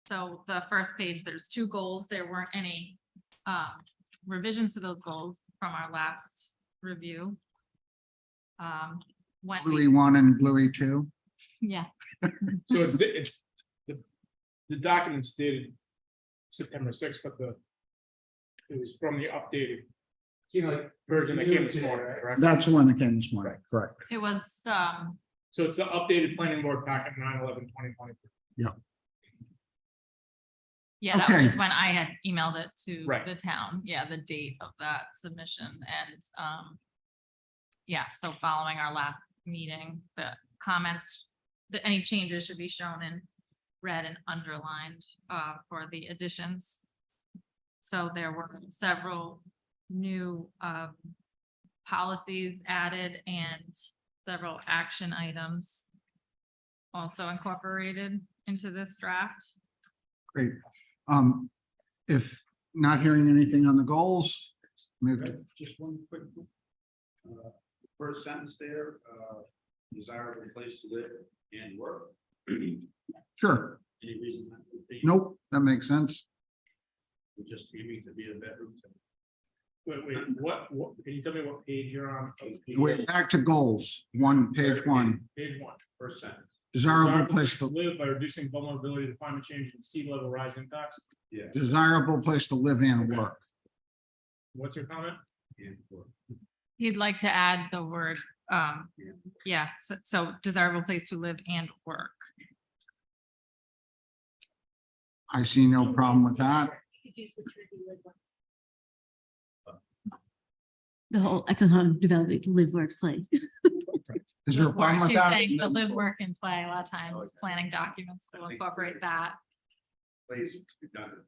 So the first page, there's 2 goals. There weren't any revisions to those goals from our last review. When we, Bluey 1 and Bluey 2. yeah, So it's the document's dated September 6th, but it was from the updated version that came this morning, correct? That's the one that came this morning, correct? it was, So it's the updated planning board packet 9/11/2020. yeah, that was Okay. just when I had emailed it to Right. the town. Yeah, the date of that submission and, yeah, so following our last meeting, the comments, any changes should be shown in red and underlined, for the additions. So there were several new, policies added and several action items also incorporated into this draft. Great. If not hearing anything on the goals, move to, Just one quick, first sentence there, desirable place to live and work. sure. Any reason that would be? Nope, that makes sense. Would just aiming to be a bedroom. Wait, what, can you tell me what page you're on? We're back to goals, page 1, Page 1. First sentence. desirable place to, live by reducing vulnerability to climate change and sea level rise impacts. Yeah. desirable place to live and work. What's your comment? And work. He'd like to add the word, yeah, so desirable place to live and work. I see no problem with that. The whole economic development, live, work, play. Is there a problem with She's that? saying the live, work, and play. A lot of times planning documents will incorporate that. Place redundant.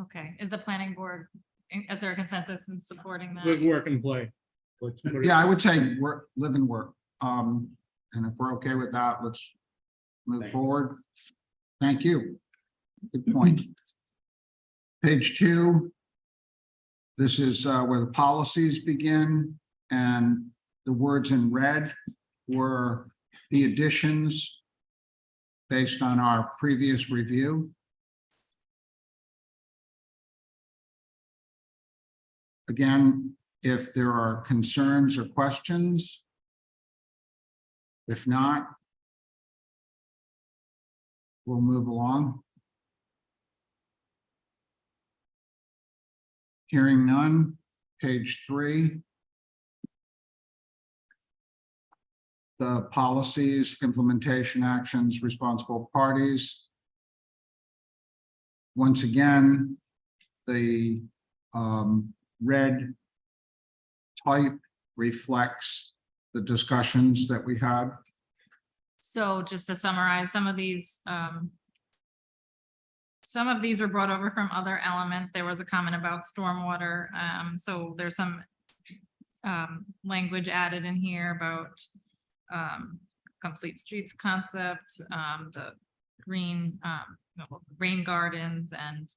Okay, is the planning board, is there a consensus in supporting Live, that? work, and play. Let's put it- Yeah, I would say work, live and work. And if we're okay with that, let's move Thank you. forward. Thank you. Good point. Page 2. This is where the policies begin, and the words in red were the additions based on our previous review. Again, if there are concerns or questions. If not, we'll move along. Hearing none, page 3. The policies, implementation actions, responsible parties. Once again, the red type reflects the discussions that we had. So just to summarize, some of these were brought over from other elements. There was a comment about stormwater. So there's some language added in here about complete streets concept, the green rain gardens, and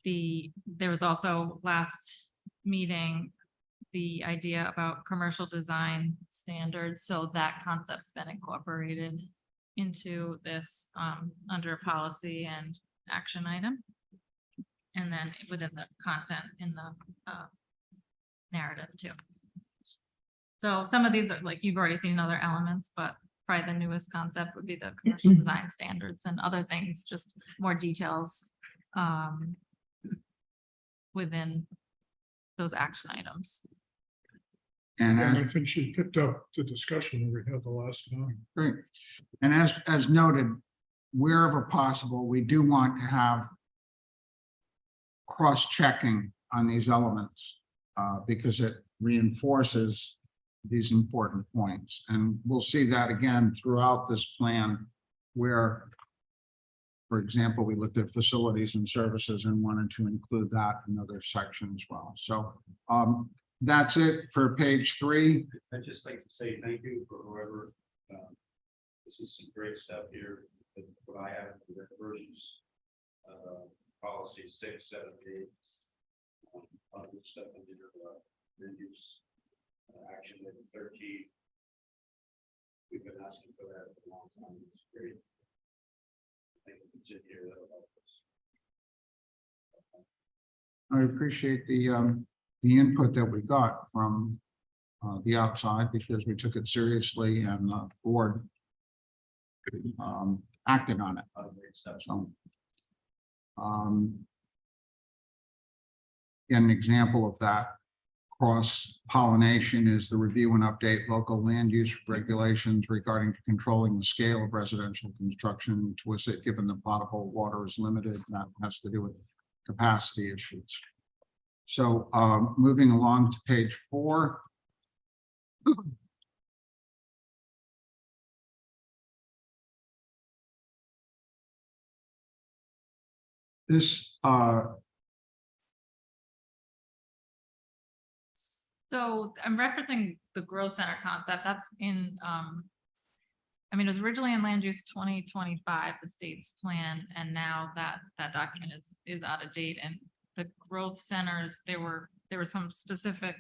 there was also last meeting the idea about commercial design standards, so that concept's been incorporated into this under policy and action item. And then within the content in the narrative too. So some of these are like, you've already seen other elements, but probably the newest concept would be the commercial design standards, and other things, just more details within those action items. And And as I think she picked up the discussion that we had the last time. Great. And as noted, wherever possible, we do want to have cross-checking on these elements because it reinforces these important points. And we'll see that again throughout this plan where, for example, we looked at facilities and services and wanted to include that in another section as well. So that's it for page 3. I'd just like to say thank you for whoever, this is some great stuff here, that what I have, the versions, policy 6, 7, 8, other stuff in there, then use action item 13. We've been asking for that for a long time. It's great. I think it's in here that'll help us. I appreciate the input that we got from the outside because we took it seriously and the board acted on it. A lot of great stuff. So. An example of that cross pollination is the review and update local land use regulations regarding to controlling the scale of residential construction to it, given the potable water is limited, and that has to do with capacity issues. So moving along to page 4. This So I'm referencing the growth center concept, that's in, I mean, it was originally in land use 2025, the state's plan, and now that document is out of date, and the growth centers, there were some specific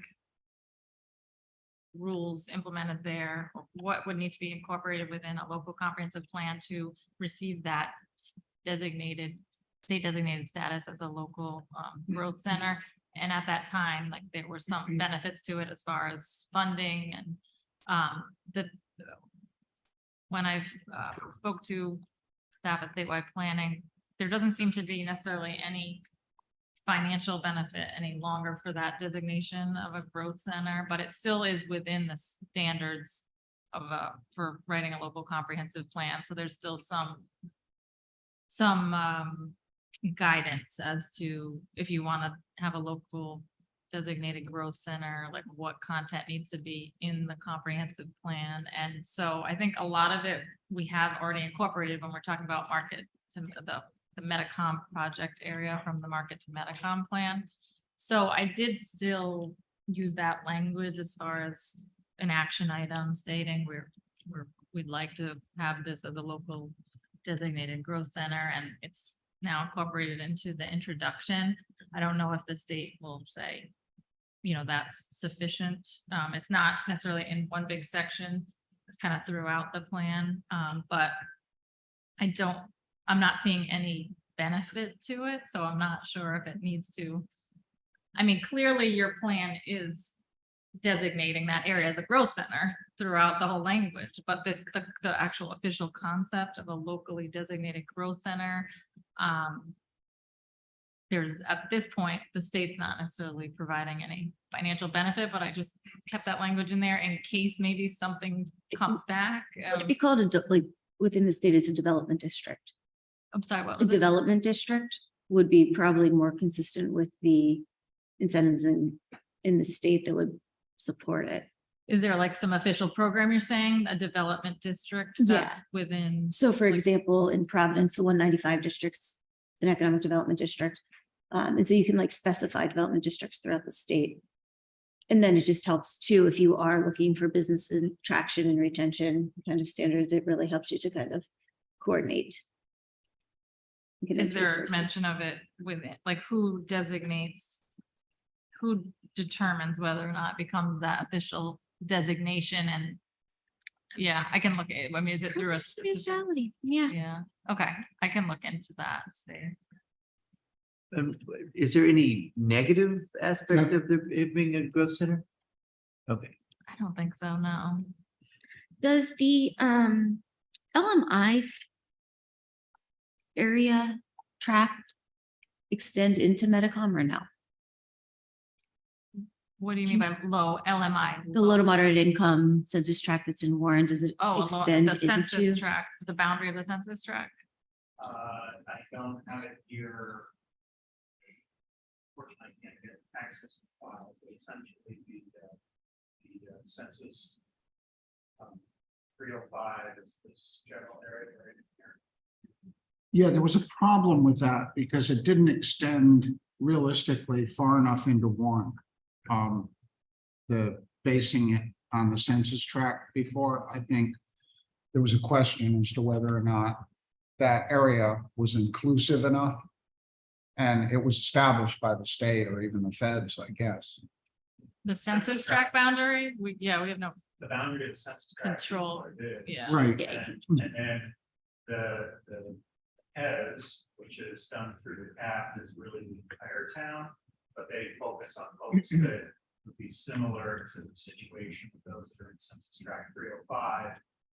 rules implemented there, or what would need to be incorporated within a local comprehensive plan to receive that state designated status as a local growth center. And at that time, like there were some benefits to it as far as funding and when I've spoke to staff at statewide planning, there doesn't seem to be necessarily any financial benefit any longer for that designation of a growth center, but it still is within the standards of for writing a local comprehensive plan. So there's still some guidance as to if you want to have a local designated growth center, like what content needs to be in the comprehensive plan. And so I think a lot of it we have already incorporated when we're talking about market to the Metacom project area from the market to Metacom plan. So I did still use that language as far as an action item stating we'd like to have this as a local designated growth center, and it's now incorporated into the introduction. I don't know if the state will say, you know, that's sufficient. It's not necessarily in one big section. It's kind of throughout the plan. But I'm not seeing any benefit to it. So I'm not sure if it needs to. I mean, clearly your plan is designating that area as a growth center throughout the whole language, but the actual official concept of a locally designated growth center, there's at this point the state's not necessarily providing any financial benefit, but I just kept that language in there in case maybe something comes back. Would it be called like within the state as a development district? I'm sorry, what A was it? development district would be probably more consistent with the incentives in the state that would support it. Is there like some official program you're saying, a development district Yeah. that's within? So for Like- example, in Providence, the 195 districts, an economic development district. And so you can like specify development districts throughout the state. And then it just helps too, if you are looking for business and traction and retention kind of standards, it really helps you to kind of coordinate. Get Is into there resources. mention of it within, like who designates? Who determines whether or not it becomes that official designation? And yeah, I can look at it. I mean, is it through a specific? Confidentiality, yeah. Yeah, okay, I can look into that, see. Is there any negative aspect of it being a growth center? Okay. I don't think so, no. Does the LMI area track extend into Metacom or no? What do you mean by low LMI? The low to moderate income census tract that's in Warren, does it Oh, extend the census into? tract, the boundary of the census tract. I don't have it here. Fortunately, I can't get access to files, but essentially the census 305 is this general area right in here. Yeah, there was a problem with that because it didn't extend realistically far enough into Warren. The basing it on the census tract before, I think there was a question as to whether or not that area was inclusive enough. And it was established by the state or even the feds, I guess. The census tract boundary, we have no the boundary of the census tract. is Control, what it is. yeah. Right. Yeah, And then the HES, which is done through the CAP, is really the entire town, but they focus on folks that would be similar to the situation of those that are in census tract 305.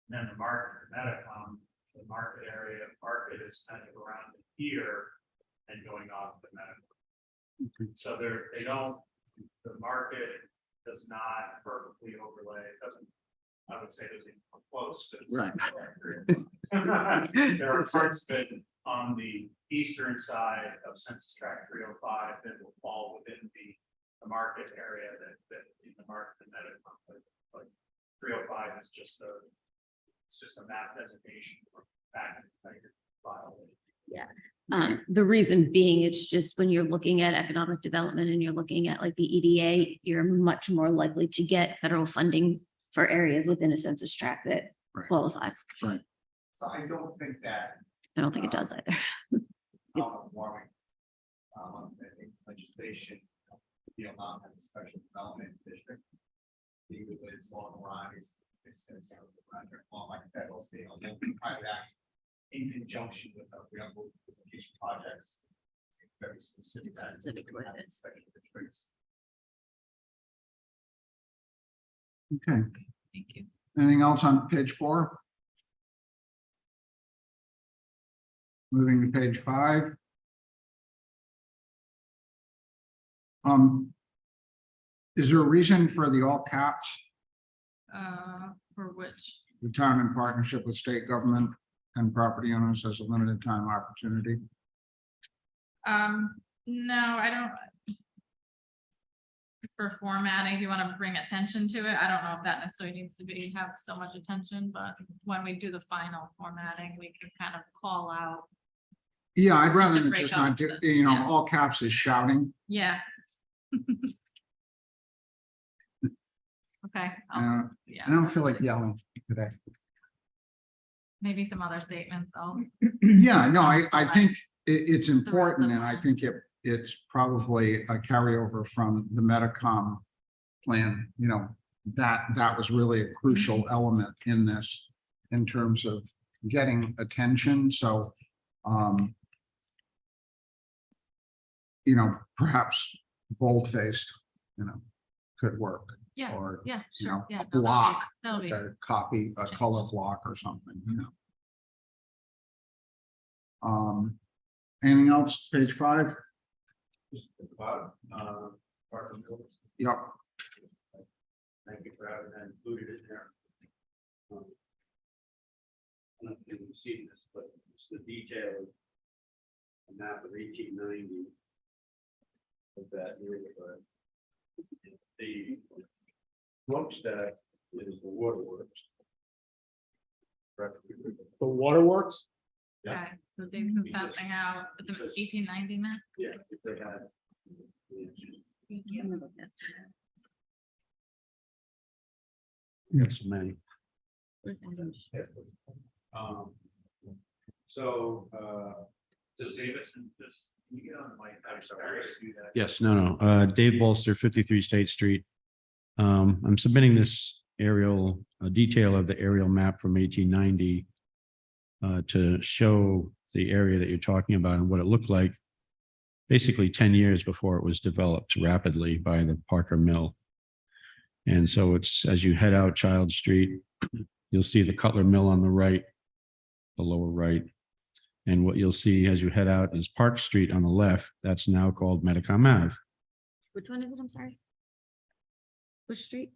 And then the market, the Metacom, the market area, market is kind of around here and going off the Metacom. So they don't, the market does not perfectly overlay, it doesn't, I would say, doesn't even come close to. the Right. census tract 305. There are parts of it on the eastern side of census tract 305 that will fall within the market area that in the market, the Metacom, but 305 is just a map designation for back in the file. The reason being, it's just when you're looking at economic development and you're looking at like the EDA, you're much more likely to get federal funding for areas within a census tract that Right. qualifies. So I don't think that, I don't think it does either. warming, I think legislation, the amount of special development district. Because it's long rise, it's all like federal, state, or local private action. In conjunction with the rehabilitation projects. Very specific. Specific to what it is. Special districts. Okay, Thank you. anything else on page 4? Moving to page 5. Is there a reason for the all caps, For which, the town in partnership with state government and property owners as a limited time opportunity? no, I don't. For formatting, if you want to bring attention to it, I don't know if that necessarily needs to be, have so much attention, but when we do the final formatting, we can kind of call out. Yeah, I'd rather To than break just up not do, the- you know, yeah. all caps is shouting. Yeah. Okay, Uh, yeah, I don't feel like yelling today. maybe some other statements, Yeah, no, I think Select it's important, and I plan. think it's probably a carryover from the Metacom plan, you know, that was really a crucial element in this in terms of getting attention, so you know, perhaps bold-faced, you know, could work, yeah, or, yeah, you sure, know, yeah. a no, that'll be- block, That'll be, a copy, a color block or something, you know. Anything else, page 5? Just at the bottom, Parker Mills. Yep. Thank you for having that included in there. I don't know if you can see this, but it's the detail of the map of 1890 of that neighborhood. The smokestack is the waterworks. The waterworks, Yeah. okay, so Dave's passing out, it's an 1890 map. Yeah, if they had. Yes, many. So, So Davison, just, can you get on the mic? I'm sorry. to do that. Yes, no. Dave Bolster, 53 State Street. I'm submitting this aerial, a detail of the aerial map from 1890 to show the area that you're talking about and what it looked like basically 10 years before it was developed rapidly by the Parker Mill. And so it's, as you head out Child Street, you'll see the Cutler Mill on the right, the lower right. And what you'll see as you head out is Park Street on the left. That's now called Metacom Ave. Which one is it? I'm sorry. Which street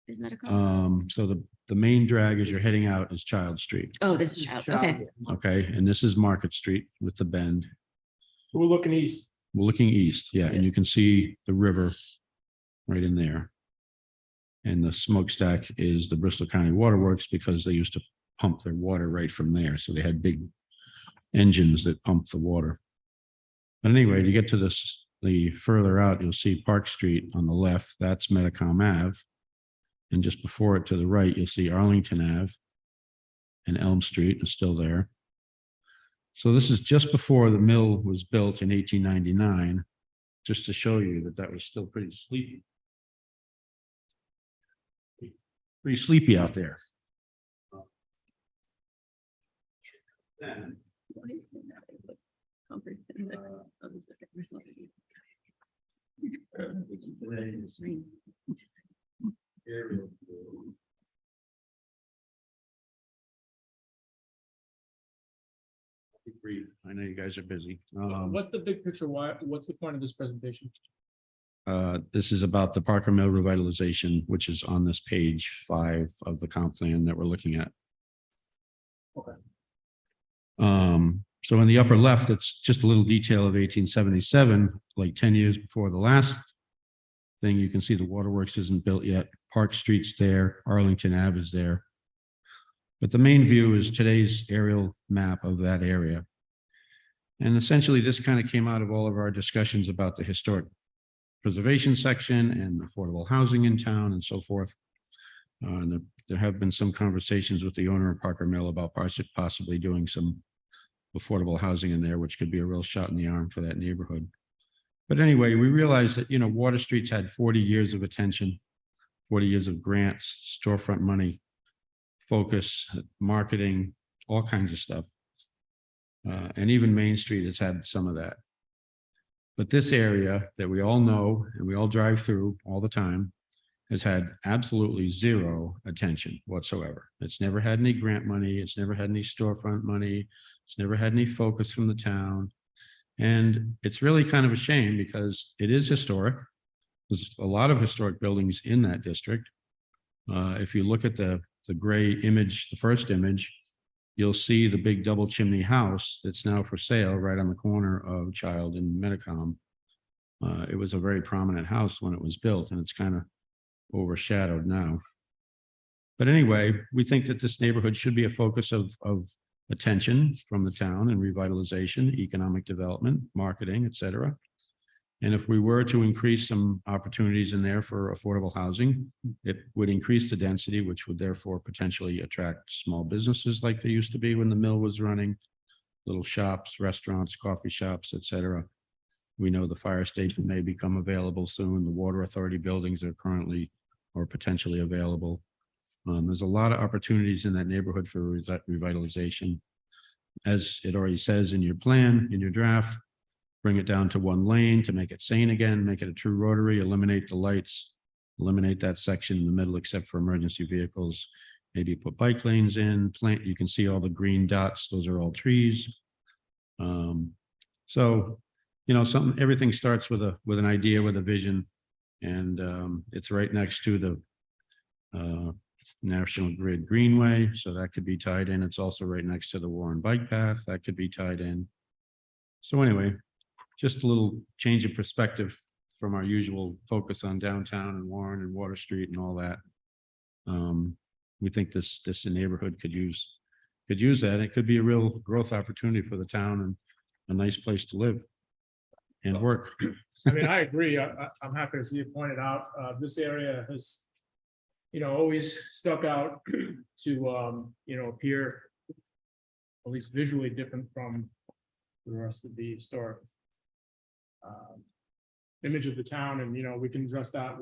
is Metacom? So the main drag as you're heading out is Child Street, Oh, this is Child. Okay. okay? And this is Market Street with the bend. we're looking east. We're looking east, yeah, and you can see the river right in there. And the smokestack is the Bristol County Waterworks because they used to pump their water right from there. So they had big engines that pump the water. But anyway, to get to this, the further out, you'll see Park Street on the left, that's Metacom Ave. And just before it to the right, you'll see Arlington Ave. And Elm Street is still there. So this is just before the mill was built in 1899, just to show you that that was still pretty sleepy. Pretty sleepy out there. Then, today's aerial view. Be brief. I know you guys are busy. What's the big picture? What's the point of this presentation? This is about the Parker Mill revitalization, which is on this page 5 of the comp plan that we're looking at. Okay. So in the upper left, it's just a little detail of 1877, like 10 years before the last thing. You can see the waterworks isn't built yet. Park Street's there, Arlington Ave is there. But the main view is today's aerial map of that area. And essentially, this kind of came out of all of our discussions about the historic preservation section and affordable housing in town and so forth. And there have been some conversations with the owner of Parker Mill about possibly doing some affordable housing in there, which could be a real shot in the arm for that neighborhood. But anyway, we realized that, you know, Water Street's had 40 years of attention, 40 years of grants, storefront money, focus, marketing, all kinds of stuff. And even Main Street has had some of that. But this area that we all know and we all drive through all the time has had absolutely zero attention whatsoever. It's never had any grant money. It's never had any storefront money. It's never had any focus from the town. And it's really kind of a shame because it is historic. There's a lot of historic buildings in that district. If you look at the gray image, the first image, you'll see the big double chimney house that's now for sale right on the corner of Child and Medicom. It was a very prominent house when it was built, and it's kind of overshadowed now. But anyway, we think that this neighborhood should be a focus of attention from the town and revitalization, economic development, marketing, et cetera. And if we were to increase some opportunities in there for affordable housing, it would increase the density, which would therefore potentially attract small businesses like there used to be when the mill was running, little shops, restaurants, coffee shops, et cetera. We know the fire station may become available soon. The water authority buildings are currently or potentially available. There's a lot of opportunities in that neighborhood for revitalization. As it already says in your plan, in your draft, bring it down to 1 lane to make it sane again, make it a true rotary, eliminate the lights, eliminate that section in the middle except for emergency vehicles. Maybe put bike lanes in, plant, you can see all the green dots, those are all trees. So, you know, everything starts with an idea, with a vision, and it's right next to the National Grid Greenway, so that could be tied in. It's also right next to the Warren Bike Path, that could be tied in. So anyway, just a little change of perspective from our usual focus on downtown and Warren and Water Street and all that. We think this neighborhood could use that. It could be a real growth opportunity for the town and a nice place to live and work. I mean, I agree. I'm happy to see it pointed out. This area has, you know, always stuck out to, you know, appear at least visually different from the rest of the historic image of the town. And, you know, we can address that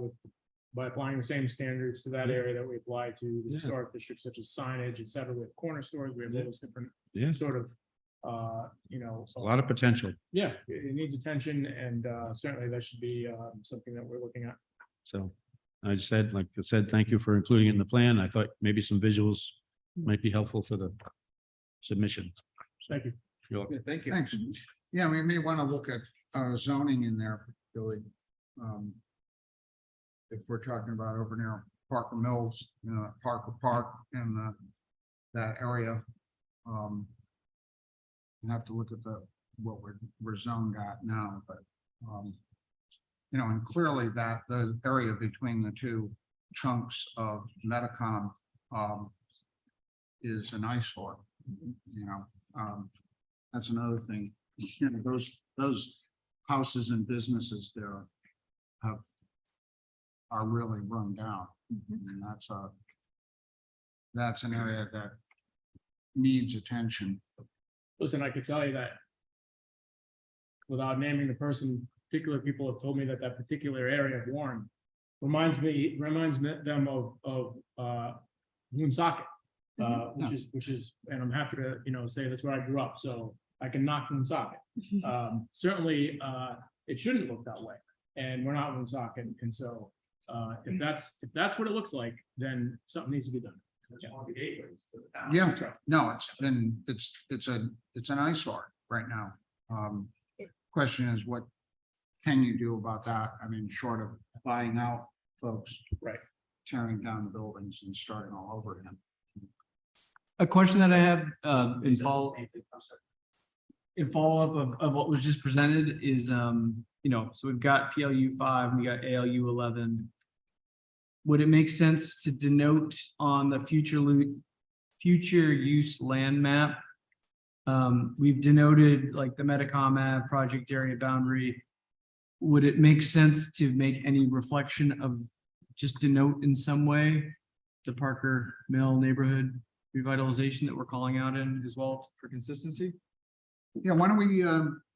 by applying the same standards to that area that we apply to the historic districts, such as signage, et cetera. We have corner stores, we have all this different sort of, you know. A lot of potential. Yeah, it needs attention, and certainly that should be something that we're looking at. So I said, like I said, thank you for including it in the plan. I thought maybe some visuals might be helpful for the submission. Thank you. You're welcome. Thank you. Thanks. Yeah, we may want to look at zoning in there, Billy. If we're talking about over near Parker Mills, you know, Parker Park and that area. You have to look at what we're zoned at now, but you know, and clearly that the area between the two chunks of Medicom is an eyesore. You know, that's another thing. You know, those houses and businesses there are really run down. And that's an area that needs attention. Listen, I could tell you that without naming the person, particular people have told me that particular area of Warren reminds them of, Woonsocket. Which is, and I'm happy to, say that's where I grew up, so I can knock Woonsocket. Certainly, it shouldn't look that way, and we're not Woonsocket, and so, if that's what it looks like, then something needs to be done. It's one of the gateways to the town. Yeah, no, it's an eyesore right now. Question is, what can you do about that? I mean, short of buying out folks. Right. Tearing down the buildings and starting all over again. A question that I have, in follow-up of what was just presented is, so we've got PLU 5, we got ALU 11. Would it make sense to denote on the future use land map? We've denoted like the Metacom Ave project area boundary. Would it make sense to make any reflection of, just denote in some way, the Parker Mill neighborhood revitalization that we're calling out in as well for consistency? Yeah, why don't we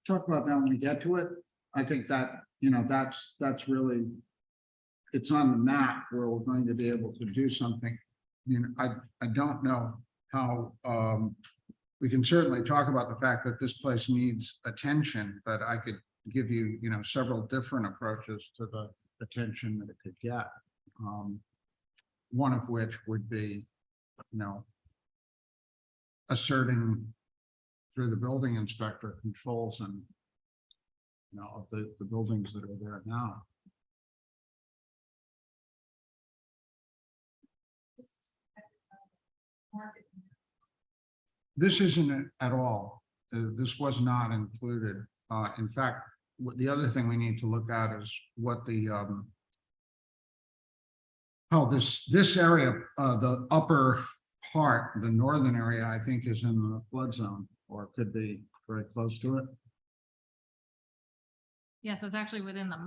talk about that when we get to it? I think that, that's really, it's on the map where we're going to be able to do something. I don't know how, we can certainly talk about the fact that this place needs attention, but I could give you, several different approaches to the attention that it could get. One of which would be, asserting through the building inspector controls and, of the buildings that are there now. This isn't it at all. This was not included. In fact, the other thing we need to look at is what the how this area, the upper part, the northern area, I think is in the flood zone, or could be very close to it. Yeah, so it's actually within the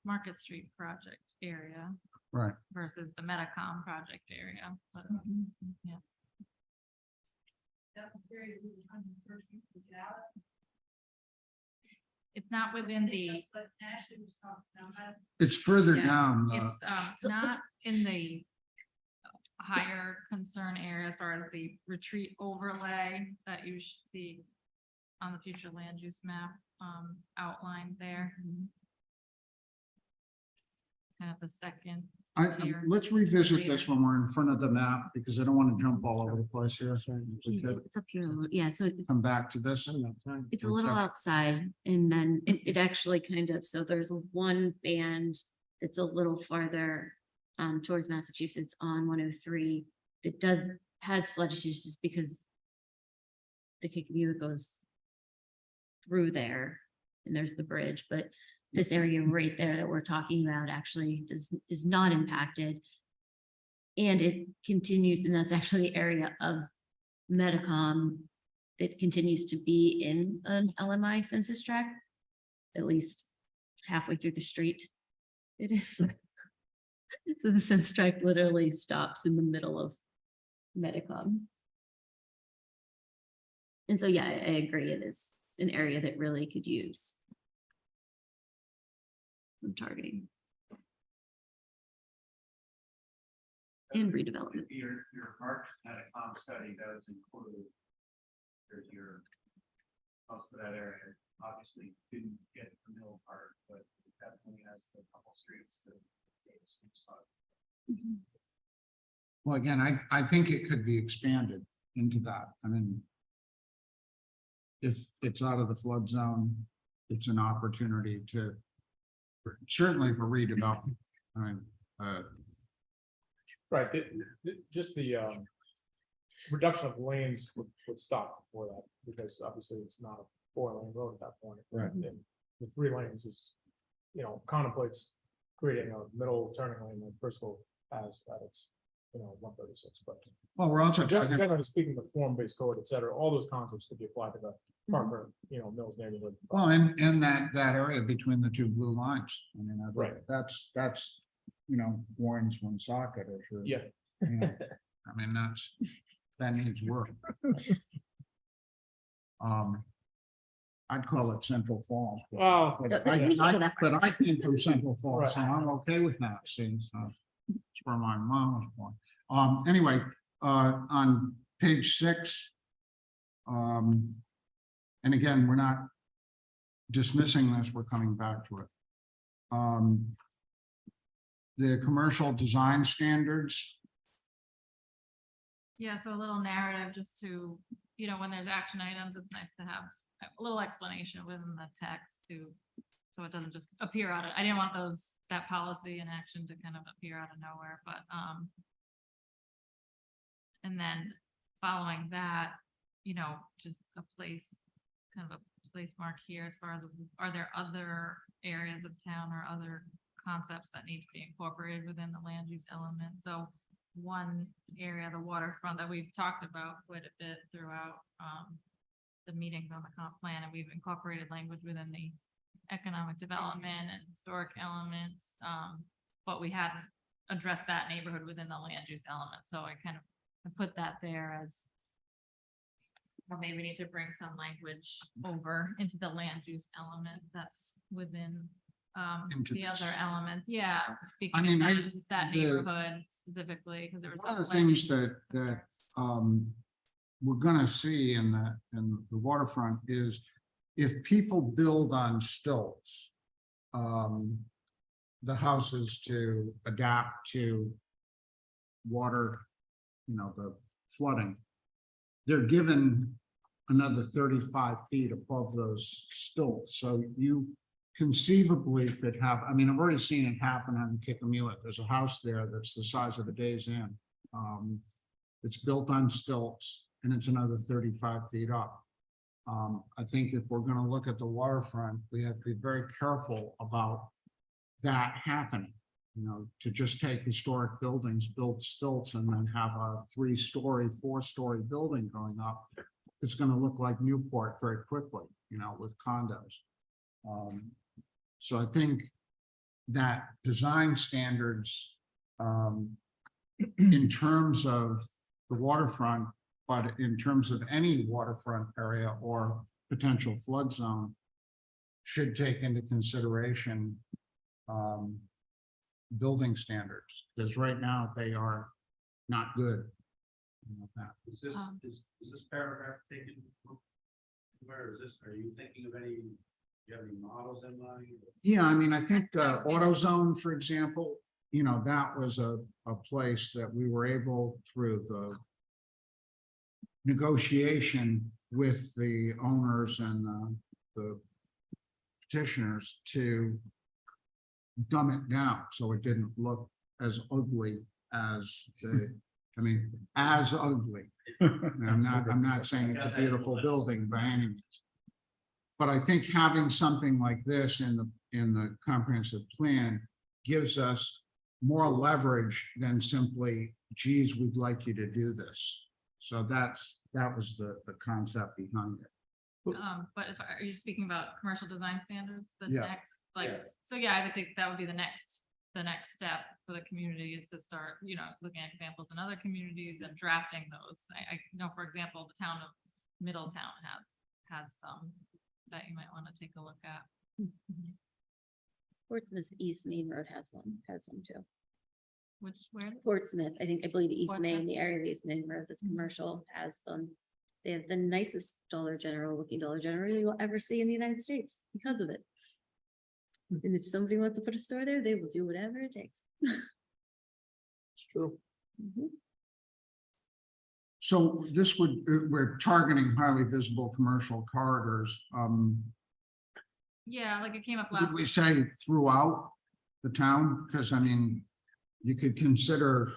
Market Street project area Right. versus the Metacom project area. But, yeah. It's not within the, It's further Yeah, down. it's not in the higher concern area as far as the retreat overlay that you should see on the future land use map outlined there. Kind of the second. tier. Let's revisit this when we're in front of the map, because I don't want to jump all over the place here. If we could It's up here, a little- yeah, so come back to this. it's a little outside, and then it actually kind of, so there's one band that's a little farther towards Massachusetts on 103. It has flood issues just because the Kickapoo goes through there, and there's the bridge, but this area right there that we're talking about actually is not impacted. And it continues, and that's actually the area of Metacom that continues to be in an LMI census tract, at least halfway through the street. It is. So the census tract literally stops in the middle of Metacom. And so, yeah, I agree. It is an area that really could use some targeting and redevelopment. Your March Metacom study does include your most of that area. Obviously didn't get the middle part, but it definitely has the couple streets that. Well, again, I think it could be expanded into that. I mean, if it's out of the flood zone, it's an opportunity to, certainly for redevelopment. I mean, Right, just the reduction of lanes would stop before that, because obviously it's not a 4-lane road at that point. Right. And the 3 lanes is, contemplates creating a middle turning lane like Bristol has at its, 136, but well, we're also talking, generally speaking, the form-based code, et cetera, all those concepts could be applied to the Parker, Mills neighborhood. well, and that area between the two blue lines. I mean, Right. that's, Warren's one socket issue. Yeah. I mean, that needs work. I'd call it Central Falls. but- Well, but No, I- we can't go that far. But I came from Central Falls, so I'm okay with that, since it's where my mom was born. Anyway, on page 6. And again, we're not dismissing this, we're coming back to it. The commercial design standards, Yeah, so a little narrative just to, when there's action items, it's nice to have a little explanation within the text to, so it doesn't just appear out of, I didn't want that policy in action to kind of appear out of nowhere, but, and then following that, just a place, kind of a place mark here as far as, are there other areas of town or other concepts that need to be incorporated within the land use element? So one area, the waterfront, that we've talked about quite a bit throughout the meetings on the comp plan, and we've incorporated language within the economic development and historic elements, but we hadn't addressed that neighborhood within the land use element. So I kind of put that there as, or maybe we need to bring some language over into the land use element that's within Into the this. other elements, yeah. I mean, That the- neighborhood specifically, because there was. one of the some land things use that concerns. we're gonna see in the waterfront is if people build on stilts, the houses to adapt to water, the flooding, they're given another 35 feet above those stilts. So you conceivably could have, I mean, I've already seen it happen on Kickamuit. There's a house there that's the size of a Days Inn. It's built on stilts and it's another 35 feet up. I think if we're gonna look at the waterfront, we have to be very careful about that happening. To just take historic buildings, build stilts, and then have a 3-story, 4-story building going up. It's gonna look like Newport very quickly, with condos. So I think that design standards, in terms of the waterfront, but in terms of any waterfront area or potential flood zone, should take into consideration building standards, because right now they are not good. Is this, is this paragraph taken? Where is this? Are you thinking of any, do you have any models in mind? Yeah, I mean, I think AutoZone, for example, that was a place that we were able, through the negotiation with the owners and the petitioners, to dumb it down so it didn't look as ugly as as ugly. I'm not saying it's a beautiful building by any means. But I think having something like this in the comprehensive plan gives us more leverage than simply, geez, we'd like you to do this. So that was the concept behind it. But are you speaking about commercial design standards? The Yeah. next, Yes. so yeah, I would think that would be the next step for the community, is to start, looking at examples in other communities and drafting those. I know, for example, the town of Middletown has some that you might want to take a look at. Portsmouth East Main Road has some too. Where? Portsmouth, I believe East Portsmouth. Main, the area of East Main Road, this commercial has them. They have the nicest Dollar General looking Dollar General you will ever see in the United States because of it. And if somebody wants to put a store there, they will do whatever it takes. it's true. Mhm. So this we're targeting highly visible commercial corridors. Yeah, like it came up Would last. we say throughout the town? Because I mean, you could consider,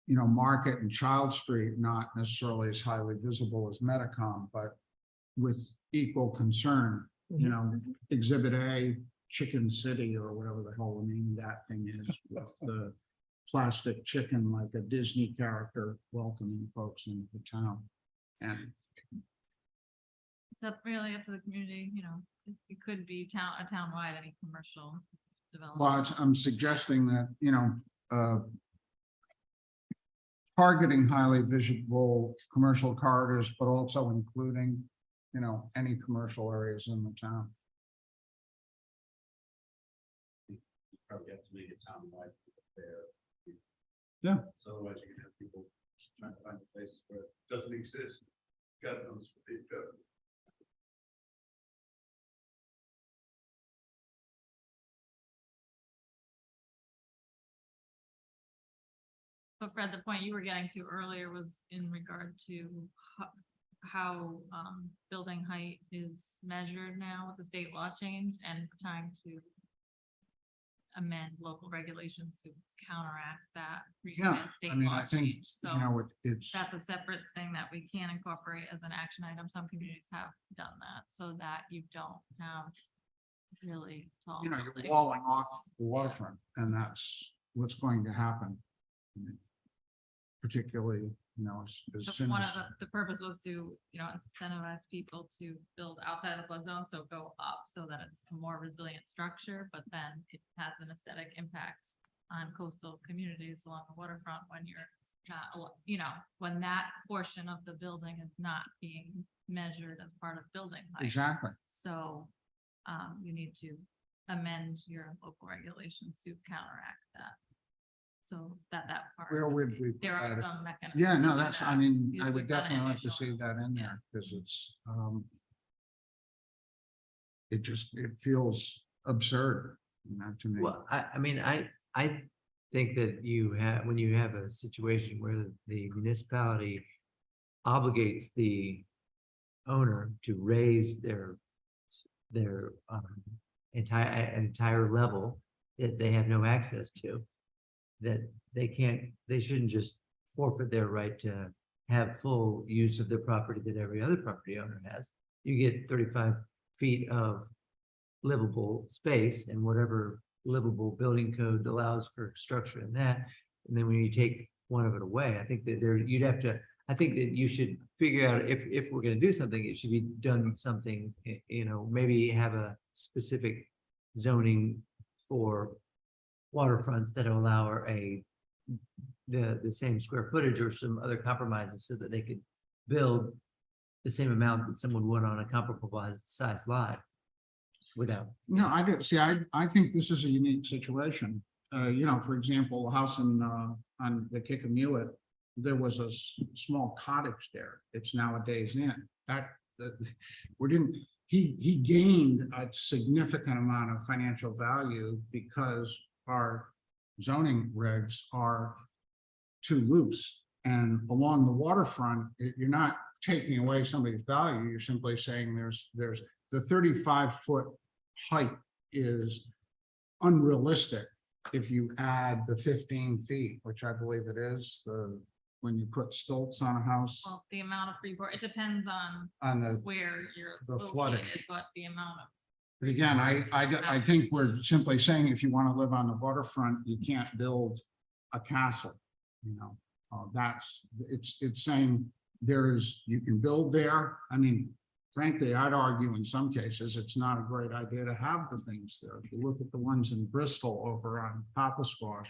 Market and Child Street not necessarily as highly visible as Metacom, but with equal concern, Exhibit A, Chicken City, or whatever the hell the name of that thing is, with the plastic chicken like a Disney character welcoming folks into the town. And It's really up to the community, it could be a townwide, any commercial development. well, I'm suggesting that, targeting highly visible commercial corridors, but also including any commercial areas in the town. Probably have to make it town-wide there. Yeah. So otherwise you're gonna have people trying to find a place where it doesn't exist. God knows what they've done. But Fred, the point you were getting to earlier was in regard to how building height is measured now with the state law change and trying to amend local regulations to counteract that Yeah, recent state I mean, law I think, change. So it's, that's a separate thing that we can incorporate as an action item. Some communities have done that so that you don't have really tall. you're buildings. walling off the waterfront, and that's what's going to happen. Particularly, as So soon one as, of the purpose was to, incentivize people to build outside the flood zone, so go up so that it's a more resilient structure, but then it has an aesthetic impact on coastal communities along the waterfront when you're not, when that portion of the building is not being measured as part of building height. exactly. So, you need to amend your local regulations to counteract that. So that part. Where would we? There put are that? some mechanisms. Yeah, to no, do that's, that. I mean, Because I would we've done it definitely like to initially. see that in Yeah. there, because it's, it feels absurd, to me. Well, I mean, I think that when you have a situation where the municipality obligates the owner to raise their entire level that they have no access to, that they shouldn't just forfeit their right to have full use of their property that every other property owner has. You get 35 feet of livable space and whatever livable building code allows for structure in that. And then when you take one of it away, I think that I think that you should figure out if we're gonna do something, it should be done something, maybe have a specific zoning for waterfronts that allow the same square footage or some other compromises so that they could build the same amount that someone would on a comparable size lot without. No, I think this is a unique situation. For example, a house on the Kickamuet, there was a small cottage there. It's now a Days Inn. He gained a significant amount of financial value because our zoning regs are too loose. And along the waterfront, you're not taking away somebody's value. You're simply saying there's the 35-foot height is unrealistic if you add the 15 feet, which I believe it is, when you put stilts on a house Well, the amount of freeboard, it depends on on where you're the flooding. located, but the amount of. But again, I think we're simply saying if you want to live on the waterfront, you can't build a castle, it's saying you can build there. I mean, frankly, I'd argue in some cases, it's not a great idea to have the things there. If you look at the ones in Bristol over on Pappasquash,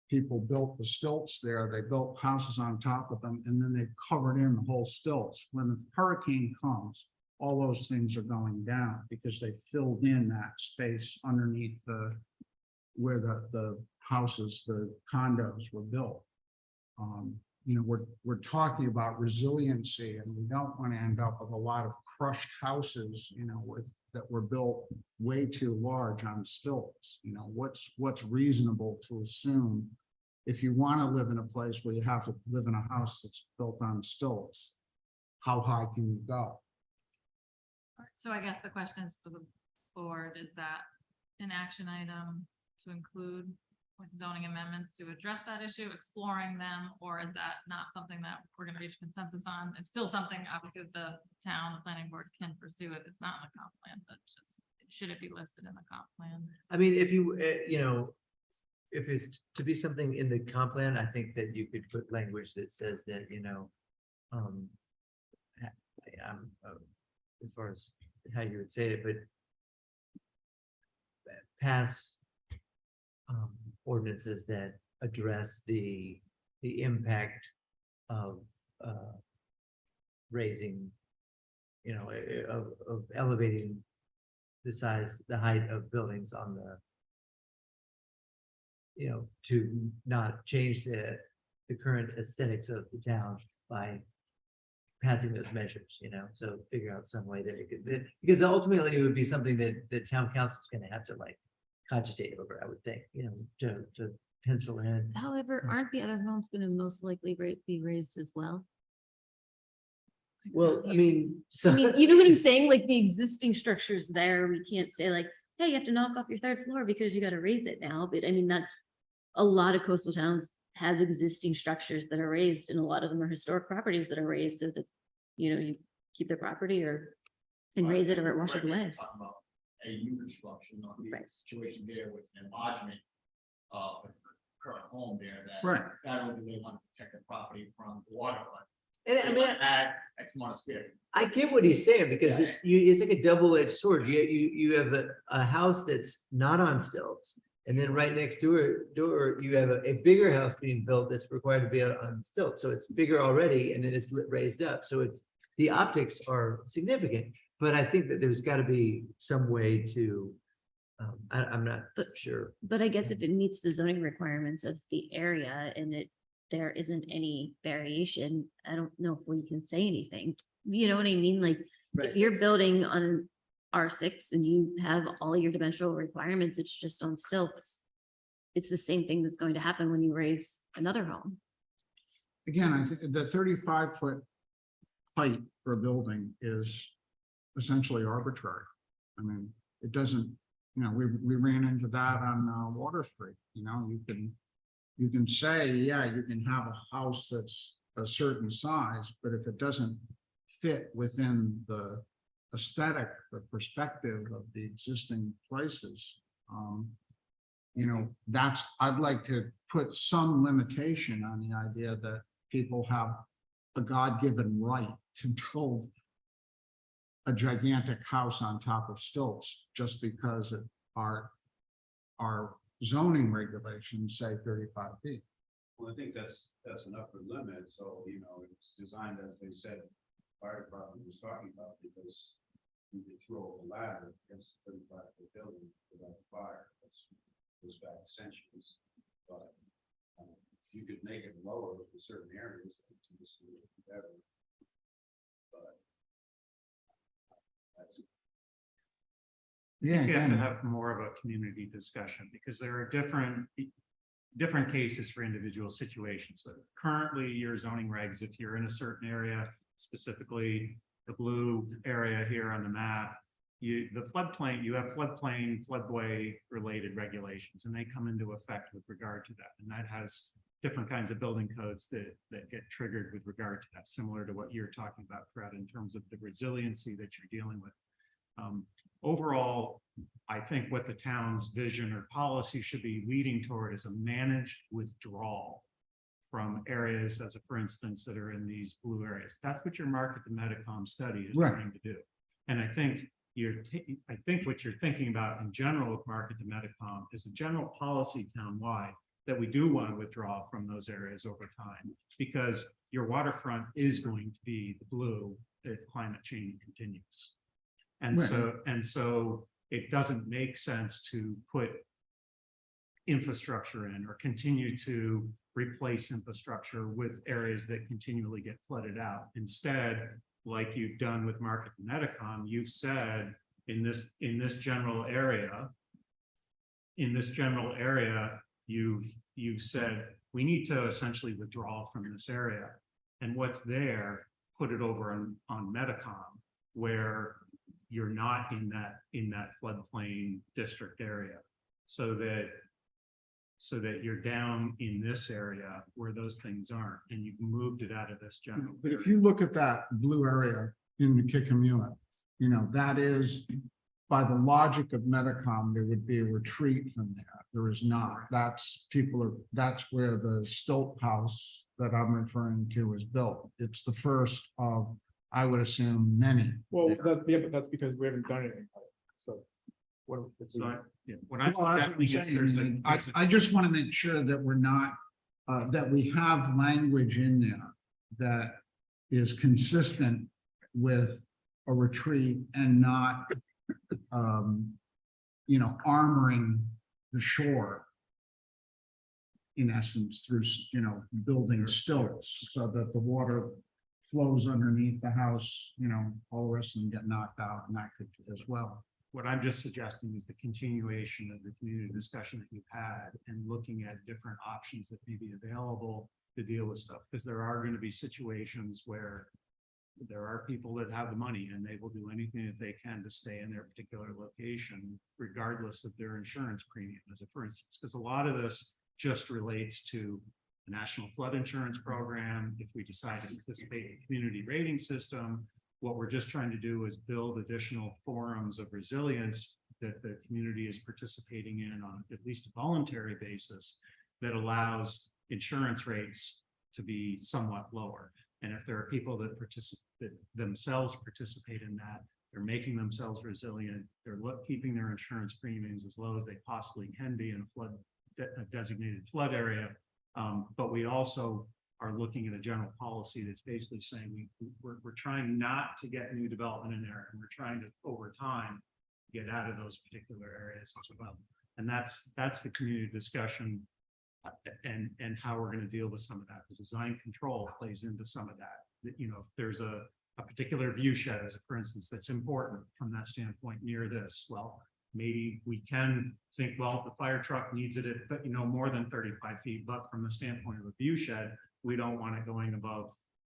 people built the stilts there, they built houses on top of them, and then they covered in the whole stilts. When the hurricane comes, all those things are going down because they filled in that space underneath where the houses, the condos were built. We're talking about resiliency, and we don't want to end up with a lot of crushed houses, that were built way too large on stilts. What's reasonable to assume if you want to live in a place where you have to live in a house that's built on stilts, how high can you go? So I guess the question is for the board, is that an action item to include like zoning amendments to address that issue, exploring them, or is that not something that we're gonna reach consensus on? It's still something, obviously, the town, the planning board can pursue it. It's not in the comp plan, but just, should it be listed in the comp plan? I mean, if you, if it's to be something in the comp plan, I think that you could put language that says that, as far as how you would say it, but pass ordinances that address the impact of raising of elevating the size, the height of buildings on the, to not change the current aesthetics of the town by passing those measures, so figure out some way that it could, because ultimately it would be something that the town council is gonna have to like cogitate over, I would think, to pencil in. However, aren't the other homes gonna most likely be raised as well? Well, I mean, so. I mean, you know what I'm saying? Like the existing structure's there. We can't say like, hey, you have to knock off your third floor because you gotta raise it now. But I mean, that's a lot of coastal towns have existing structures that are raised, and a lot of them are historic properties that are raised so that, you keep their property or and raise it or it washes away. Talking about a new construction, not the Right. situation there with an enlargement of a current home there that. Right. Not only do they want to protect the property from water, but And I they mean, want to add X amount of square. I get what he's saying, because it's like a double-edged sword. You have a house that's not on stilts. And then right next door, you have a bigger house being built that's required to be on stilts. So it's bigger already, and then it's raised up. So the optics are significant, but I think that there's got to be some way to, I'm not sure. But I guess if it meets the zoning requirements of the area and there isn't any variation, I don't know if we can say anything. You know what I mean? Like, if you're building on R6 and you have all your dimensional requirements, it's just on stilts. It's the same thing that's going to happen when you raise another home. Again, I think the 35-foot height for a building is essentially arbitrary. I mean, it doesn't, we ran into that on Water Street, you can say, yeah, you can have a house that's a certain size, but if it doesn't fit within the aesthetic, the perspective of the existing places, I'd like to put some limitation on the idea that people have a God-given right to build a gigantic house on top of stilts just because our zoning regulations say 35 feet. Well, I think that's an upper limit, so, it's designed, as they said, fire department was talking about, because you could throw a ladder against a 35-foot building without fire. That's goes back centuries. But you could make it lower for certain areas to just do it better. But that's Yeah, You have to again, have more of a community discussion, because there are different cases for individual situations. So currently, your zoning regs, if you're in a certain area, specifically the blue area here on the map, you have floodway related regulations, and they come into effect with regard to that. And that has different kinds of building codes that get triggered with regard to that, similar to what you're talking about, Fred, in terms of the resiliency that you're dealing with. Overall, I think what the town's vision or policy should be leading toward is a managed withdrawal from areas, for instance, that are in these blue areas. That's what your market to Medicom study is Right. trying to do. And I think what you're thinking about in general with market to Medicom is a general policy townwide that we do want to withdraw from those areas over time, because your waterfront is going to be the blue if climate change continues. And so it doesn't make sense to put infrastructure in or continue to replace infrastructure with areas that continually get flooded out. Instead, like you've done with market to Medicom, you've said in this general area, you've said we need to essentially withdraw from this area, and what's there, put it over on Medicom, where you're not in that floodplain district area, so that you're down in this area where those things aren't, and you've moved it out of this general. but if you look at that blue area in the Kickapoo, that is, by the logic of Medicom, there would be a retreat from there. There is not. That's where the stilt house that I'm referring to is built. It's the first of, I would assume, many. Well, but that's because we haven't done anything. So what? I just want to make sure that we're not, that we have language in there that is consistent with a retreat and not, armoring the shore in essence through, building stilts so that the water flows underneath the house, all the rest of them get knocked out and that could as well. What I'm just suggesting is the continuation of the community discussion that you've had and looking at different options that may be available to deal with stuff, because there are going to be situations where there are people that have the money and they will do anything that they can to stay in their particular location, regardless of their insurance premium, as a for instance, because a lot of this just relates to the National Flood Insurance Program. If we decide to participate in the community rating system, what we're just trying to do is build additional forums of resilience that the community is participating in on at least a voluntary basis that allows insurance rates to be somewhat lower. And if there are people that themselves participate in that, they're making themselves resilient, they're keeping their insurance premiums as low as they possibly can be in a designated flood area. But we also are looking at a general policy that's basically saying we're trying not to get new development in there, and we're trying to, over time, get out of those particular areas as well. And that's the community discussion and how we're going to deal with some of that. The design control plays into some of that. If there's a particular view shed, as a for instance, that's important from that standpoint near this, well, maybe we can think, well, the fire truck needs it at, more than 35 feet, but from the standpoint of a view shed, we don't want it going above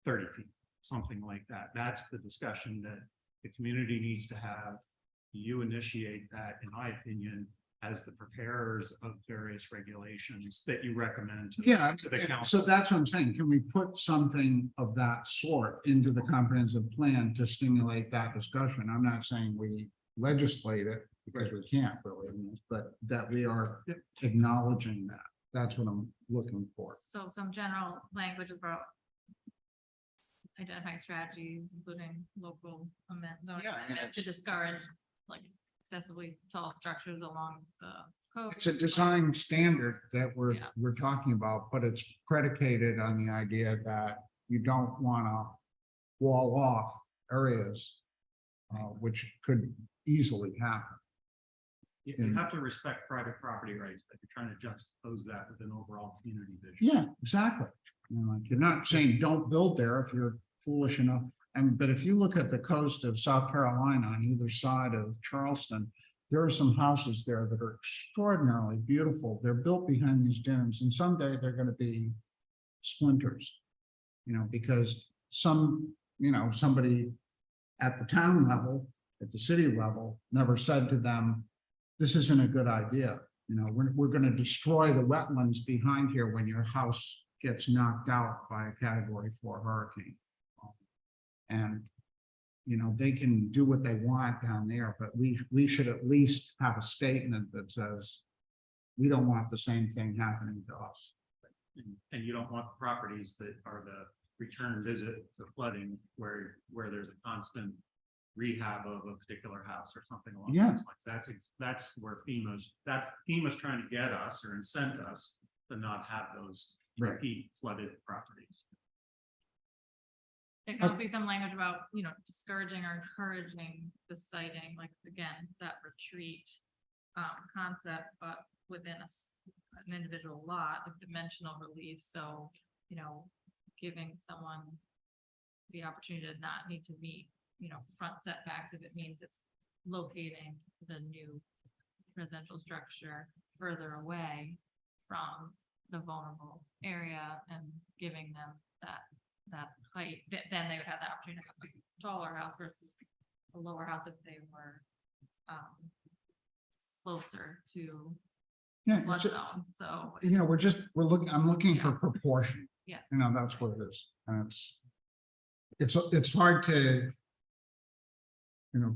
30 feet, something like that. That's the discussion that the community needs to have. You initiate that, in my opinion, as the preparers of various regulations that you recommend to the council. So that's what I'm saying. Can we put something of that sort into the comprehensive plan to stimulate that discussion? I'm not saying we legislate it because we can't really, but that we are acknowledging that. That's what I'm looking for. So some general language is about identifying strategies, including local zoning Yeah, I mean, amendments to discourage like excessively tall structures along the coast. It's a design standard that Yeah. we're talking about, but it's predicated on the idea that you don't want to wall off areas, which could easily happen. You have to respect private property rights, but you're trying to juxtapose that with an overall community vision. Yeah, exactly. Like, you're not saying don't build there if you're foolish enough. But if you look at the coast of South Carolina on either side of Charleston, there are some houses there that are extraordinarily beautiful. They're built behind these dunes, and someday they're going to be splinters, because somebody at the town level, at the city level, never said to them, this isn't a good idea. We're going to destroy the wetlands behind here when your house gets knocked out by a Category 4 hurricane. And, they can do what they want down there, but we should at least have a statement that says, we don't want the same thing happening to us. And you don't want the properties that are the return visit to flooding where there's a constant rehab of a particular house or something along Yeah. those lines. That's where FEMA's trying to get us or incent us to not have those Right. repeat flooded properties. There can also be some language about, discouraging or encouraging the siting, like, again, that retreat concept, but within an individual lot of dimensional relief. So, giving someone the opportunity to not need to meet, front setbacks if it means it's locating the new residential structure further away from the vulnerable area and giving them that height, then they would have the opportunity to have a taller house versus a lower house if they were closer to Yeah, flood it's- zone. So I'm looking for proportion. Yeah. That's what it is. And it's hard to,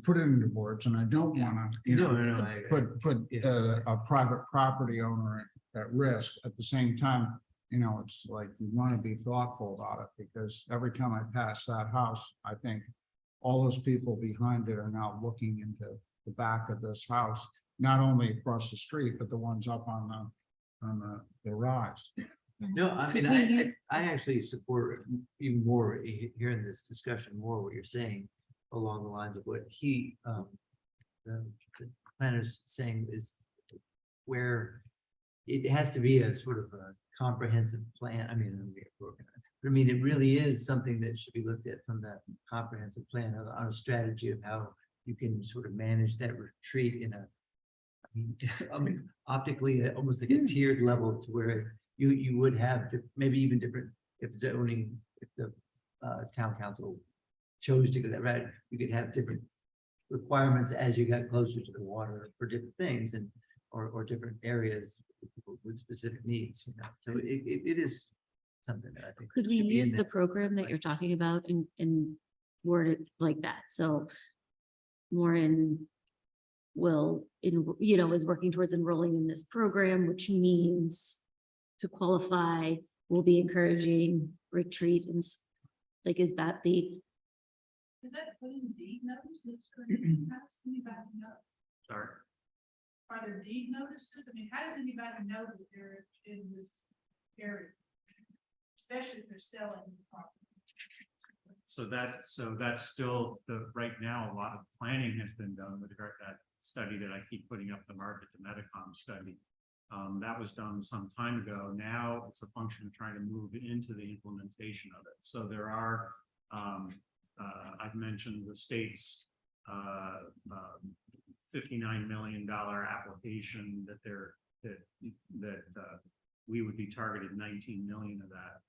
put it into words, and I don't want to, No, I agree. put a private property owner at risk. At the same time, it's like you want to be thoughtful about it, because every time I pass that house, I think all those people behind it are now looking into the back of this house, not only across the street, but the ones up on the rise. No, I mean, Could we use- I actually support even more hearing this discussion more what you're saying. along the lines of what the planner's saying is where it has to be a sort of a comprehensive plan. I mean, it really is something that should be looked at from that comprehensive plan on a strategy of how you can sort of manage that retreat in a, I mean, optically, almost like a tiered level to where you would have maybe even different, if zoning, if the town council chose to go that route, you could have different requirements as you got closer to the water for different things and or different areas with specific needs, you know. So it is something that I think. Could we should be in use the there. program that you're talking about and word it like that? So Warren is working towards enrolling in this program, which means to qualify, we'll be encouraging retreat and like, is that the, Is that put in deed notices for anybody know? Sorry. Are there deed notices? I mean, how does anybody know that they're in this area? Especially if they're selling the property. So that's still right now, a lot of planning has been done with regard to that study that I keep putting up, the market to Medicom study. That was done some time ago. Now it's a function of trying to move into the implementation of it. So there are, I've mentioned the state's $59 million application that we would be targeted 19 million of that.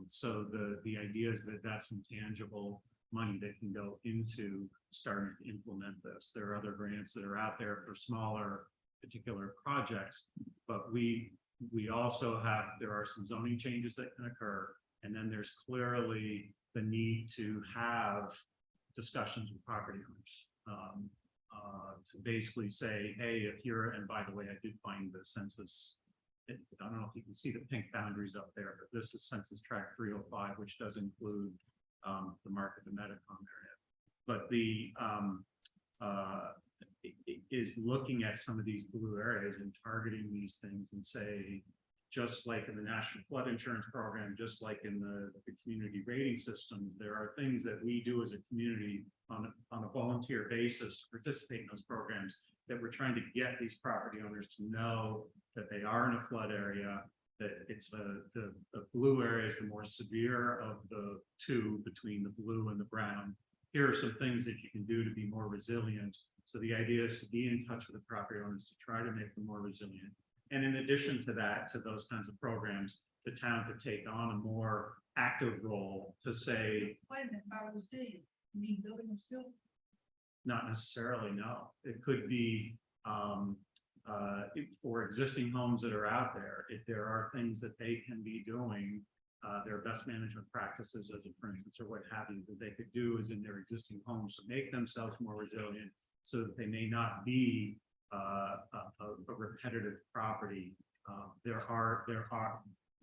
So the idea is that that's some tangible money that can go into starting to implement this. There are other grants that are out there for smaller particular projects, but we also have, there are some zoning changes that can occur. And then there's clearly the need to have discussions with property owners to basically say, hey, if you're, and by the way, I did find the census, I don't know if you can see the pink boundaries up there, but this is Census Tract 305, which does include the market, the Medicom area. But the it is looking at some of these blue areas and targeting these things and say, just like in the National Flood Insurance Program, just like in the community rating systems, there are things that we do as a community on a volunteer basis to participate in those programs that we're trying to get these property owners to know that they are in a flood area, that it's the blue area is the more severe of the two between the blue and the brown. Here are some things that you can do to be more resilient. So the idea is to be in touch with the property owners to try to make them more resilient. And in addition to that, to those kinds of programs, the town could take on a more active role to say, Wait a minute, by resilient, you mean building a school? not necessarily, no. It could be for existing homes that are out there, if there are things that they can be doing, their best management practices, as a for instance, or what have you, that they could do is in their existing homes to make themselves more resilient so that they may not be a repetitive property. There are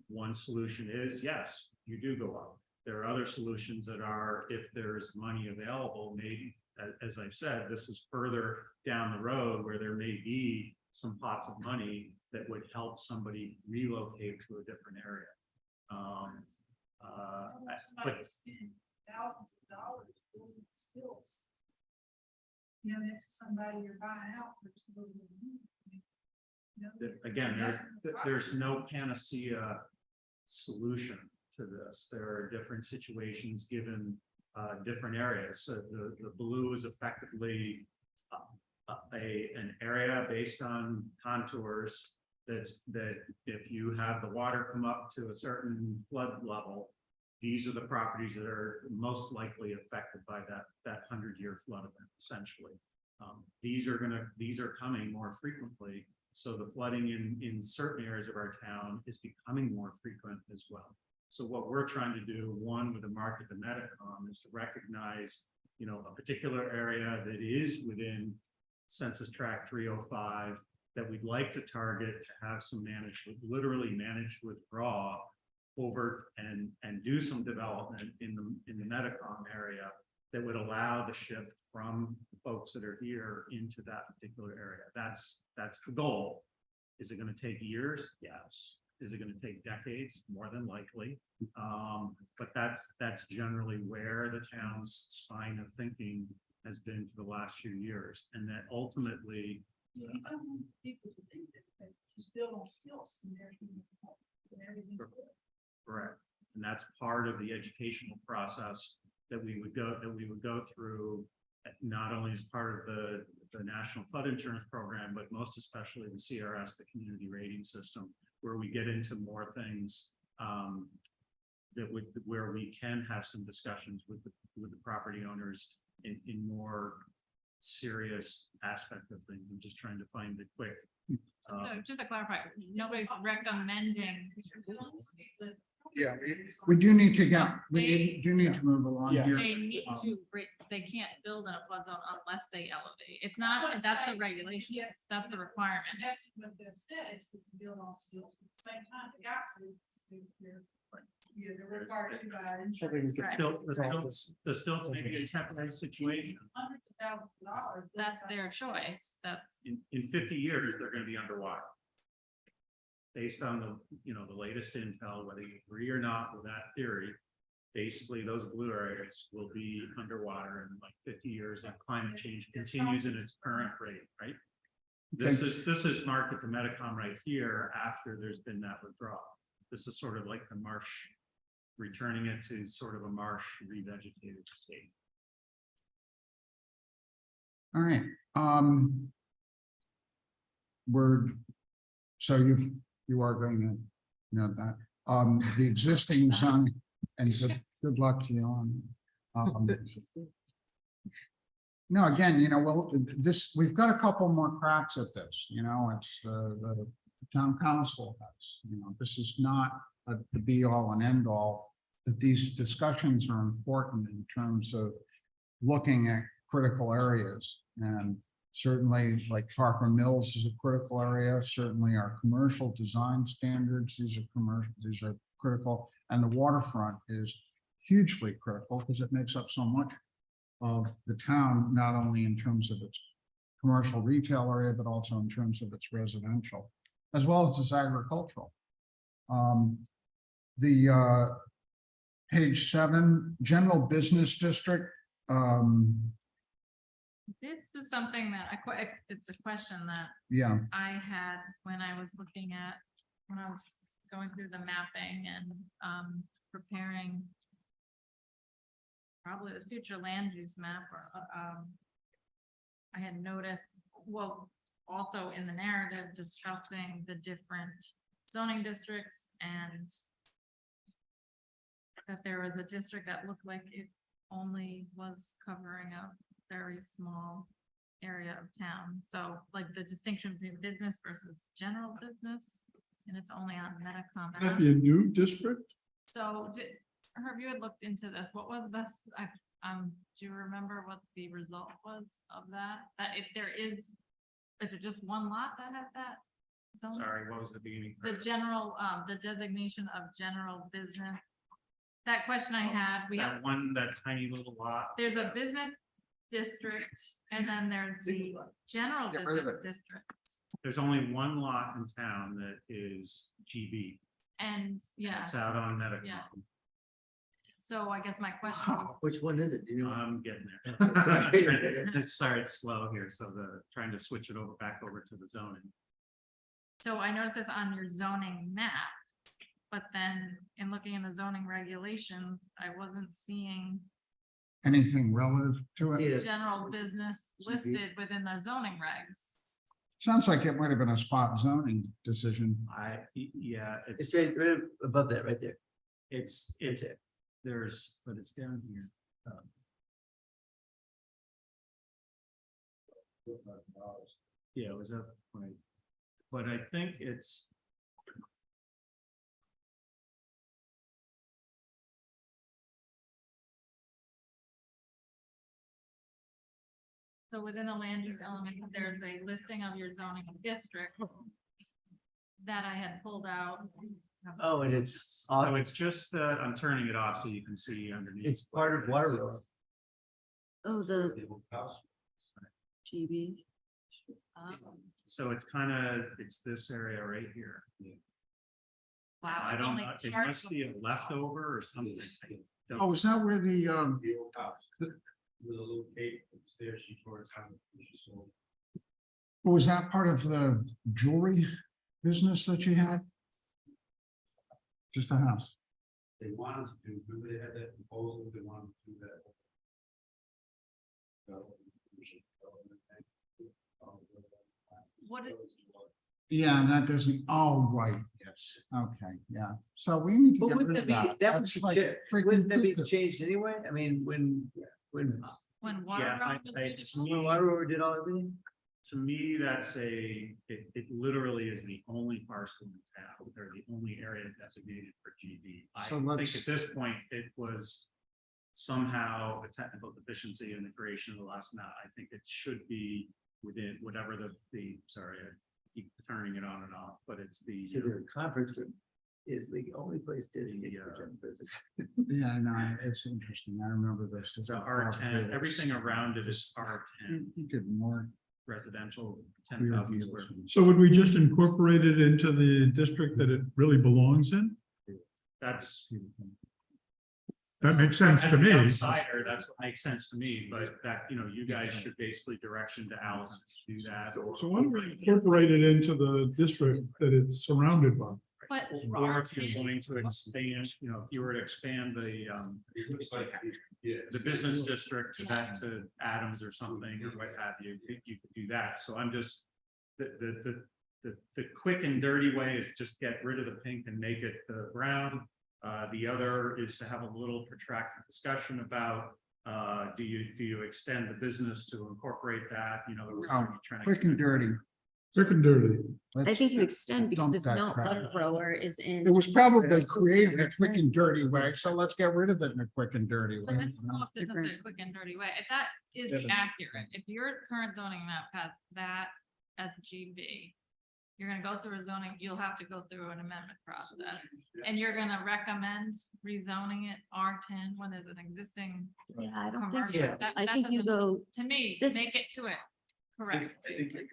one solution is, yes, you do go up. There are other solutions that are, if there's money available, maybe, as I've said, this is further down the road where there may be some pots of money that would help somebody relocate to a different area. Somebody spend thousands of dollars building skills. You know, next to somebody you're buying out for Again, there's no panacea solution to this. There are different situations given different areas. So the blue is effectively an area based on contours that if you have the water come up to a certain flood level, these are the properties that are most likely affected by that 100-year flood event, essentially. These are coming more frequently. So the flooding in certain areas of our town is becoming more frequent as well. So what we're trying to do, one, with the market, the Medicom, is to recognize, a particular area that is within Census Tract 305 that we'd like to target to have some management, literally managed withdraw over and do some development in the Medicom area that would allow the shift from the folks that are here into that particular area. That's the goal. Is it going to take years? Yes. Is it gonna take decades? More than likely. But that's generally where the town's spine of thinking has been for the last few years, and that ultimately, You don't want people to think that they just build on skills and everything's good. correct, and that's part of the educational process that we would go through, not only as part of the National Flood Insurance Program, but most especially the CRS, the Community Rating System, where we get into more things where we can have some discussions with the property owners in more serious aspect of things. I'm just trying to find the quick. So just to clarify, nobody's recommending. Yeah, we do need to get, do need to move along Yeah. here. They need to, they can't build in a flood zone unless they elevate. It's not, that's the regulation, that's the requirement. That's with the aesthetics, that you build on skills, but at the same time, the opposite. They're required to buy insurance. The stilts may be a temporary situation. Hundreds of thousands of dollars. That's their choice. That's, In 50 years, they're gonna be underwater. Based on the latest intel, whether you agree or not with that theory, basically those blue areas will be underwater in like 50 years if climate change continues in its current rate, right? This is marked at the Metacom right here after there's been that withdrawal. This is sort of like the marsh, returning it to sort of a marsh revegetated state. All right, so you are going to know that, the existing zone, and good luck to you on. No, again, well, we've got a couple more cracks at this, it's the town council has, this is not the be all and end all, but these discussions are important in terms of looking at critical areas, and certainly like Parker Mills is a critical area, certainly our commercial design standards, these are critical, and the waterfront is hugely critical because it makes up so much of the town, not only in terms of its commercial retail area, but also in terms of its residential, as well as its agricultural. The page 7, general business district. this is something that it's a question that Yeah, I had when I was going through the mapping and preparing probably the future land use map, or I had noticed, well, also in the narrative discussing the different zoning districts, and that there was a district that looked like it only was covering a very small area of town. So like the distinction between business versus general business, and it's only on Metacom. That'd be a new district? So Herb, you had looked into this. What was this? Do you remember what the result was of that? That if there is it just one lot that has that? zone? Sorry, what was the beginning? The general, the designation of general business. That question I had, That tiny little lot. there's a business district and then there's the general Get rid of business it. district. There's only one lot in town that is GB. And yeah, It's out on Metacom. Yeah. so I guess my question was, Which one is it? Do you know? I'm getting Sorry. there. Sorry, it's slow here. So trying to switch it back over to the zoning. so I noticed this on your zoning map. But then in looking in the zoning regulations, I wasn't seeing anything relative to See it? it. general business listed within the zoning regs. Sounds like it might have been a spot zoning decision. Yeah, It's right above that, right there. it's but it's down here. Yeah, it was up, right. But I think it's. So within the land use element, there's a listing of your zoning districts that I had pulled out. Oh, and it's, So it's just that I'm turning it off so you can see underneath. it's part of water road. Oh, the GB. So it's it's this area right here. Wow, I it's don't only know, it part must of be a the- leftover or something. I don't- Oh, is that where the, The old house, with a little gate upstairs, she tore it down. She sold. was that part of the jewelry business that you had? Just a house? They wanted to do, remember they had that proposal, they wanted to do that. What is- Yeah, and that doesn't, oh, right, yes, okay, yeah, so we need to But get rid wouldn't of that that. be, that would That's be, like freaking wouldn't that be cuckoo. changed anyway? I mean, when When water Yeah, road was I- redeveloped? when Water did all everything? To me, that's it literally is the only parcel in town, or the only area designated for GB. I So think let's- at this point, it was somehow a technical deficiency in the creation of the last map. I think it should be within whatever sorry, I keep turning it on and off, but it's the. So the conference room is the only place designated for The, general business. Yeah, no, it's interesting, I remember this. It's a R10, everything around it is R10 You could more. residential, weird 10,000 deals. square feet. So would we just incorporate it into the district that it really belongs in? That's. That makes sense As to an me. outsider, that's what makes sense to me, but that, you guys should basically direction to Allison to do that. or- So why don't we incorporate it into the district that it's surrounded by? But Or if you're going to expand, if you were to expand It looks like, yeah. the business district to that to Adams or something, or what have you, you could do that. So I'm just, the quick and dirty way is just get rid of the pink and make it the brown. The other is to have a little protracted discussion about, do you extend the business to incorporate that, are you trying to- Quick and dirty. Quick and dirty. I Let's think you extend because dump if that not, crap. water grower is in. It was probably created a quick and dirty way, so let's get rid of it in a quick and dirty But I way. don't know if this is a quick and dirty way. If that is Doesn't- accurate, if your current zoning map has that as GB, you're gonna go through a zoning, you'll have to go through an amendment process. And you're gonna recommend rezoning it R10 when there's an existing Yeah, I don't think commercial. so. That- I that think you doesn't- go, To me, This- make it to it. Correct.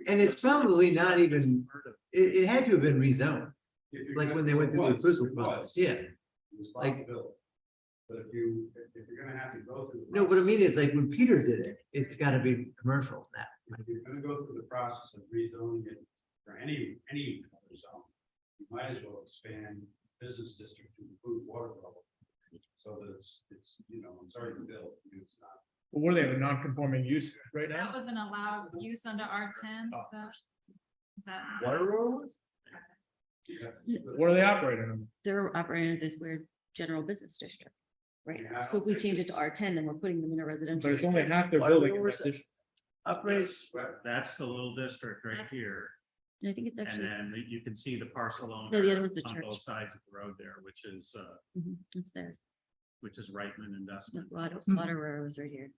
And it's probably not even, it had to have been rezoned, like when they went through the approval process, yeah. Like- But if you're gonna have to go through. No, what I mean is like when Peter did it, it's gotta be commercial now. If you're gonna go through the process of rezoning it for any other zone, you might as well expand business district to include water level. So that it's already built, it's not. But what do they have, a non-conforming use right That now? was an allowed use under R10. Oh. That. Water rolls? What are they operating on? they're operating this weird general business district. Right Yeah, now. I So if don't we think change it it's- to R10, then we're putting them in a residential. But it's only half their Water building. in rolls? that district. Operates, That's the little district right here, And I think it's and actually, then you can see the parcel owner. No, the other one's the on church. both sides of the road there, which is it's theirs. Reitman No, Investment. Water rose right here.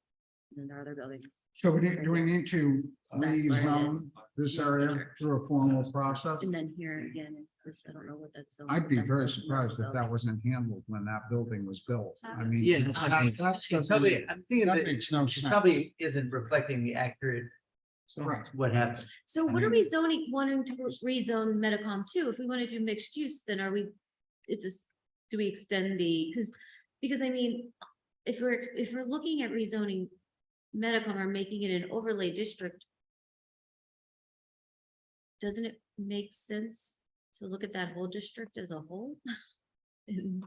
And then there are other buildings. So do we need to That's what it rezone is. this Yes, area sure. through a formal process? And then here again, it's this, I don't know what that's. zoned I'd for, be but very that's another surprised if that building. wasn't handled when that building was built. I mean. Yeah, that- that's just- probably, I'm thinking That that makes no it sense. probably isn't reflecting the accurate, Correct. what happened. So I what are mean- we zoning, wanting to rezone Metacom to? If we want to do mixed use, then are we, it's just, do we extend the, because I mean, if we're looking at rezoning Metacom or making it an overlay district, doesn't it make sense to look at that whole district as a whole? And-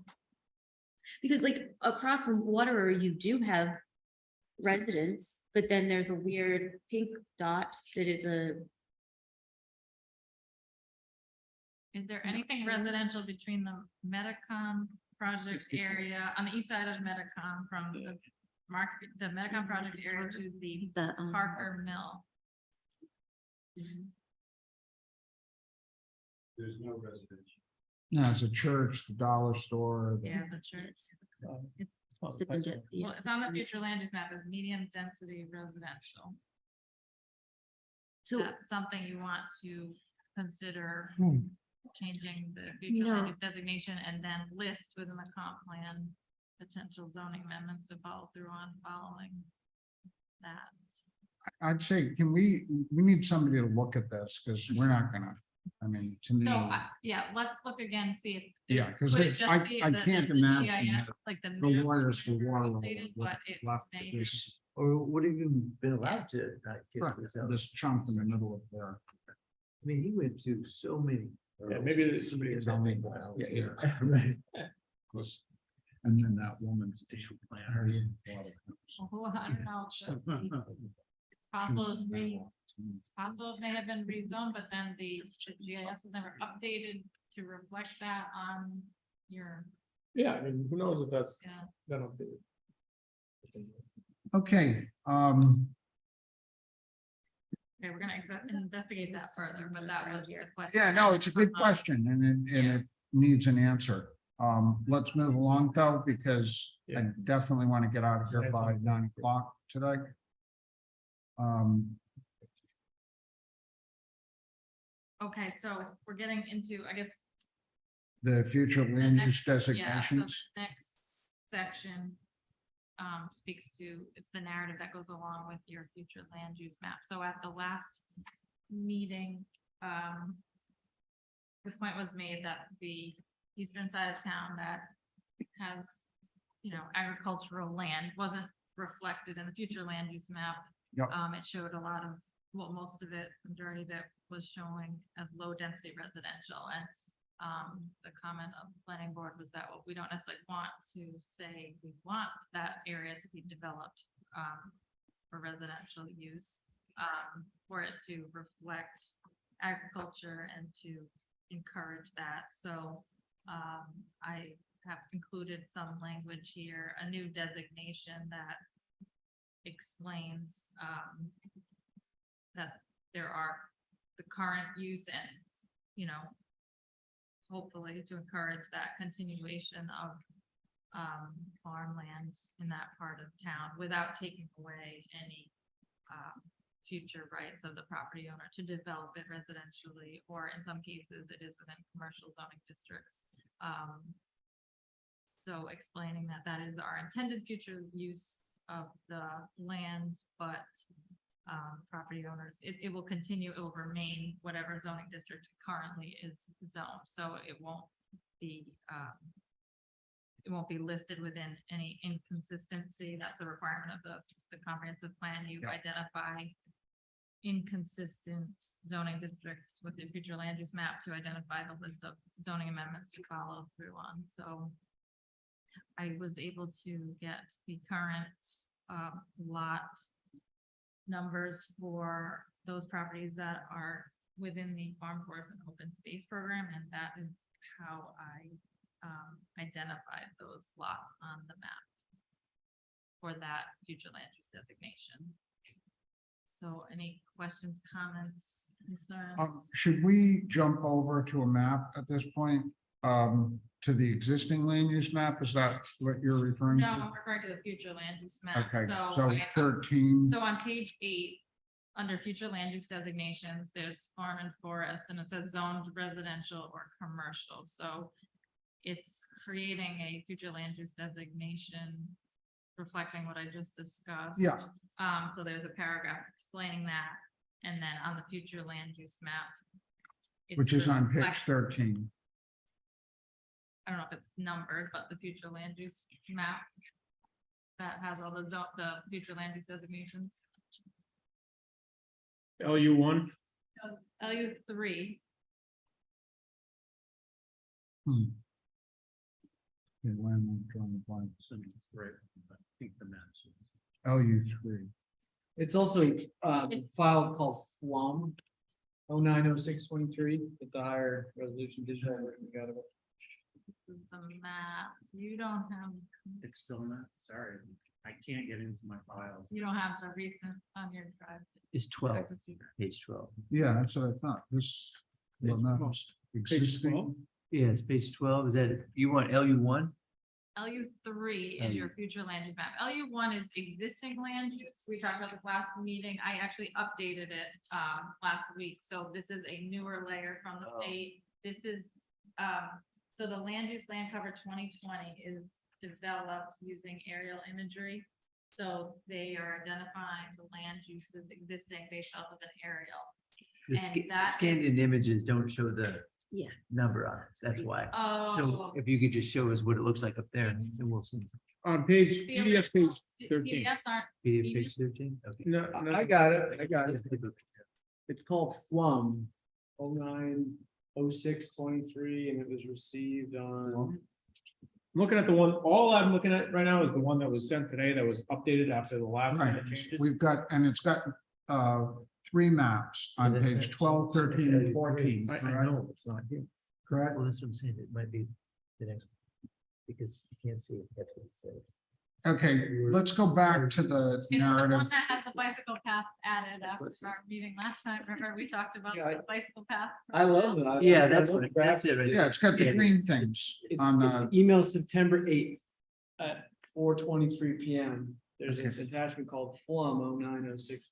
Because like across from Waterer, you do have residents, but then there's a weird pink dot that is a, Is there anything residential between the Metacom project area on the east side of Metacom from the Metacom project area to the the. Parker Mill? There's no residential. No, it's a church, the dollar store. the- Yeah, the church. Yeah. Well, it's on the future land use map as medium density residential. So, That's something you want to consider Hmm. changing the future No. land use designation and then list within the comp plan potential zoning amendments to follow through on following that. I'd say, we need somebody to look at this, because we're not gonna I mean, to me, So, yeah, let's look again, see if. yeah, because could it just I be I the- can't the imagine GIS, that like the the map lawyers for never water updated, but it left may- this, Or would have even been allowed to get this out. this chunk in the middle of there. I mean, he went through so many. Yeah, maybe somebody can tell me. Yeah, right. And then that woman's. Oh, I don't know. It's possible it's possible it may have been rezoned, but then the GIS was never updated to reflect that on your, Yeah, I mean, who knows if that's yeah. done up there. Okay, Okay, we're gonna investigate that further, but that was the question. yeah, no, it's a good question and it needs an answer. Let's move along though, because I definitely want to get out of here by 9 o'clock today. Okay, so we're getting into, I guess. The future the land use next- yeah, so the designations. Next section. Speaks to, it's the narrative that goes along with your future land use map. So at the last meeting, the point was made that the eastern side of town that has, agricultural land wasn't reflected in the future land use map. Yep. It showed a lot of, well, most of it, majority of it was showing as low density residential, and the comment of the planning board was that, well, we don't necessarily want to say we want that area to be developed for residential use, for it to reflect agriculture and to encourage that. So I have included some language here, a new designation that explains that there are the current use and, hopefully to encourage that continuation of farmland in that part of town without taking away any future rights of the property owner to develop it residentially, or in some cases it is within commercial zoning districts. So explaining that that is our intended future use of the land, but property owners, it will continue, it will remain whatever zoning district it currently is zoned, so it won't be listed within any inconsistency. That's a requirement of the comprehensive plan. You Yeah. identify inconsistent zoning districts with the future land use map to identify the list of zoning amendments to follow through on. So I was able to get the current lot numbers for those properties that are within the farm forest and open space program, and that is how I identified those lots on the map for that future land use designation. So any questions, comments, concerns? Should we jump over to a map at this point? To the existing land use map? Is that what you're referring No, to? I'm referring to the future land use map. Okay, So so I- 13. So on page 8, under future land use designations, there's farm and forest, and it says zoned residential or commercial. So it's creating a future land use designation reflecting what I just discussed. Yeah. So there's a paragraph explaining that, and then on the future land use map. it's Which is on page reflect- 13. I don't know if it's numbered, but the future land use map that has all the future land use designations. LU1, LU3, Okay, landmark drawing the blank. Right, I think the maps. LU3. It's also file called FLUM 090623. It's a higher resolution digital version we got of it. this is the map. You don't have It's still not, sorry, I can't get into my files. the recent on your drive. It's 12, page 12. Yeah, that's what I thought. This. Well, not page existing. 12. Yes, page 12. Is that, you want LU1? LU3 is your future land use map. LU1 is existing land use. We talked about this last meeting. I actually updated it last week. So this is a newer layer from the state. This is, so the land use land cover 2020 is developed using aerial imagery. So they are identifying the land uses existing based off of an aerial. The And that scanned in images don't show the Yeah. number on it. That's why. So Oh. if you could just show us what it looks like up there, then we'll see. On page, The PDF page D- 13. PDFs aren't, PDF page 13? Okay. No, no, I got it, I got it. It's called Flum, 09/06/23, and it was received on. I'm looking at the one, all I'm looking at right now is the one that was sent today that was updated after the last one Right, that changes. we've got, and it's got, 3 maps on Yeah, that's page right. 12, 13, and 14. I correct? know, it's not here. Correct? Well, that's what I'm saying. It might be the next. Because you can't see it. That's what it says. Okay, let's go back to the it's the narrative. one that has the bicycle paths added That's after what's- our meeting last time. Remember, we talked about Yeah, the bicycle paths. I love that. Yeah, that's what, that's it right Yeah, it's got the Yeah. green things on the, email September 8th at 4:23 PM. There's an Okay. attachment called Flum 09/06.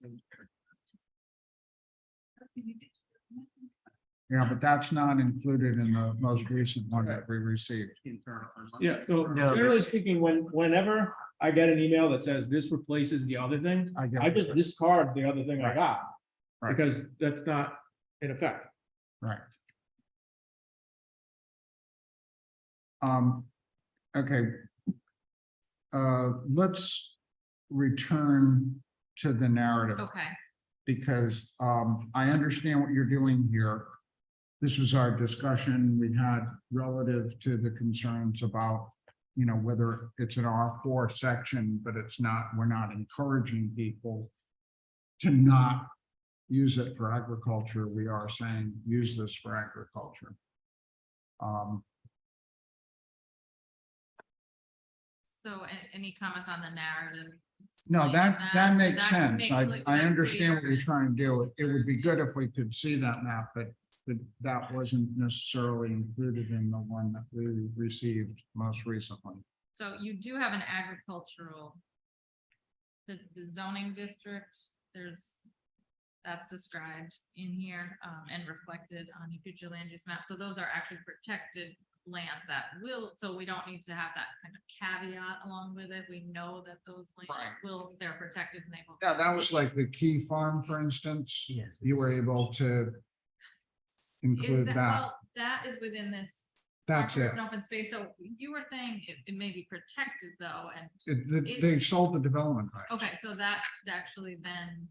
yeah, but that's not included in the most recent one that we received. Yeah, so No. generally speaking, whenever I get an email that says this replaces the other thing, I get I just it. discard the other thing I Right. got. Right. Because that's not in effect. Right. Okay. Let's return to the narrative. Okay, Because I understand what you're doing here. This was our discussion we had relative to the concerns about, whether it's an R4 section, but it's not, we're not encouraging people to not use it for agriculture. We are saying, use this for agriculture. so any comments on the narrative? No, Explaining that makes can sense. make it I that understand what clear. you're trying to do. It would be good if we could see that map, but that wasn't necessarily included in the one that we received most recently. So you do have an agricultural. The zoning district, that's described in here, and reflected on the future land use map. So those are actually protected lands that will, so we don't need to have that kind of caveat along with it. We know that those lands Right. they're protected and they will. Yeah, that was like the Key Farm, for instance. Yes. You were able to include that. Well, that is within this. That's it. Parks and Open space, so you were saying it may be protected though, and, They sold the development rights. okay, so that actually then.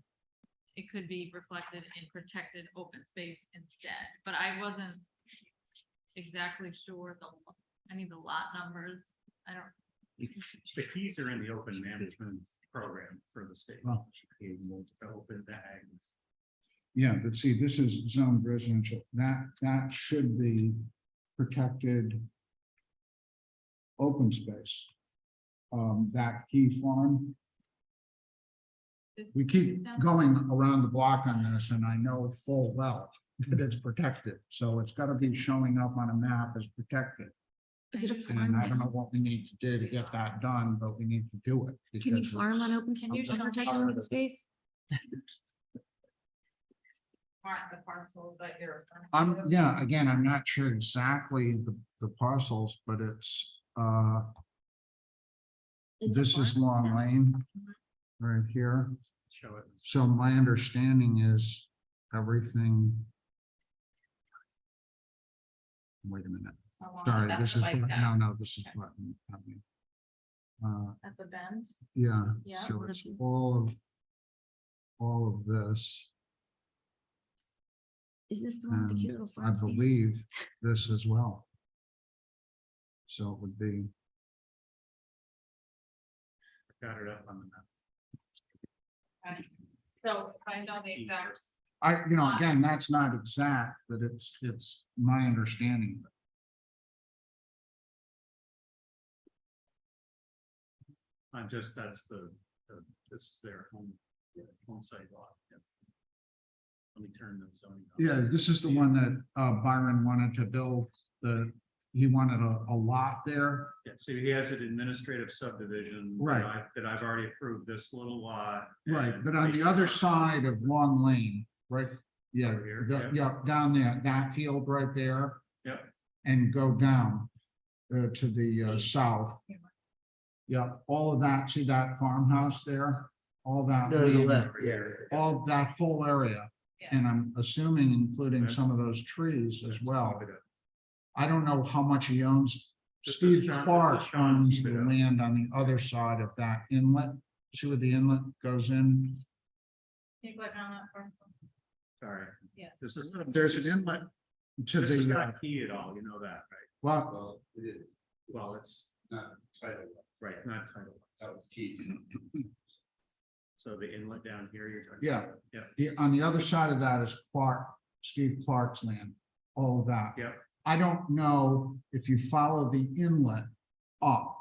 It could be reflected in protected open space instead, but I wasn't. Exactly sure any of the lot numbers, I don't. The keys are in the open management program for the state. Well. Open bags. Yeah, but see, this is zoned residential. That should be protected open space. That Key Farm, we keep going around the block on this, and I know full well that it's protected, so it's gotta be showing up on a map as protected. Is it a And farm? I don't know what we need to do to get that done, but we need to do it. Can you because farm on it's- open, Can you on show protected me? open space? Mark the parcel that you're. referring I'm, to. yeah, again, I'm not sure exactly the parcels, but it's, Is it a this is farm? Long Lane. Right here. Show it. So my understanding is everything. Wait a minute, Along- sorry, that's this the is, bike path no, this is what. At the bend, Yeah, Yeah. so it's all of this, Is this the one with the cute and little I farm stand? believe this as well. So it would be, Got it up on the map. right, so I know the exact. again, that's not exact, but it's my understanding. That's this is their home site lot. Yeah. Let me turn the zoning. off. Yeah, this is the one that Byron wanted to build, he wanted a lot there. Yeah, so he has an administrative subdivision. Right. That I've already approved this little lot. Right, and but on the they- other side of Long Lane, right, yeah, Over here, yeah, down there, that field right there. Yep. And go down to the south. Yep, all of that, see that farmhouse there, all that, No, to the land, left, yeah. all that whole area And I'm assuming including some of those trees as well. I don't know how much he owns. This is Steve Sean- Clark this is Sean owns the Thibodeau. land on the other side of that inlet. See where the inlet goes in? Can you click on that parcel? Sorry. Yeah. This is. There's an inlet to This is the, not key at all, you know that, right? well, Well, it is Well, it's not title, right, not title. that was keys. So the inlet down here, you're talking. yeah. Yeah. On the other side of that is Steve Clark's land, all of that. Yeah. I don't know if you follow the inlet up.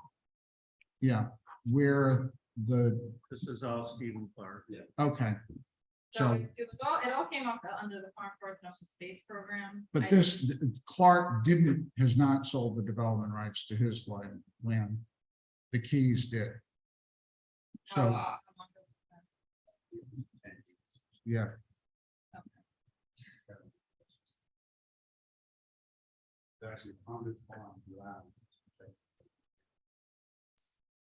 Yeah, where This is all Stephen Clark. Yeah. okay. So So, it all came up under the Farm Forest and Open Space Program. but this, Clark has not sold the development rights to his land. The Keys did. Oh, So, yeah, It's actually on the farm, land.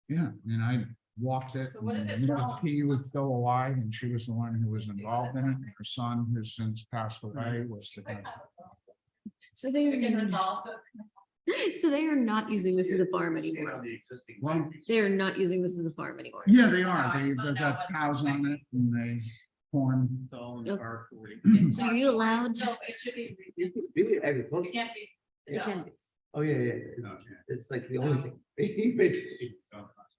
yeah, and I walked it. So what is it and Mrs. called? Key was still alive and she was the one who was involved in it. Her son, who's since passed away, was the guy. So they We can are, resolve it. so they are not using this as a farm See anymore. on the existing. Well, They are not using this as a farm anymore. Yeah, they are. Sorry, They've so now got what's cows on it and they corn. It's all in Yep. R40. So are you allowed? So it should be, Really it agriculture. can't be. It can be. Oh, yeah, yeah. No, It's like the only thing. Basically.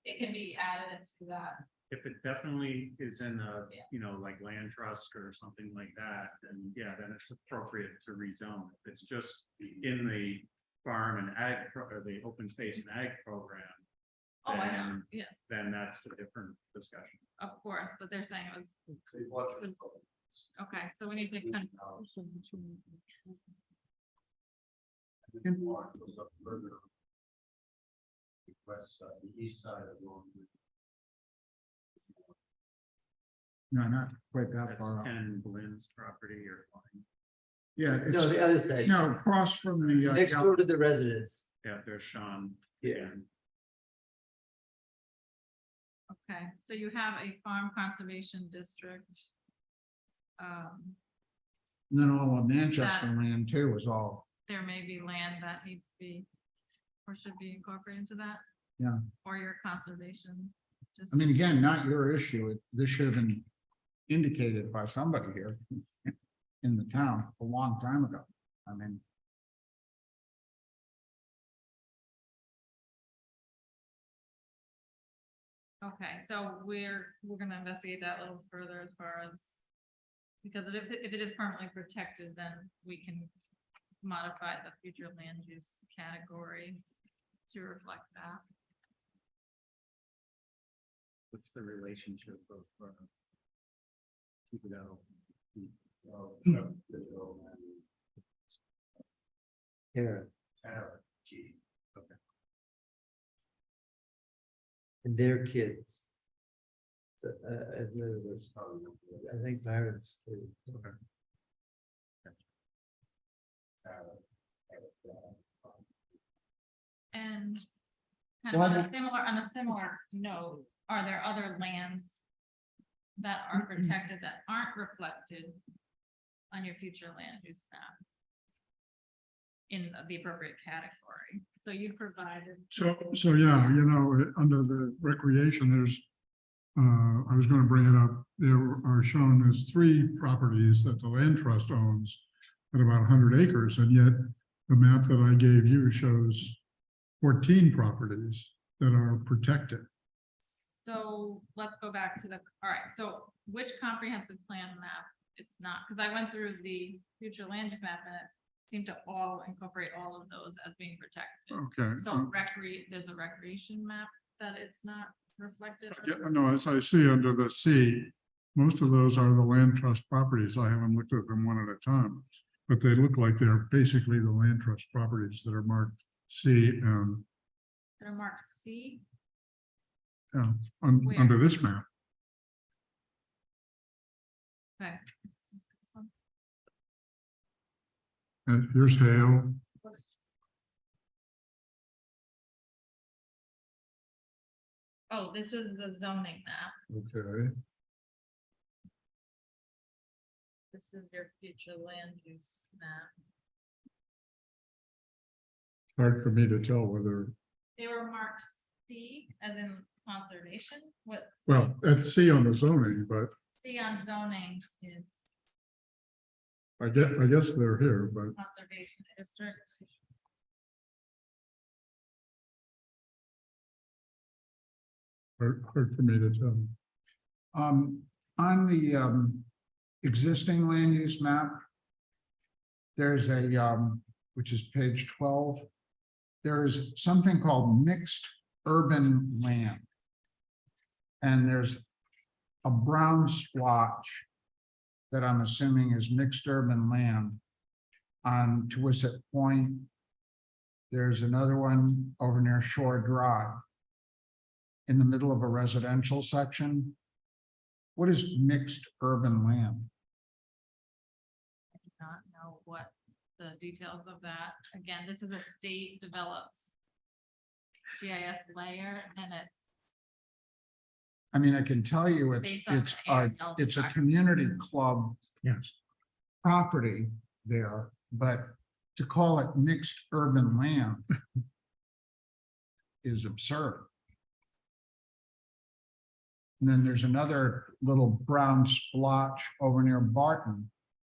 It can be added into that. If it definitely is in a, Yeah. you know, like land trust or something like that, then yeah, then it's appropriate to rezone. If it's just in the farm and ag, or the open space and ag program, Oh, I know, then, yeah, then that's a different discussion. of course, but they're saying it was, okay, so we need to. Goes up further. West side, the east side of Long. No, not quite that That's far up. Ken Lynn's property or, Yeah, No, the it's, other side. no, across from the. Next door to the residence. yeah, there's Sean. Yeah. and Okay, so you have a farm conservation district. And then all of Manchester That- land too was all, There may be land that needs to be, or should be incorporated into that. Yeah. Or your conservation. I mean, again, not your issue. This should have been indicated by somebody here in the town a long time ago. I mean, Okay, so we're gonna investigate that a little further as far as. Because if it is permanently protected, then we can modify the future land use category to reflect that. what's the relationship of, Thibodeau? Here. Gee, okay. And their kids. So, as in other words, I think parents. And kind of on a similar note, are there other lands that are protected that aren't reflected on your future land use map? In the appropriate category, so you provided. So, yeah, under the recreation, there's, I was gonna bring it up, there are shown as 3 properties that the land trust owns at about 100 acres, and yet the map that I gave you shows 14 properties that are protected. So let's go back to all right, so which comprehensive plan map? It's not, because I went through the future land use map and it seemed to all incorporate all of those as being protected. Okay. So there's a recreation map that it's not reflected. Yeah, no, as I see under the C, most of those are the land trust properties. I haven't looked at them one at a time. But they look like they're basically the land trust properties that are marked C and They're marked C. Where? under this map. Okay. And here's Hale. Oh, this is the zoning map. Okay. This is your future land use map. Hard for me to tell whether, They were marked C as in conservation, what's well, it's C on the zoning, but C on zoning is I guess they're here, but conservation district. hard for me to tell. On the existing land use map, there's a which is page 12. There's something called mixed urban land. And there's a brown splotch that I'm assuming is mixed urban land on Tuisset Point. There's another one over near Shore Drive in the middle of a residential section. What is mixed urban land? I do not know what the details of that. Again, this is a state developed GIS layer and it, I mean, I can tell you Based on the it's a Ariel community club Yes. property there, but to call it mixed urban land is absurd. And then there's another little brown splotch over near Barton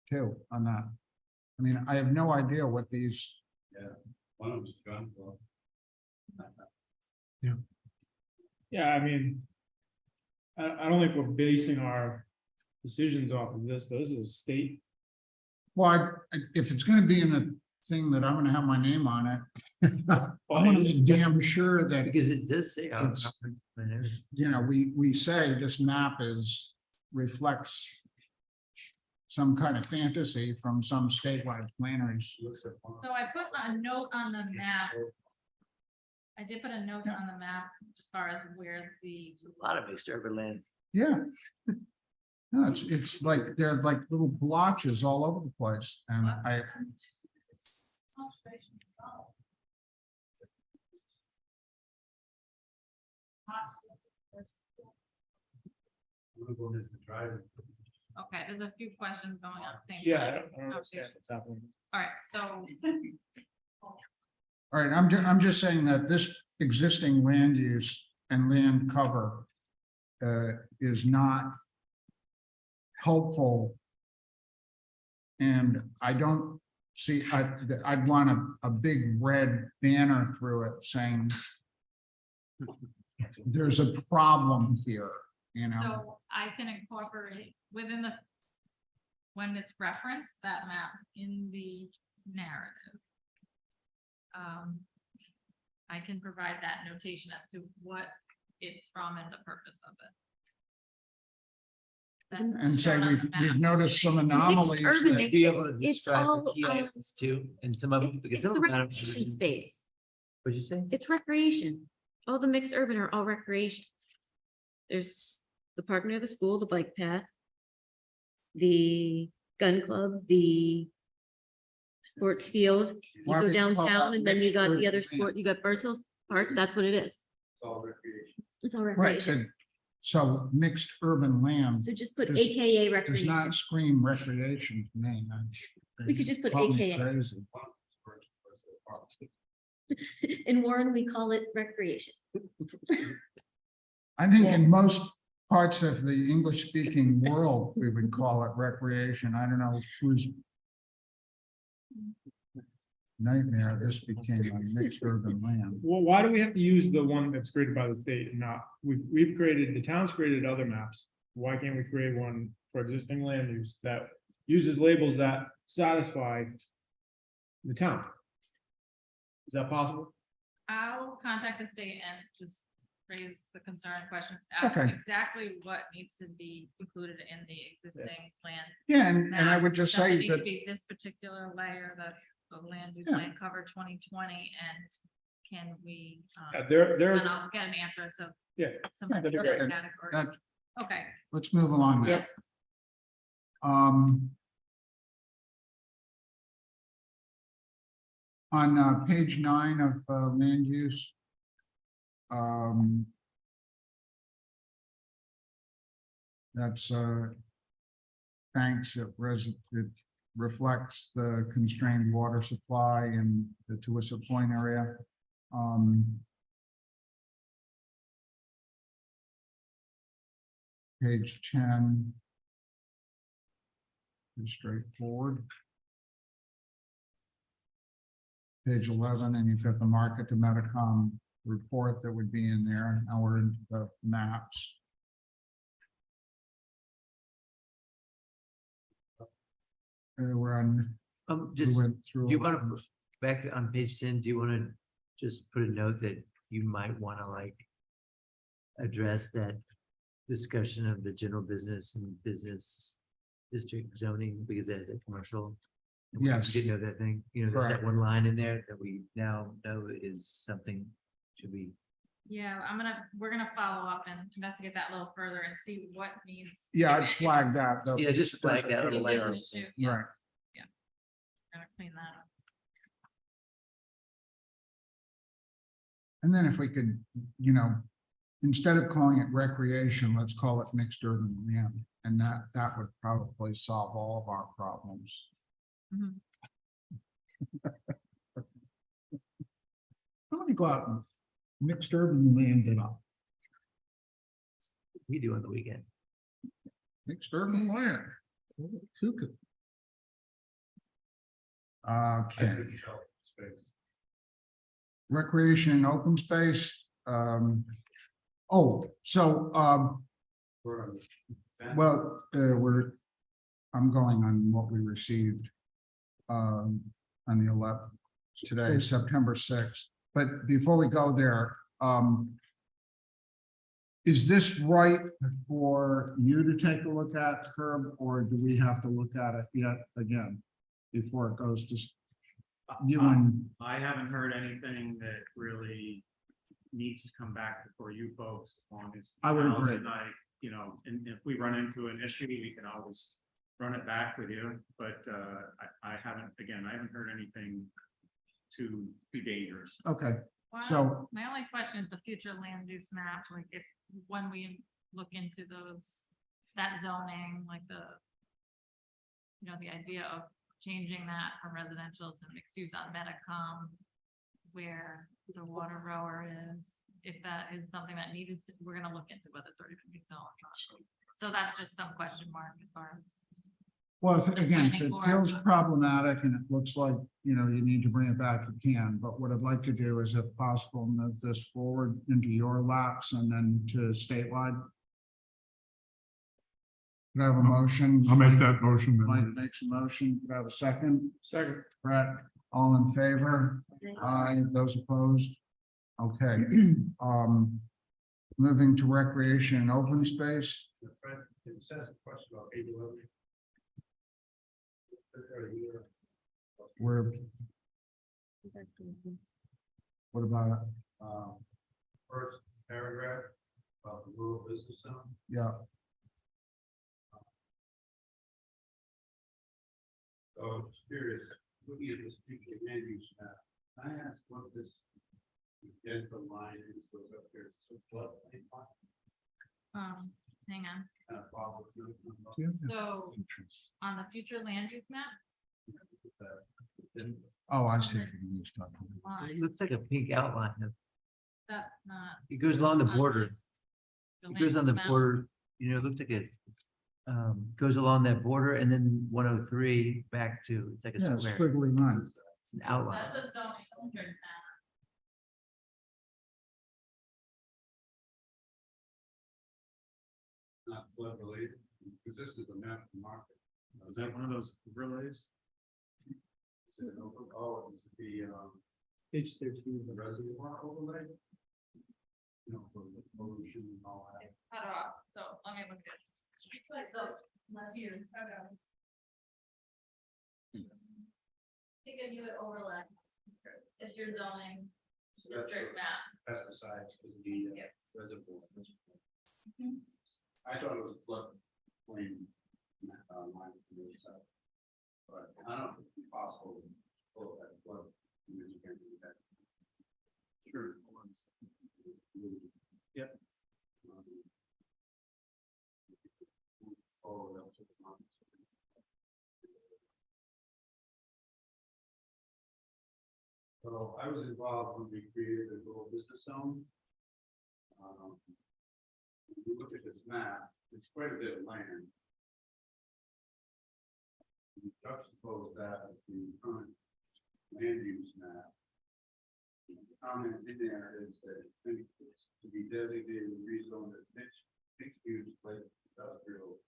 too on that. I mean, I have no idea what these, One of them's gun club. Yeah, I mean. I don't think we're basing our decisions off of this. This is a state. well, if it's gonna be in a thing that I'm gonna have my name on it, I want to be damn sure that Because it does say. It's- you know, we say this map reflects some kind of fantasy from some statewide planners. so I put a note on the map. I did put a note on the map as far as where the, A lot of mixed urban land. Yeah. No, it's like, they're like little blotches all over the place, and I, One of them is the driver. okay, there's a few questions going on at the same Yeah, I time. don't understand what's happening. All right, so all right, I'm just saying that this existing land use and land cover is not helpful. And I don't see, I'd want a big red banner through it saying there's a problem here, you know? So I can incorporate within the, when it's referenced, that map in the narrative. I can provide that notation as to what it's from and the purpose of it. That's And say shown on we've the map. we've noticed some anomalies. urban that- Be able to It's describe all, the key items too, and some of them, because It's some the of them. recreation space. What'd you say? It's recreation. All the mixed urban are all recreation. There's the park near the school, the bike path, the gun club, the sports field. You Why go would you call downtown that and then you mixed got the urban other land? sport, you got Burrs Hills Park. That's what it is. It's all recreation. It's all Right, recreation. so mixed urban land So just put does- AKA does recreation. not scream recreation to me. We could just put Call me AKA. crazy. In Warren, we call it recreation. I think in most parts of the English-speaking world, we would call it recreation. I don't know whose nightmare this became on mixed urban land. Well, why do we have to use the one that's created by the state and not, we've created, the town's created other maps. Why can't we create one for existing land use that uses labels that satisfy the town? Is that possible? I'll contact the state and just raise the concern questions, ask Okay. exactly what needs to be included in the existing plan. Yeah, and I map. would just Does it say need to that, be this particular layer, that's the land use Yeah. plan cover 2020, and can we, They're, then I'll get an answer as to yeah. some of the that'd be other great. categories. that, Okay, let's move along. Yep. On page 9 of land use. That's thanks. It reflects the constrained water supply in the Tuissa Point area. Page 10. Pretty straightforward. Page 11, and you've got the market to Metacom report that would be in there. Now we're into the maps. We're on, we Just, went through. do you want to, back on page 10, do you want to just put a note that you might want to like address that discussion of the general business and business district zoning, because that is a commercial? Yes. You know that thing, you know, there's that Correct. one line in there that we now know is something should be. Yeah, we're gonna follow up and investigate that a little further and see what needs. Yeah, if I'd it- flag if that. though. Yeah, just flag that it's- little if it's layer. an issue, yeah, Right. Gonna clean that up. And then if we could, instead of calling it recreation, let's call it mixed urban land. And that would probably solve all of our problems. Mhm. Why don't we go out and mixed urban land it up? We do on the weekend. Mixed urban land. Who could? Okay. Recreation and open space. I'm going on what we received. On the 11th, today, September 6th. But before we go there, is this right for you to take a look at, Herb, or do we have to look at it yet again before it goes to you and, I haven't heard anything that really needs to come back before you folks, as long as. I would Alice agree. and I, and if we run into an issue, we can always run it back with you, but I haven't heard anything to be dangerous. okay, Well, So- my only question is the future land use map, like if, when we look into that zoning, like the idea of changing that from residential to mixed use on Metacom, where the water rower is, if that is something that needed, we're gonna look into whether it's already been zoned. So that's just some question mark as far as. well, if it Planning board. feels problematic and it looks like, you need to bring it back, you can, but what I'd like to do is if possible, move this forward into your laps and then to statewide. Could I have a motion? I'll make that motion. then. Mike makes a motion. Could I have a second? Second. Brett, all in favor? Aye, those opposed? Okay, moving to recreation and open space. Fred, it says a question about page 11. Where, what about it? First paragraph about the rural business zone. Yeah, So I'm just curious, looking at this future land use map, can I ask what this magenta line is, goes up there, it's a floodplain line, Hang on, kind of follow through. so on the future land use map, oh, I see. what you're talking about. It looks like a pink outline. that's not. It goes along the border. the It land goes on use the map. border, it looks like it's goes along that border and then 103 back to, it's like a Yeah, square. squiggly lines. It's an outline. That's a zoning district map. Not flood related, because this is the map of the market. Is that one of those relays? Is it over, oh, it was the, Page 13. the reservoir overlay? For the pollution and all that. It's cut off, so let me look at it. It's like the, left here, okay. They give you an overlay. It's your zoning So that's district what map. pesticides for the Yep. reservoir. Mhm. I thought it was a flood plain line from the side. But I don't think it's possible to pull that flood. Because you can't do that. Sure. Yep. Oh, that's what's not. So I was involved when we created the rural business zone. If you look at this map, it's quite a bit of land. You juxtapose that with the current land use map. The comment in there is that it's to be designated and rezoned as mixed use light industrial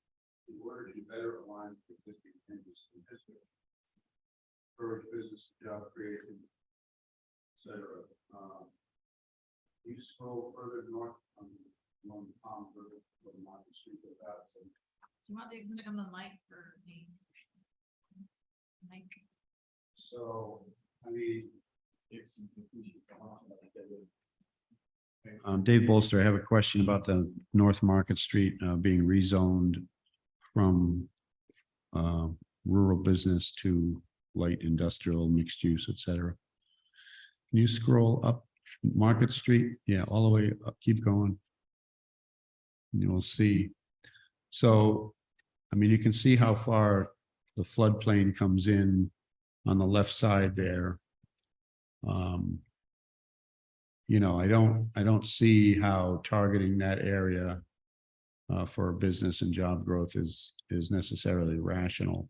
in order to better align with existing industry district. Encourage business job creation, et cetera. You scroll further north along the Palm River, or Market Street, about some. Do you want the exhibit on the mic for me? Mike? So, I mean, it's. Dave Bolster, I have a question about the North Market Street being rezoned from rural business to light industrial, mixed use, et cetera. Can you scroll up Market Street? Yeah, all the way up, keep going. And you'll see. So, I mean, you can see how far the floodplain comes in on the left side there. You know, I don't see how targeting that area for business and job growth is necessarily rational.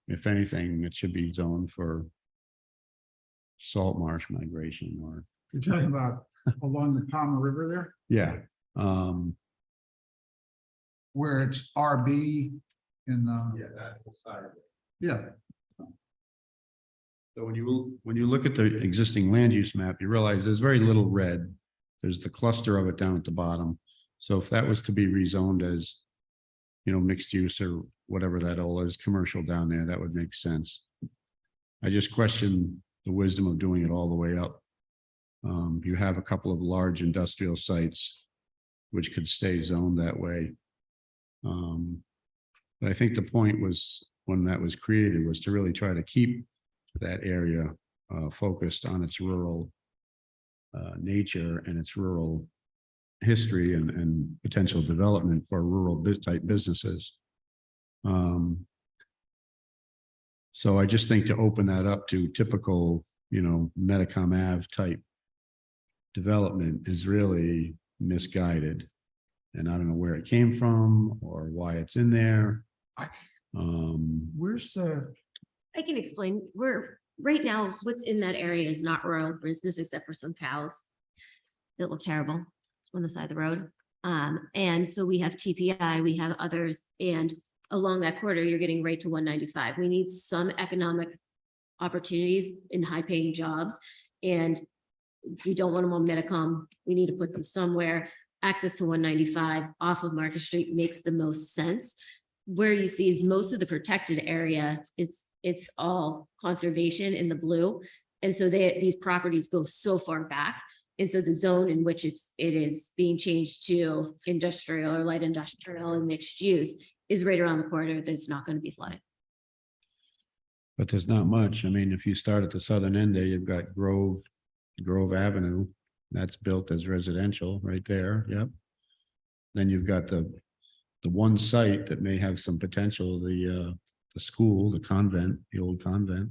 If anything, it should be zoned for salt marsh migration or, You're talking about along the Palmer River there, yeah. where it's RB in the, Yeah, that whole side. yeah. So when you look at the existing land use map, you realize there's very little red. There's the cluster of it down at the bottom. So if that was to be rezoned as, you know, mixed use or whatever that all is, commercial down there, that would make sense. I just question the wisdom of doing it all the way up. You have a couple of large industrial sites which could stay zoned that way. But I think the point was, when that was created, was to really try to keep that area focused on its rural nature and its rural history and potential development for rural type businesses. So I just think to open that up to typical, you know, Metacom Ave type development is really misguided. And I don't know where it came from or why it's in there. Where's the, I can explain. We're, right now, what's in that area is not rural business except for some cows that look terrible on the side of the road. And so we have TPI, we have others, and along that corridor, you're getting right to 195. We need some economic opportunities in high-paying jobs, and we don't want them on Medicom. We need to put them somewhere. Access to 195 off of Market Street makes the most sense. Where you see is most of the protected area is, it's all conservation in the blue. And so these properties go so far back. And so the zone in which it is being changed to industrial or light industrial and mixed use is right around the corridor that's not going to be flooded. But there's not much. I mean, if you start at the southern end there, you've got Grove Avenue. That's built as residential right there. Yep. Then you've got the one site that may have some potential, the school, the convent, the old convent.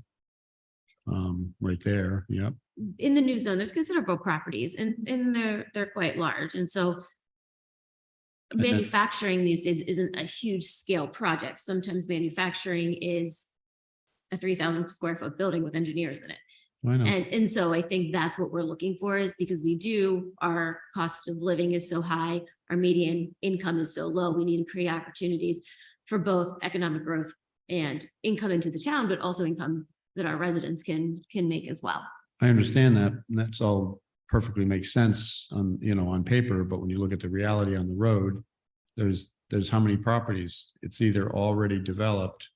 Right there. Yep. In the new zone, there's considerable properties and they're quite large. And so then- manufacturing these days isn't a huge scale project. Sometimes manufacturing is a 3,000 square foot building with engineers in it. I know. And so I think that's what we're looking for, is because our cost of living is so high, our median income is so low. We need to create opportunities for both economic growth and income into the town, but also income that our residents can make as well. I understand that. And that's all perfectly makes sense on, you know, on paper, but when you look at the reality on the road, there's how many properties? It's either already developed.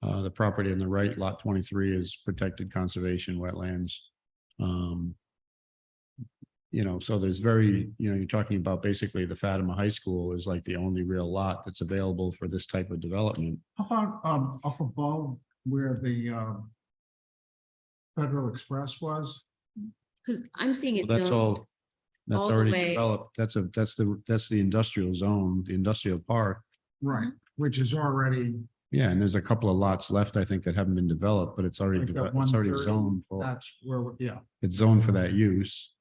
The property on the right, lot 23, is protected conservation wetlands. You know, so there's you're talking about basically the Fatima High School is like the only real lot that's available for this type of development. how about up above where the Federal Express was? Because I'm seeing it. Well, that's zoned all, that's all the already way- developed. That's the industrial zone, the industrial park. Right, which is already Yeah, and there's a couple of lots left, I think, that haven't been developed, but it's already, Like that it's already 130, zoned for, That's where, yeah. it's zoned for that use.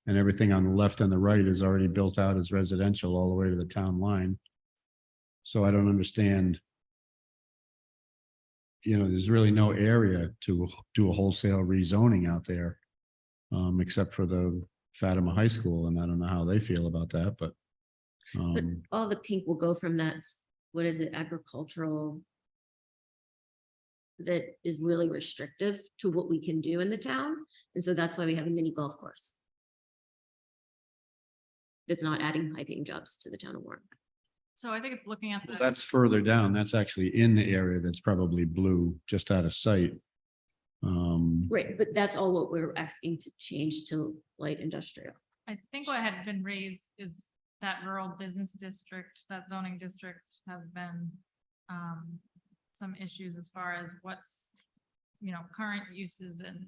And everything on the left and the right is already built out as residential all the way to the town line. So I don't understand. You know, there's really no area to do a wholesale rezoning out there. Except for the Fatima High School, and I don't know how they feel about that, but. But all the pink will go from that, what is it, agricultural? That is really restrictive to what we can do in the town, and so that's why we have a mini golf course. That's not adding high-paying jobs to the town of Warren. So I think it's looking at the. That's further down. That's actually in the area that's probably blue, just out of sight. Right, but that's all what we're asking to change to light industrial. I think what had been raised is that rural business district, that zoning district has been some issues as far as what's, current uses and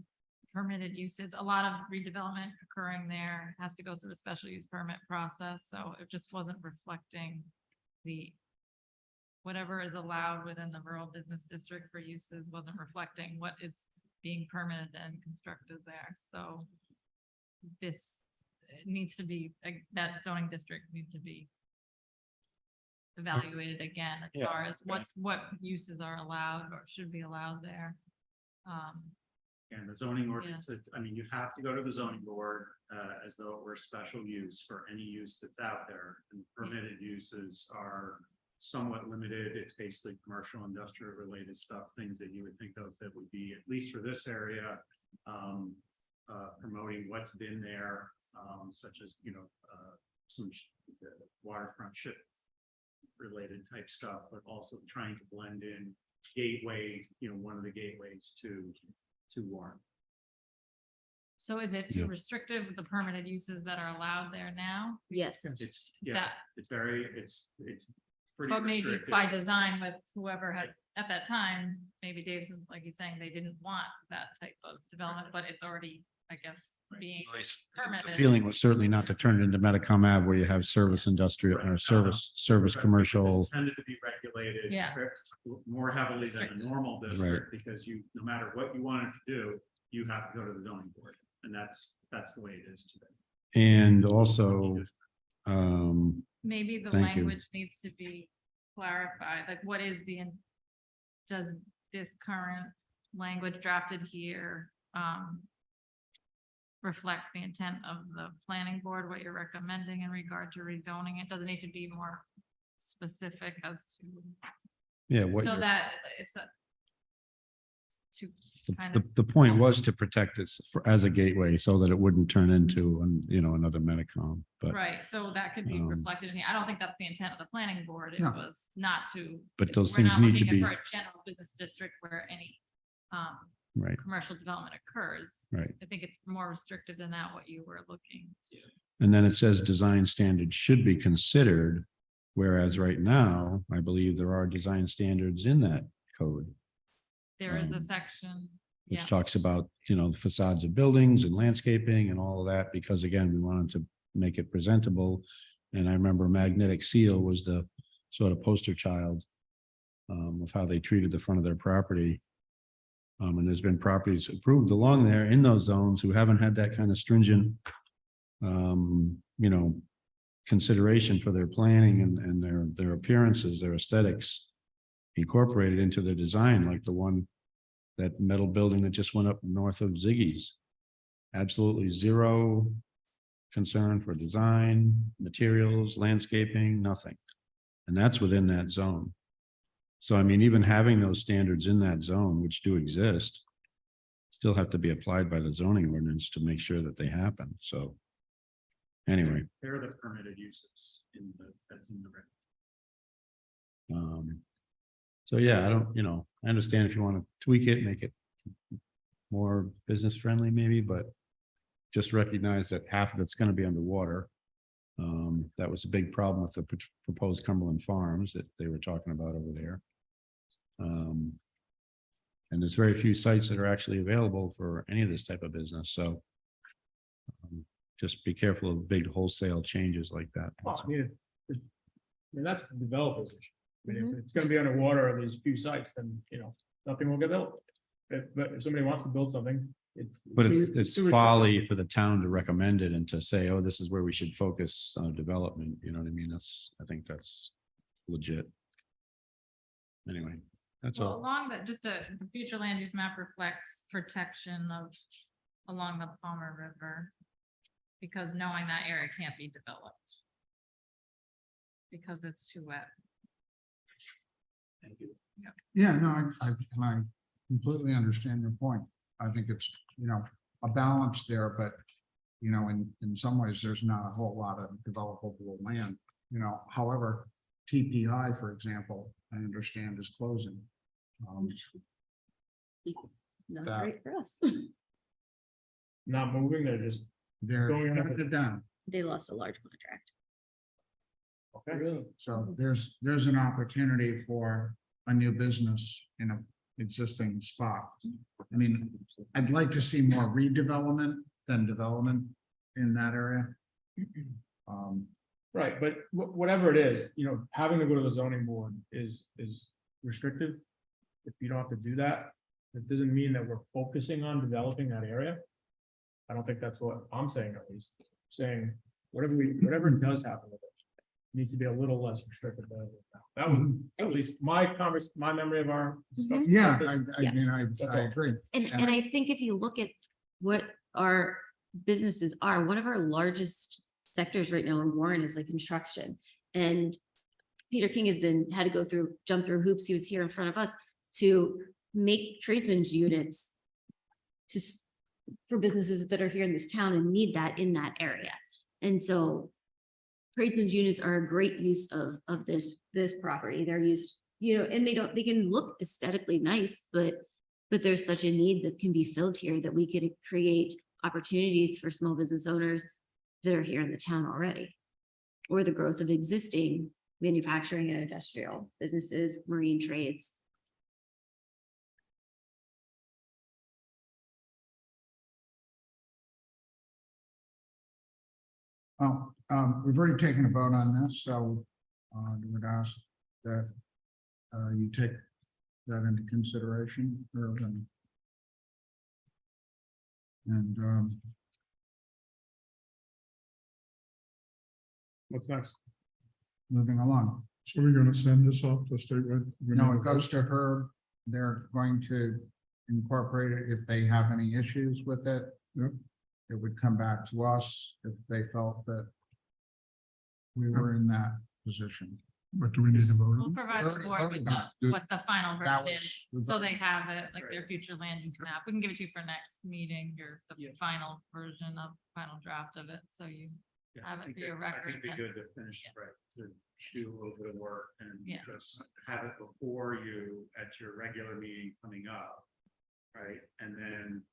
permitted uses. A lot of redevelopment occurring there has to go through a special use permit process, so it just wasn't reflecting whatever is allowed within the rural business district for uses wasn't reflecting what is being permitted and constructed there. So this needs to be, that zoning district needs to be evaluated again as Yeah, far as what uses are allowed or should be allowed there. And the zoning ordinance, I mean, you have to go to the zoning board as though it were special use for any use that's out there. And permitted uses are somewhat limited. It's basically commercial, industrial related stuff, things that you would think of that would be, at least for this area, promoting what's been there, such as, some waterfront ship related type stuff, but also trying to blend in gateway, one of the gateways to Warren. So is it too restrictive with the permitted uses that are allowed there now? Yes, It's, yeah, That, it's very, it's pretty but maybe restricted. by design with whoever had at that time, maybe Dave's, like he's saying, they didn't want that type of development, but it's already, I guess, being The permitted. feeling was certainly not to turn it into Metacom Ave where you have service industrial or service commercial. It tended to be regulated Yeah. more heavily than a Restricted. normal district, because no matter what you wanted to do, you have to go to the zoning board, and that's the way it is today. And also, Maybe the Thank you. language needs to be clarified, like what is does this current language drafted here, reflect the intent of the planning board, what you're recommending in regard to rezoning? It doesn't need to be more specific as to, yeah, what so you're- that it's to kind the, of, the point was to protect it as a gateway so that it wouldn't turn into, another Metacom, but. right, so that could be Um, reflected in here. I don't think that's the intent of the planning board. It No. was not to. But those we're things not need to looking be, For a general business district where any right, commercial development occurs. right. I think it's more restrictive than that, what you were looking to. And then it says design standards should be considered, whereas right now, I believe there are design standards in that code, There is a Um, section, which yeah, talks about, the facades of buildings and landscaping and all of that, because again, we wanted to make it presentable. And I remember magnetic seal was the sort of poster child of how they treated the front of their property. And there's been properties approved along there in those zones who haven't had that kind of stringent, consideration for their planning and their appearances, their aesthetics incorporated into their design, like the one, that metal building that just went up north of Ziggy's. Absolutely zero concern for design, materials, landscaping, nothing. And that's within that zone. So I mean, even having those standards in that zone, which do exist, still have to be applied by the zoning ordinance to make sure that they happen. So anyway, They're the permitted uses that's in the red. so yeah, I understand if you want to tweak it, make it more business friendly maybe, but just recognize that half of it's going to be underwater. That was a big problem with the proposed Cumberland Farms that they were talking about over there. And there's very few sites that are actually available for any of this type of business, so just be careful of big wholesale changes like that. Well, I mean, that's the developer's issue. I mean, if it's gonna be underwater at these few sites, then, nothing will get built. But if somebody wants to build something, it's. But sewage- it's sewage- folly for the town to recommend it and to say, oh, this is where we should focus on development, you know what I mean? I think that's legit. Anyway, that's Well, all. along that, just a the future land use map reflects protection of along the Palmer River. Because knowing that area can't be developed. Because it's too wet. Thank you. Yeah, no, I completely understand your point. I think it's, a balance there, but, in some ways, there's not a whole lot of developable land, however, TPI, for example, I understand is closing. Not That- great for us. Not moving, they're just, They're Going up shutting it down. They lost a large contract. okay, really, So there's an opportunity for a new business in a existing spot. I mean, I'd like to see more redevelopment than development in that area. right, but whatever it is, having to go to the zoning board is restrictive. If you don't have to do that, it doesn't mean that we're focusing on developing that area. I don't think that's what I'm saying, at least, saying, whatever does happen with it, needs to be a little less restrictive than it is now. That was at least my memory of our discussion. Yeah, about this. I mean, I That's all. agree. And I think if you look at what our businesses are, one of our largest sectors right now in Warren is like construction. And Peter King had to jump through hoops. He was here in front of us to make tradesmen's units for businesses that are here in this town and need that in that area. And so tradesmen's units are a great use of this property. They're used, and they can look aesthetically nice, but there's such a need that can be filled here that we could create opportunities for small business owners that are here in the town already. Or the growth of existing manufacturing and industrial businesses, marine trades. Well, we've already taken a vote on this, so I would ask that you take that into consideration. And What's next? moving along. So we're gonna send this off to statewide? No, it goes to her. They're going to incorporate it if they have any issues with it. Yep. It would come back to us if they felt that we were in that position. But do we need to vote We'll on it? provide the Already board with voted on it. what the final That version was- is, so they have it, like their future land use map. We can give it to you for next meeting, the Yeah. final version of, final draft of it, so you Yeah, have I it think for your I think records. it'd be and- good to finish, Yeah. right, to do a little bit of work and Yeah. just have it before you at your regular meeting coming up. Right, and then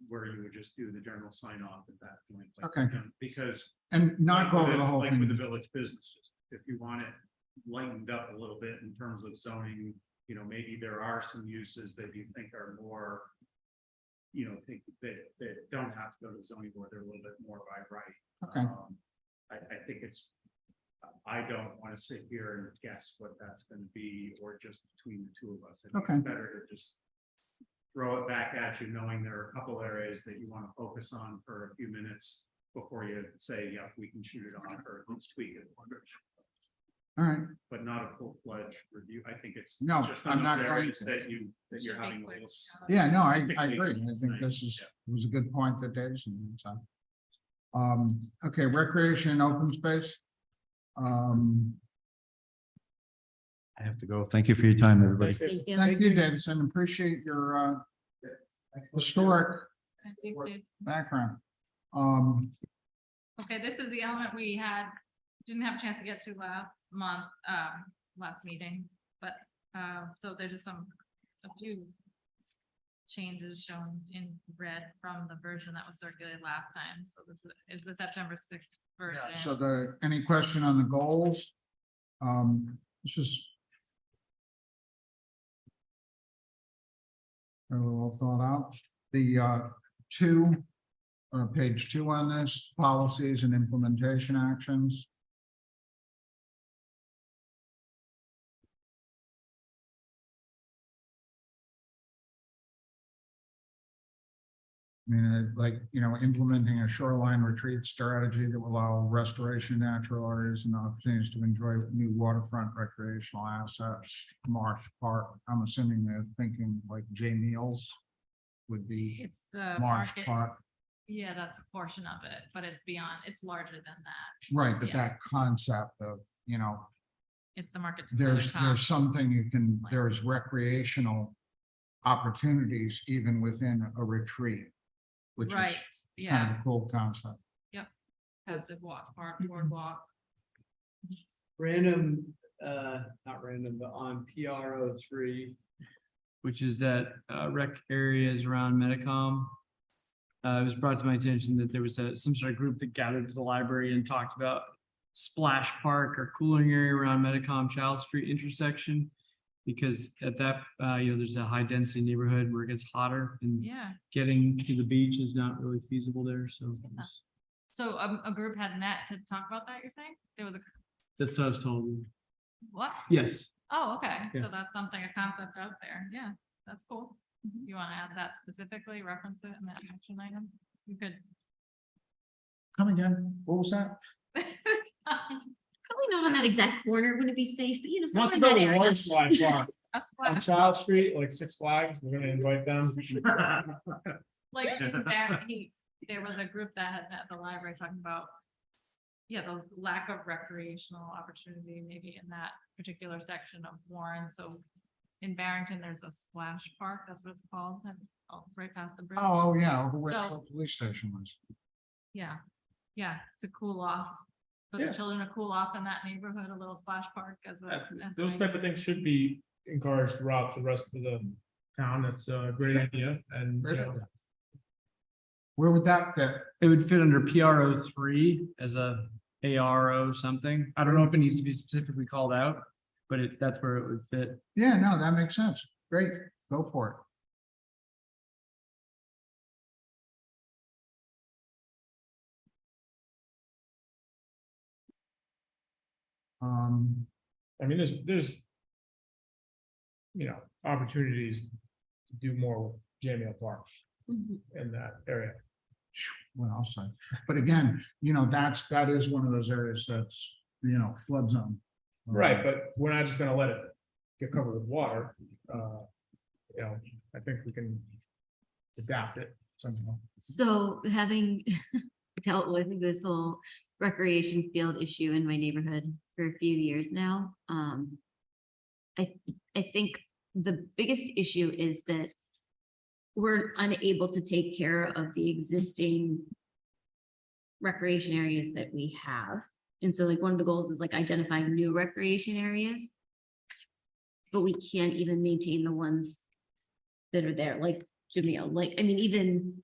where you would just do the general sign off at that point. like, Okay. Because. And not like go with over the whole Like with the thing. village businesses, if you want it lightened up a little bit in terms of zoning, maybe there are some uses that you think are more. Think that don't have to go to the zoning board, they're a little bit more by right. Okay. I think I don't want to sit here and guess what that's going to be, or just between the two of us. I think Okay. it's better to just throw it back at you, knowing there are a couple areas that you want to focus on for a few minutes before you say, yeah, we can shoot it off, or let's tweak it. All right, But not a full-fledged review. I think it's No, just I'm on not those going areas to. that you're Should be having a quick. little. yeah, no, I Particularly agree. I think tonight, this is, yeah. it was a good point that Dave's made. So. Okay, recreation and open space. I have to go. Thank you for your time, everybody. Thanks, Dave. Thank you. Thank you, Davidson. Appreciate your historic I think so. background. Okay, this is the element we didn't have a chance to get to last month, last meeting, but, so there's just a few changes shown in red from the version that was circulated last time. So this is the September 6th version. Yeah, so any question on the goals? This is all thought out. The page 2 on this, policies and implementation actions. I mean, like, implementing a shoreline retreat strategy that will allow restoration of natural areas and opportunities to enjoy new waterfront recreational assets, Marsh Park. I'm assuming they're thinking like J Meals would be It's the Marsh market. Park. Yeah, that's a portion of it, but it's beyond, it's larger than that. Right, but Yeah. that concept of, It's the market. to Southern Top. there's something there's recreational opportunities even within a retreat, which is Right, kind yeah, of a cool concept. has a walk, park, boardwalk. Random, not random, but on PRO 3, which is that rec areas around Medicom. It was brought to my attention that there was some sort of group that gathered to the library and talked about splash park or cooling area around Medicom Child Street intersection. Because at that, there's a high density neighborhood where it gets hotter and Yeah, getting to the beach is not really feasible there, so. so a group had met to talk about that, you're saying? There was a, That's what I was told. what? Yes. Oh, okay, Yeah. so that's something, a concept out there, yeah, that's cool. You wanna add that specifically, reference it in that action item? You could. Come again, what was that? Probably not on that exact corner, wouldn't it be safe, but Wants somewhere to in build that a area. water slide park That's on what, Child Street, like Six Flags. We're gonna invite them. like, in there, there was a group that had met at the library talking about. Yeah, the lack of recreational opportunity maybe in that particular section of Warren, so. In Barrington, there's a splash park, that's what it's called, right past the bridge. Oh, yeah, over where So- the police station was. Yeah, to cool off, for the Yeah. children to cool off in that neighborhood, a little splash park as a. as Those a- type of things should be encouraged throughout the rest of the town. That's a great idea and, Great idea. Where would that fit? It would fit under PRO 3 as a ARO something. I don't know if it needs to be specifically called out, but that's where it would fit. Yeah, no, that makes sense. Great, go for it. I mean, there's opportunities to do more with Jamie Park Mhm. in that area. Well, I'll say, but again, that is one of those areas that's, flood zone. Right, but we're not just gonna let it get covered with water. I think we can adapt it somehow. So having dealt with this whole recreation field issue in my neighborhood for a few years now, I think the biggest issue is that we're unable to take care of the existing recreation areas that we have. And so like one of the goals is like identifying new recreation areas. But we can't even maintain the ones that are there, like Jamil, even,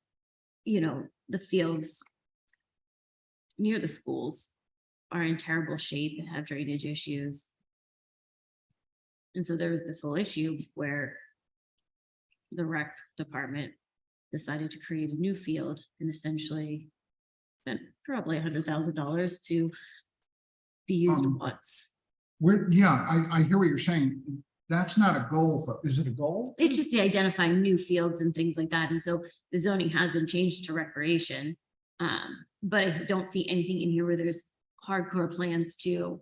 the fields near the schools are in terrible shape and have drainage issues. And so there was this whole issue where the rec department decided to create a new field and essentially spent probably $100,000 to be used once. I hear what you're saying. That's not a goal, though. Is it a goal? It's just to identify new fields and things like that. And so the zoning has been changed to recreation. But I don't see anything in here where there's hardcore plans to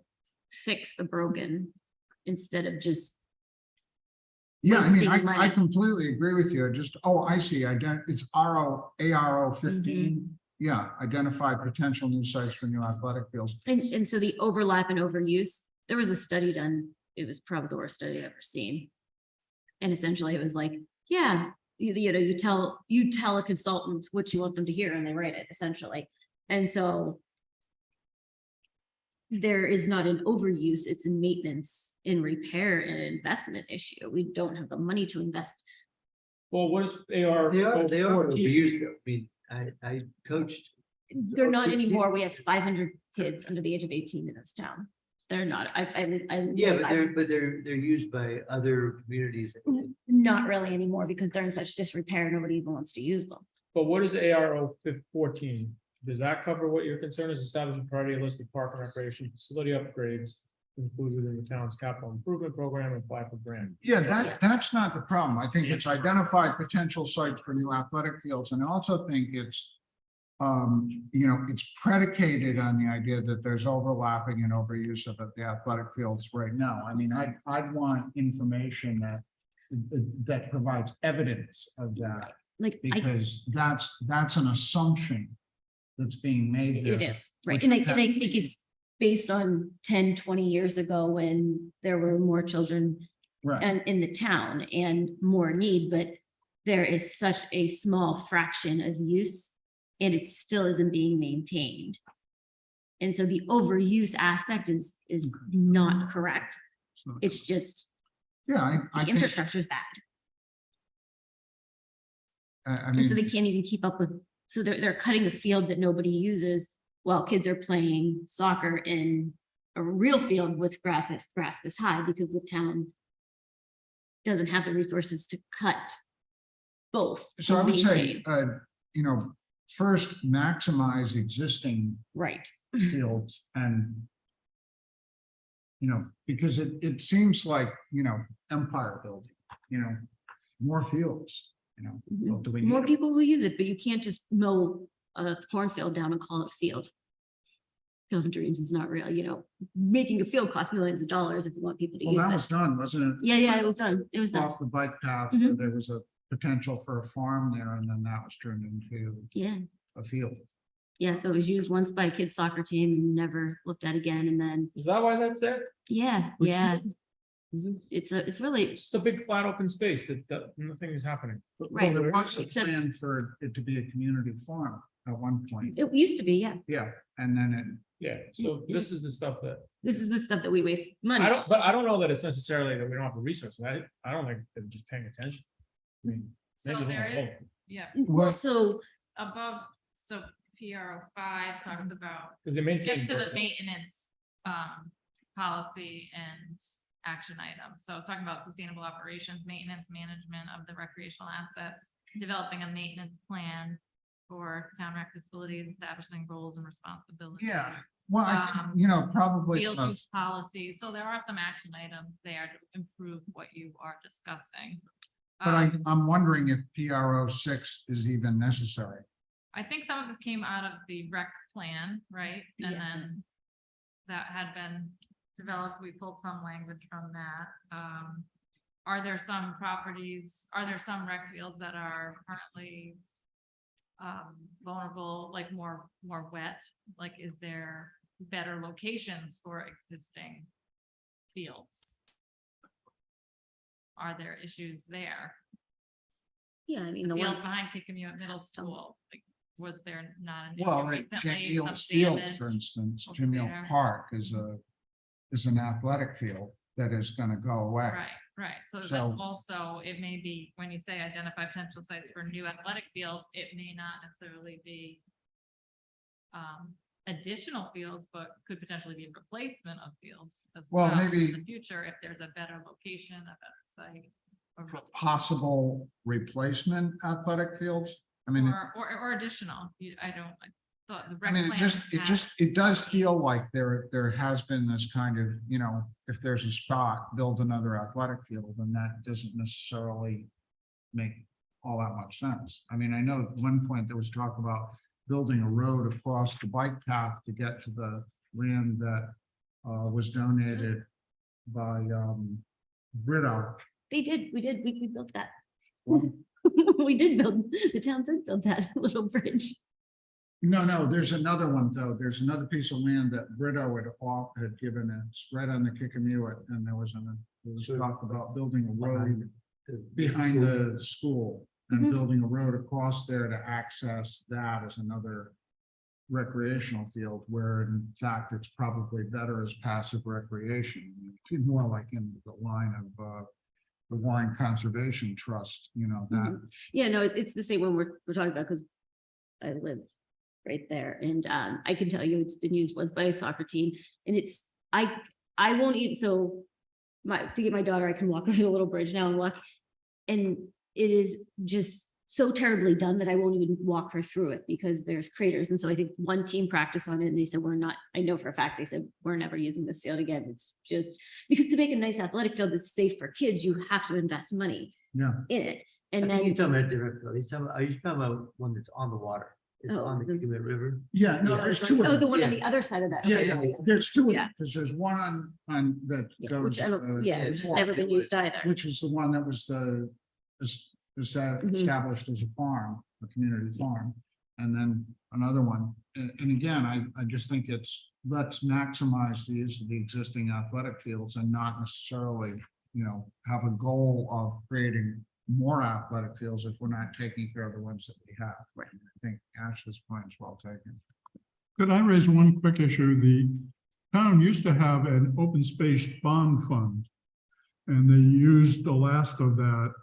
fix the broken instead of just, Yeah, I mean, wasting I money. completely agree with you. I see. It's ARO 15. Mm-hmm. Yeah, identify potential new sites for new athletic fields. and so the overlap and overuse, there was a study done. It was probably the worst study I've ever seen. And essentially it was like, yeah, you tell a consultant what you want them to hear and they write it essentially. And so there is not an overuse, it's a maintenance and repair and investment issue. We don't have the money to invest. Well, what is AR? They are 14? abused. I mean, I coached. They're not anymore. We have 500 kids under the age of 18 in this town. They're not, Yeah, but they're used by other communities. not really anymore because they're in such disrepair, nobody even wants to use them. But what is ARO 14? Does that cover what your concern is? Establish a priority list of park and recreation facility upgrades included in the town's capital improvement program and apply for grant. Yeah, that's not the problem. I think it's identified potential sites for new athletic fields, and I also think it's it's predicated on the idea that there's overlapping and overuse of the athletic fields right now. I mean, I'd want information that provides evidence of that, Like, because that's an assumption that's being made there. it is, right? which And I that- think it's based on 10, 20 years ago when there were more children Right. and in the town and more need, but there is such a small fraction of use and it still isn't being maintained. And so the overuse aspect is not correct. So, It's just Yeah, I the think, infrastructure is bad. I And so they mean, can't even keep up with, so they're cutting a field that nobody uses while kids are playing soccer in a real field with grass this high because the town doesn't have the resources to cut both. so I and would say, maintain. first maximize existing Right, fields and because it seems like, empire building, more fields, well, do we more need? people will use it, but you can't just mow a cornfield down and call it field. Field of Dreams is not real, making a field costs millions of dollars if you want people to Well, use that it. was done, wasn't it? Yeah, it was done. It was done. Off the bike path, Mhm. where there was a potential for a farm there, and then that was turned into Yeah. a field. Yeah, so it was used once by a kid's soccer team and never looked at again. And then, Is that why that's there? yeah, Which yeah, It's it's really, just a big flat open space that nothing is happening. Right. Well, there was a Except- plan for it to be a community farm at one point, it used to be, yeah. yeah, and then Yeah, so this is the stuff that, This is the stuff that we waste money. but I don't know that it's necessarily that we don't have the resources. I don't think they're just paying attention. I mean, So maybe there they'll- is, yeah, Well, so, above, so PRO 5 talks about Because they maintain. get to the maintenance policy and action items. So I was talking about sustainable operations, maintenance, management of the recreational assets, developing a maintenance plan for town rec facilities, establishing roles and responsibilities. Yeah, well, I Um, think, probably. Field use policy. So there are some action items there to improve what you are discussing. But I'm wondering if PRO 6 is even necessary. I think some of this came out of the rec plan, right? And Yeah. then that had been developed. We pulled some language from that. Are there some rec fields that are currently vulnerable, like more wet? Like, is there better locations for existing fields? Are there issues there? yeah, I mean, the Fields ones, behind Kickapoo Middle School, like, was there not? an issue Well, like Jim recently, some Eel's Field, damage? for instance, over Jim Eel there. Park is an athletic field that is gonna go away. Right, so that's So- also, it may be, when you say identify potential sites for new athletic field, it may not necessarily be additional fields, but could potentially be replacement of fields as Well, well. maybe- In the future, if there's a better location, a better site. Possible replacement athletic fields. I mean, Or additional, I thought the. I rec mean, plan had- it does feel like there has been this kind of, if there's a spot, build another athletic field, and that doesn't necessarily make all that much sense. I mean, I know at one point there was talk about building a road across the bike path to get to the land that was donated by Brito. we built that. Well, We did build, the town did build that little bridge. No, there's another one, though. There's another piece of land that Brito had given us right on the Kickamuet, and there was talk about building a road behind the school and Mhm. building a road across there to access that as another recreational field, where in fact, it's probably better as passive recreation. It's more like in the line of the Warren Conservation Trust, that. Yeah, no, it's the same one we're talking about, because I live right there, and I can tell you it's been used once by a soccer team, and I won't eat, so to get my daughter, I can walk over the little bridge now and walk, and it is just so terribly done that I won't even walk her through it because there's craters. And so I think one team practiced on it and they said, we're not, I know for a fact, they said, we're never using this field again. It's just, because to make a nice athletic field that's safe for kids, you have to invest money Yeah. in it. I And think he's then, talking about a different, field. He's talking about, are you talking about one that's on the water? It's Oh, on the the- Calumet River. Yeah, no, there's two. oh, of the them. one on the other side of that. Yeah, Okay, yeah, okay. there's two, Yeah. because there's one on that Yeah, goes. which I don't, yeah, yeah, which has north, never been used either. Which is the one that was Mhm. established as a farm, a community farm. And then another one, and again, I just think it's, let's maximize the use of the existing athletic fields and not necessarily, have a goal of creating more athletic fields if we're not taking care of the ones that we have. Right. I think Ash's point is well taken. Could I raise one quick issue? The town used to have an open space bond fund. And they used the last of that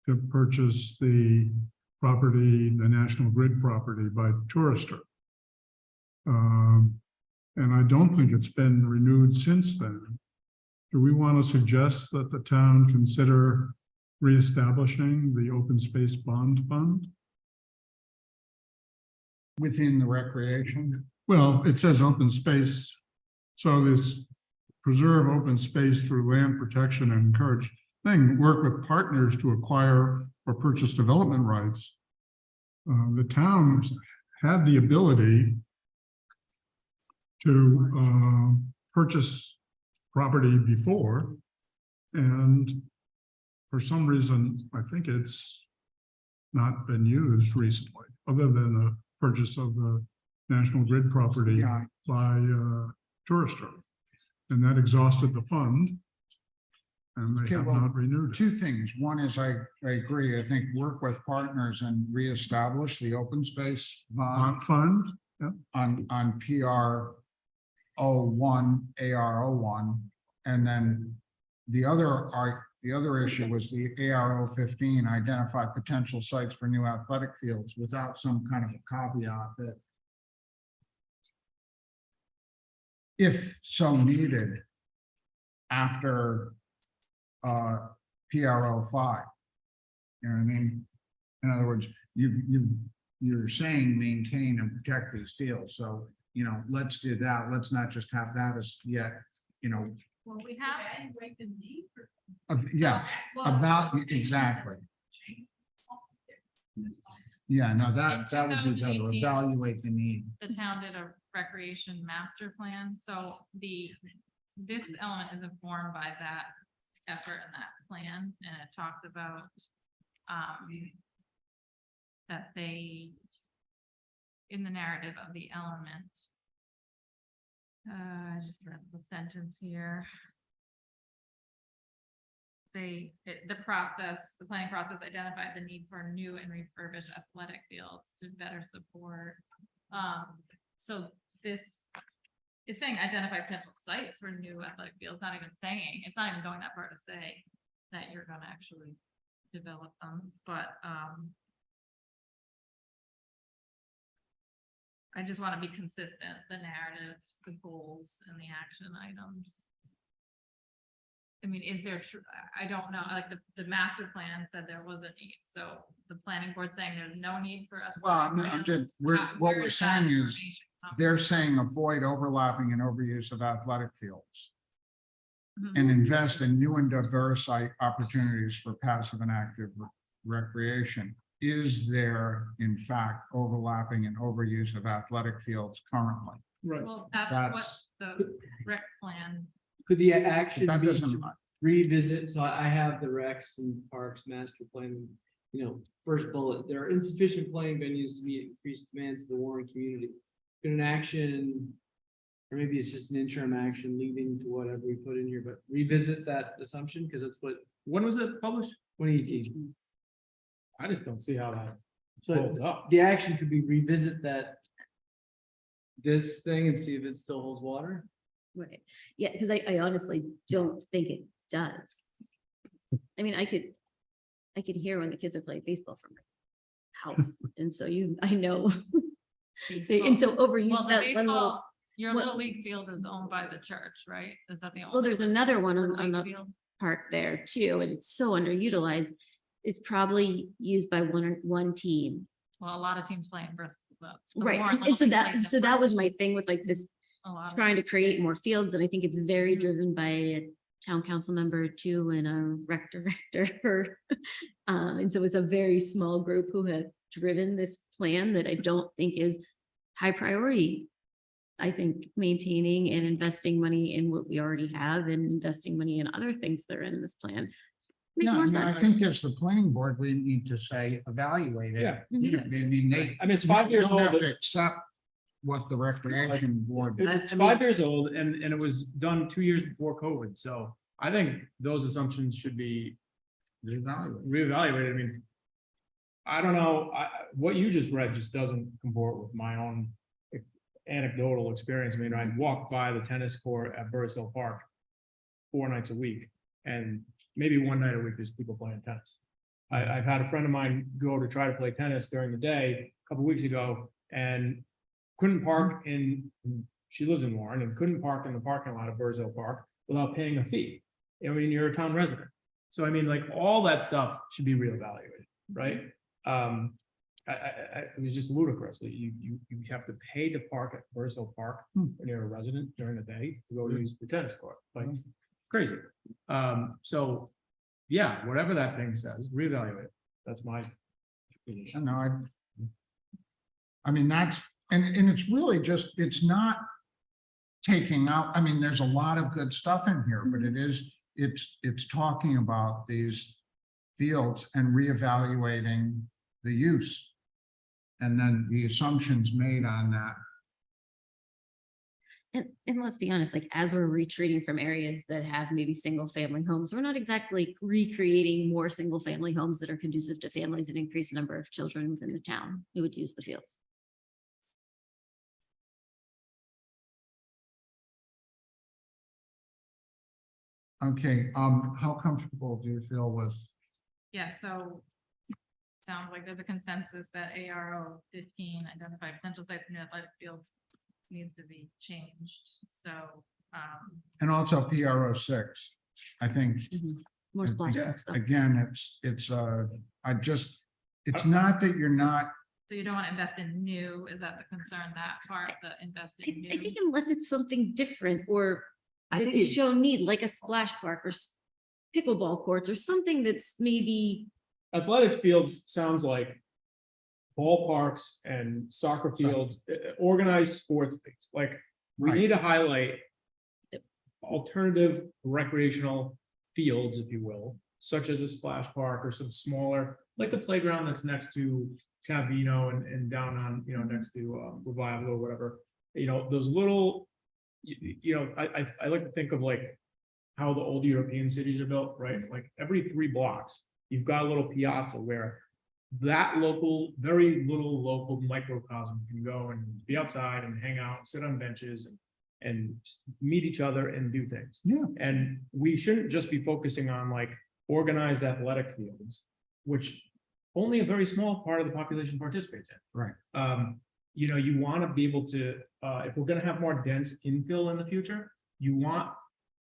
to purchase the property, the National Grid property by Tourister. And I don't think it's been renewed since then. Do we want to suggest that the town consider reestablishing the open space bond fund? Within the recreation, Well, it says open space. So this preserve open space through land protection and encourage thing, work with partners to acquire or purchase development rights. The town had the ability to purchase property before. And for some reason, I think it's not been used recently, other than the purchase of the National Grid property yeah, by Tourister. And that exhausted the fund. And they Okay, have well, not renewed it. two things. One is I agree. I think work with partners and reestablish the open space bond Fund, on PR 01, AR 01. And then the other issue was the AR 15, identify potential sites for new athletic fields without some kind of a caveat that if so needed after PRO 5. You know what I mean? In other words, you're saying maintain and protect these fields. So, let's do that. Let's not just have that as yet, Well, we have. Evaluate the need for. yeah, Well, about, exactly. Yeah, no, that would be better. 2018. Evaluate the need. The town did a recreation master plan, so this element is informed by that effort and that plan, and it talks about that they, in the narrative of the element, I just read the sentence here. The planning process identified the need for new and refurbished athletic fields to better support. So this is saying identify potential sites for new athletic fields, it's not even going that far to say that you're gonna actually develop them, but, I just want to be consistent, the narrative, the goals and the action items. I mean, is there true, I don't know, like the master plan said there was a need, so the planning board saying there's no need for. Well, I'm just, what where we're is that saying is, information coming they're saying avoid overlapping and overuse of athletic fields from? and invest in new and diverse opportunities for passive and active recreation. Is there, in fact, overlapping and overuse of athletic fields currently? Right. Well, that's That's- what the rec plan, Could the action That be doesn't, to revisit? So I have the Recs and Parks Master Plan. First bullet, there are insufficient playing venues to meet increased demands of the Warren community. Could an action, or maybe it's just an interim action leading to whatever we put in here, but revisit that assumption, because that's what, When was it published? 2018. I just don't see how that So holds up. the action could be revisit this thing and see if it still holds water. Right, yeah, because I honestly don't think it does. I mean, I could hear when the kids are playing baseball from my house, and so I know. And so well, overuse the that one little, baseball, your what- little league field is owned by the church, right? Is that the only? well, there's another one Little on the league field? park there too, and it's so underutilized. it's probably used by one team. Well, a lot of teams play in Bristol. but the Right, Warren and so Littleton that, plays in so that was Bristol. my thing with like this, A lot of trying to teams. create more fields, and I think it's very driven by a town council member too, and a rec director. And so it's a very small group who have driven this plan that I don't think is high priority. I think maintaining and investing money in what we already have and investing money in other things that are in this plan. Make Yeah, more I mean, I sense. think as the planning board, we need to say, evaluate it. Yeah. Mhm. I mean, they. I mean, it's 5 years you don't old. have to accept what the recreation board. It's 5 years old and it was done 2 years before COVID. So I think those assumptions should be Evaluate. reevaluated. I mean, I don't know, what you just read just doesn't comport with my own anecdotal experience. I mean, I walk by the tennis court at Burris Hill Park 4 nights a week, and maybe 1 night a week there's people playing tennis. I've had a friend of mine go to try to play tennis during the day a couple weeks ago and couldn't park in, she lives in Warren, and couldn't park in the parking lot of Burris Hill Park without paying a fee. I mean, you're a town resident. So I mean, like, all that stuff should be reevaluated, right? It was just ludicrous that you have to pay to park at Burris Hill Park when you're a resident during the day to go use the tennis court, like crazy. So, yeah, whatever that thing says, reevaluate it. That's my position. No, I mean, that's, and it's really just, it's not taking out, I mean, there's a lot of good stuff in here, but it is, it's talking about these fields and reevaluating the use. And then the assumptions made on that. And let's be honest, like, as we're retreating from areas that have maybe single family homes, we're not exactly recreating more single family homes that are conducive to families and increase the number of children within the town who would use the fields. Okay, how comfortable do you feel with? Yeah, so sounds like there's a consensus that ARO 15 identify potential sites for new athletic fields needs to be changed. So, And also PRO 6, I think. More I think, splash park stuff. Again, it's not that you're not, so you don't want to invest in new, is that the concern, that part, the invest I in I new? think unless it's something different or I that think is it- show need, like a splash park or pickleball courts or something that's maybe, Athletics fields sounds like ballparks and soccer fields, organized sports things, like, we Right. need to highlight alternative recreational fields, if you will, such as a splash park or some smaller, like the playground that's next to Cavino and down on, next to Revival or whatever. Those little, I like to think of like how the old European cities are built, right? Like every 3 blocks, you've got a little piazza where that local, very little local microcosm can go and be outside and hang out, sit on benches and meet each other and do things. Yeah. And we shouldn't just be focusing on like organized athletic fields, which only a very small part of the population participates in. Right. You want to be able to, if we're going to have more dense infill in the future, you want,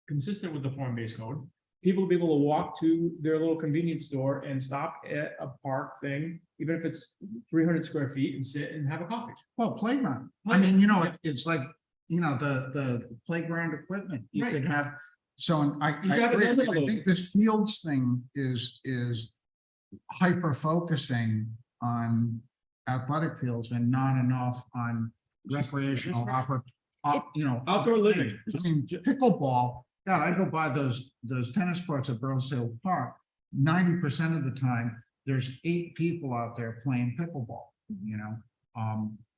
consistent with the form-based code, people to be able to walk to their little convenience store and stop at a park thing, even if it's 300 square feet, and sit and have a coffee. well, playground. I mean, it's like, the playground equipment. You Right. could have, so I You could have a agree. dozen of I those. think this fields thing is hyper focusing on athletic fields and not enough on recreational Outdoor living. I mean, pickleball, God, I go by those tennis courts at Burris Hill Park. 90% of the time, there's 8 people out there playing pickleball,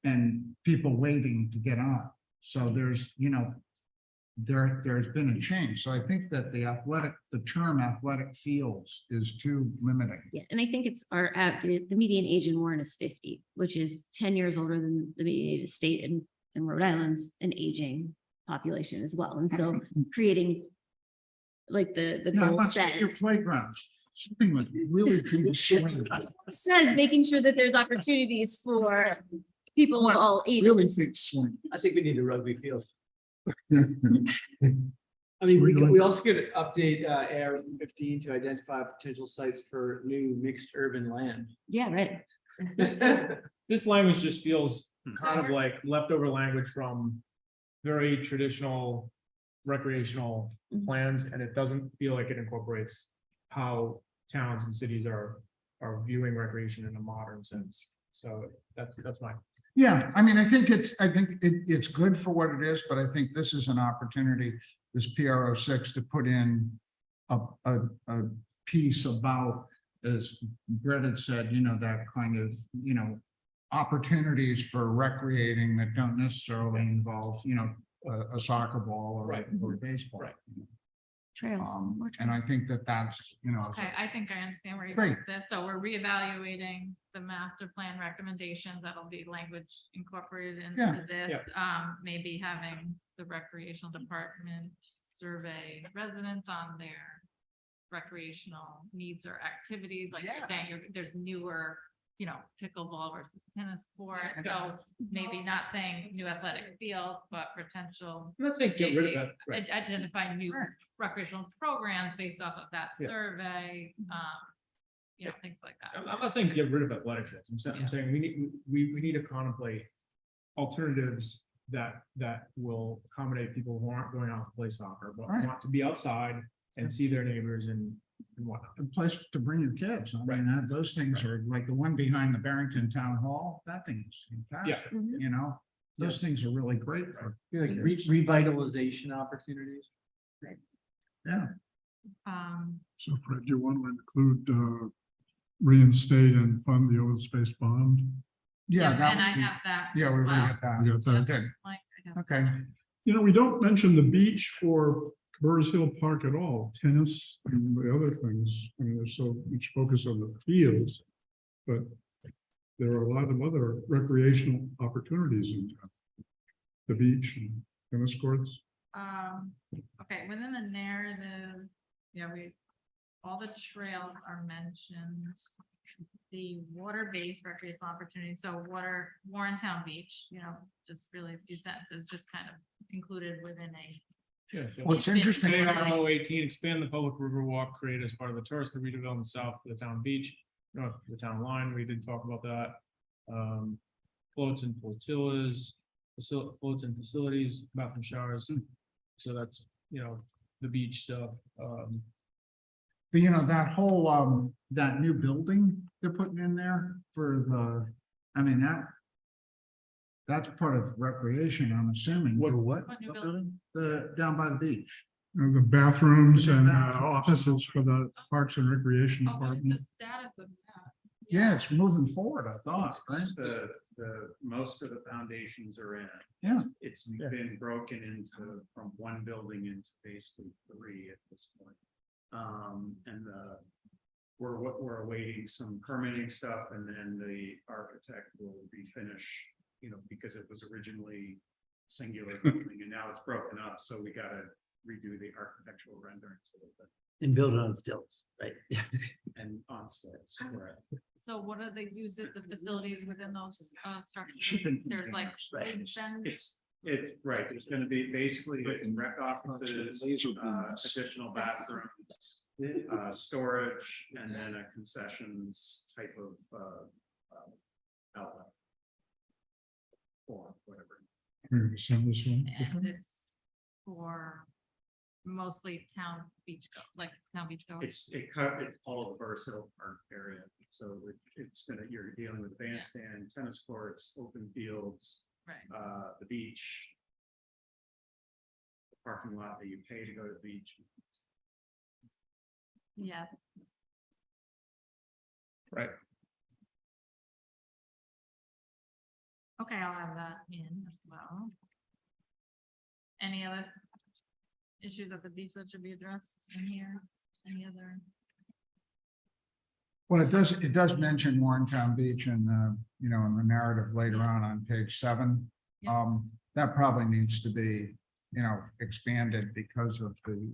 and people waiting to get on. So there's been a change. So I think that the term athletic fields is too limiting. yeah, and I think it's the median age in Warren is 50, which is 10 years older than the median age of state in Rhode Island's an aging population as well. And so creating, like the Yeah, goal let's get your says, playgrounds, something like really big swing. making sure that there's opportunities for people of all Really ages. big swing. I think we need a rugby field. I mean, we we also could update AR 15 to identify potential sites for new mixed urban land. Yeah, right. This language just feels kind of So- like leftover language from very traditional recreational Mhm. plans, and it doesn't feel like it incorporates how towns and cities are viewing recreation in a modern sense. So that's my. Yeah, I mean, I think it's good for what it is, but I think this is an opportunity, this PRO 6 to put in a piece about, as Brett had said, that kind of, opportunities for recreating that don't necessarily involve, a soccer ball or baseball. Right. Trails. more And I trails. think that's, Okay, I think I understand where you're Great. going with this. So we're reevaluating the master plan recommendations. That'll be language incorporated Yeah, into this. Maybe having the recreational department survey residents on their recreational needs or activities, like you're Yeah. saying, there's newer, pickleball versus tennis court. Yeah. So maybe not saying new athletic fields, but potential I'm not saying get rid of that. Right. identify new Right. recreational programs based off of that Yeah. survey, things like that. I'm not saying get rid of athletic fields. I'm Yeah. saying we need to contemplate alternatives that will accommodate people who aren't going out to play soccer, but Right. want to be outside and see their neighbors and whatnot. a place to bring your kids. I Right. mean, those things are like the one behind the Barrington Town Hall, that thing's fantastic, Mhm. Those things are really great for, Like revitalization opportunities. yeah. So Fred, do you want to include reinstate and fund the open space bond? Yeah, that And I was, have that. yeah, as we're gonna well. get that. We got that. Good, Like, I have okay. that. We don't mention the beach or Burrs Hill Park at all, tennis and the other things. I mean, there's so much focus on the fields. But there are a lot of other recreational opportunities in town. The beach and tennis courts. Okay, within the narrative, all the trails are mentioned. The water-based recreational opportunities, so Warrentown Beach, just really a few sentences, just kind of included within a. Yeah. So Well, it's interesting. ARO 18, expand the public river walk created as part of the tourist redevelopment south of the town beach, north of the town line. We did talk about that. Floats and flotillas, floats and facilities, bathroom showers. So that's, the beach stuff. But that whole, that new building they're putting in there for that's part of recreation, I'm assuming. What- What new building? Down by the beach. The bathrooms and Bathrooms. offices for the Parks and Recreation Oh, what is Department. the status of that? Yeah, it's moving forward, I thought, right? Most of the foundations are in. Yeah. It's been broken into, from one building into basically 3 at this point. We're awaiting some permitting stuff, and then the architect will refinish, because it was originally singular building and now it's broken up, so we gotta redo the architectural renderings of it And build it on stilts, right? and on stilts, correct. So what are the uses of facilities within those structures? Shipping There's like. Right. food vends- It's right, there's gonna be basically rec offices, Laser beams. additional bathrooms, storage, and then a concessions type of outlet. Or whatever. We're gonna send this one. And it's for mostly town beach goers. It's all of the Burrs Hill Park area, so you're dealing with bandstand, tennis courts, open fields, Right. the beach. The parking lot that you pay to go to the beach. Yes. Right. Okay, I'll have that in as well. Any other issues at the beach that should be addressed in here? Any other? Well, it does mention Warrentown Beach and, in the narrative later on page 7. Yeah. That probably needs to be, expanded because of the,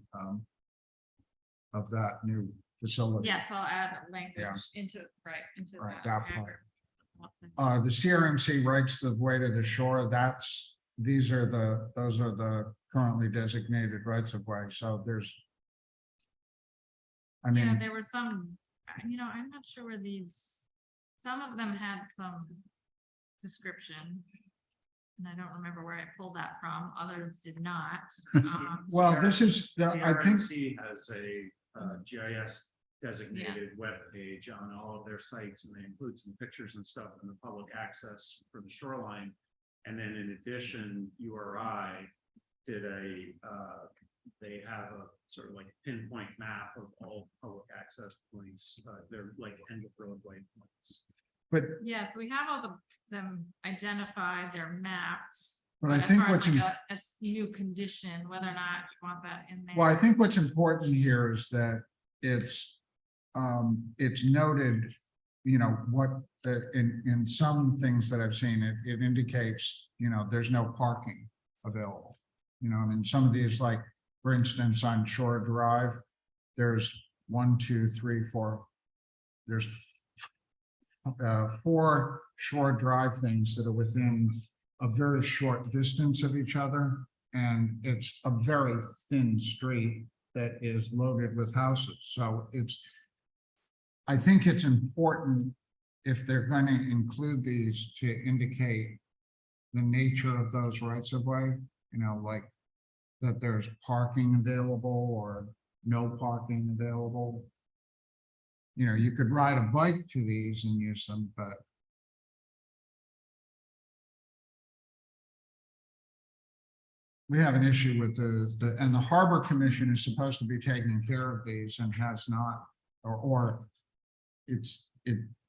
of that new facility. Yes, I'll add language Yeah. into Right, that. that part. The CRMC rights the way to the shore, those are the currently designated rights of way, so there's. I Yeah, mean, there were some, I'm not sure where these, some of them had some description. And I don't remember where I pulled that from. Others did not. well, this is, I think, CRMC has a GIS designated web page on all of their sites, and they include some pictures and stuff in the public access for the shoreline. And then in addition, URI did they have a sort of like pinpoint map of all public access points. They're like end of roadway points. but, Yeah, so we have all them identified, they're mapped. but I as think far as what's, like in- a new condition, whether or not you want that in there. well, I think what's important here is that it's noted, what, in some things that I've seen, it indicates, there's no parking available. I mean, some of these, like, for instance, on Shore Drive, there's 1, 2, 3, 4. There's 4 Shore Drive things that are within a very short distance of each other. And it's a very thin street that is loaded with houses. So I think it's important, if they're going to include these, to indicate the nature of those rights of way, like that there's parking available or no parking available. You could ride a bike to these and use them, but we have an issue with and the Harbor Commission is supposed to be taking care of these and has not, or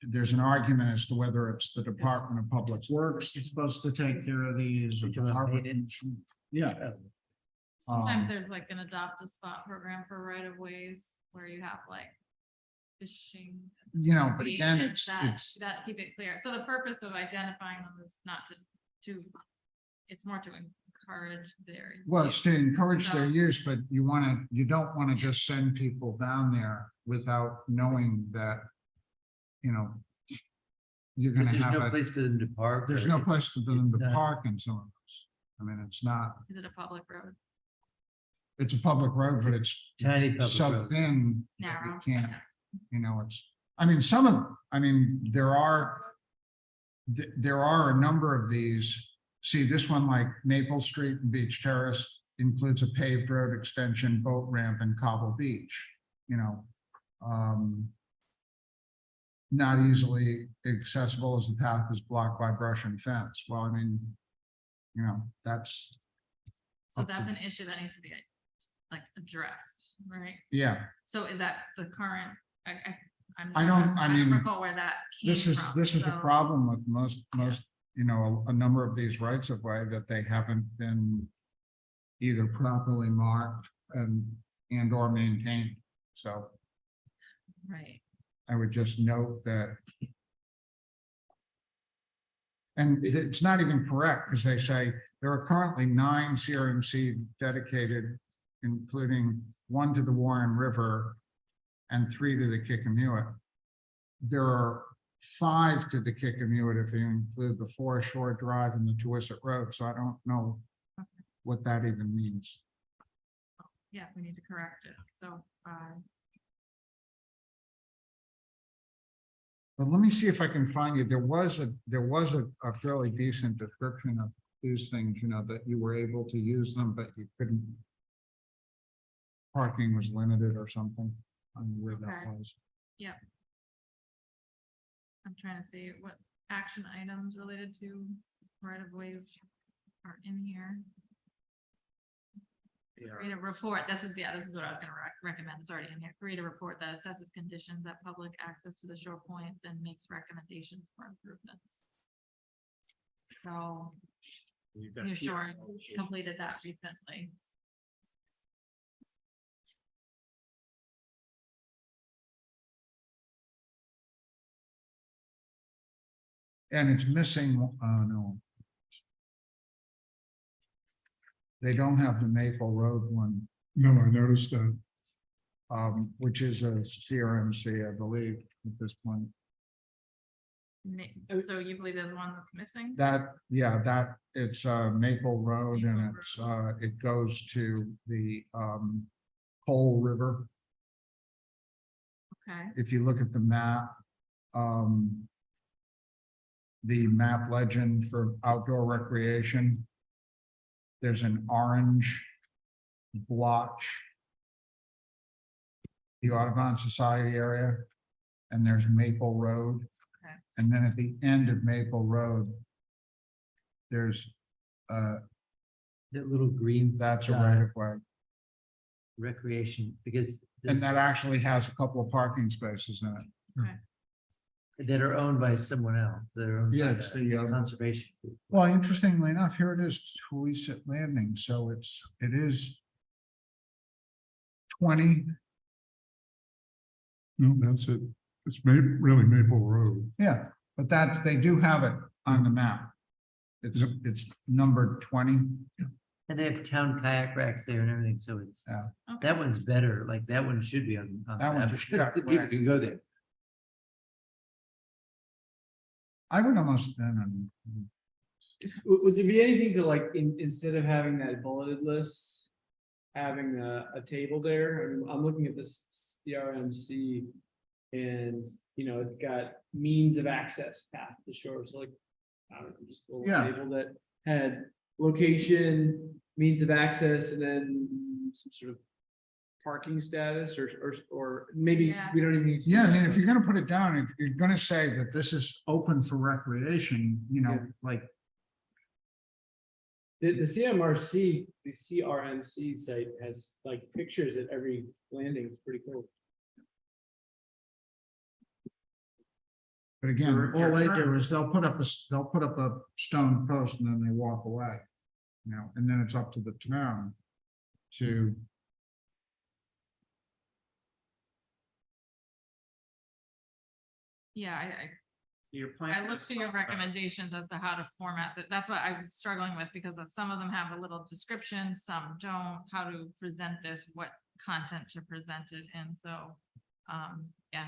there's an argument as to whether it's the Department of Public Works that's supposed to take care of these. Or the Harbor Commission. Yeah. Sometimes there's like an adopt a spot program for right of ways where you have like fishing. But again, associations that keep it clear. So the purpose of identifying them is not to, it's more to encourage their. Well, it's to encourage their So- use, but you don't want to just send people down there without knowing that, you're gonna There's have no place for them to park. there's or no it's- place for them it's to not- park in some of those. I mean, it's not, Is it a public road? it's a public road, but it's Tiny public so road. thin that Narrow. you can't, Yes. there are a number of these. See, this one, like Maple Street and Beach Terrace, includes a paved road extension, boat ramp, and cobble beach, not easily accessible as the path is blocked by brush and fence. Well, I mean, that's, So up to- that's an issue that needs to be like addressed, right? yeah. So is that the current, I don't recall where that came This is from, the so- problem with most, a number of these rights of way, that they haven't been either properly marked and or maintained. So Right, I would just note that. And it's not even correct, because they say there are currently 9 CRMC dedicated, including 1 to the Warren River and 3 to the Kickamuit. There are 5 to the Kickamuit if you include the Forest Shore Drive and the Tuisset Road, so I don't know what that even means. yeah, we need to correct it, so, But let me see if I can find you. There was a fairly decent description of these things, that you were able to use them, but you couldn't. Parking was limited or something. I don't know where that Okay. was. I'm trying to see what action items related to right of ways are in here. Create a report, this is what I was gonna recommend, it's already in here, create a report that assesses conditions at public access to the shore points and makes recommendations for improvements. So, New Shore completed that recently. And it's missing, no. They don't have the Maple Road one, No, I noticed that. which is a CRMC, I believe, at this point. So you believe there's one that's missing? That, yeah, that, it's Maple Road and Maple it's, it goes to the Cole River. Okay, If you look at the map, the map legend for outdoor recreation, there's an orange blotch, the Audubon Society area, and there's Maple Road. Okay. And then at the end of Maple Road, there's, That little green. that's a dot, right of way. Recreation, because. And that actually has a couple of parking spaces in it. That are owned by someone else, that are owned by Yeah, it's the, conservation. group. Well, interestingly enough, here it is, Tweesit Landing, so it is 20, No, that's it. It's really Maple Road. yeah, but that's, they do have it on the map. It's numbered 20. And they have town kayak racks there and everything, so it's, that one's better, like that one should be on. That one the should- map. People can go there. I would almost, Would there be anything to like, instead of having that bulleted list, having a table there? I mean, I'm looking at this CRMC and, you know, it's got means of access path to shore, so like, I don't know, just a little Yeah. table that had location, means of access, and then some sort of parking status or maybe we don't even need. to do yeah, I that, mean, but- if you're gonna put it down, if you're gonna say that this is open for recreation, you know, Yeah. like, The CMRC, the CRMC site has like pictures at every landing. It's pretty cool. but again, Your- all your they do current- is they'll put up a stone post and then they walk away. You know, and then it's up to the town to, yeah, Your plan. I looked to your recommendations as to how to format that. That's what I was struggling with because some of them have a little description, some don't, how to present this, what content to present it in. So, yeah,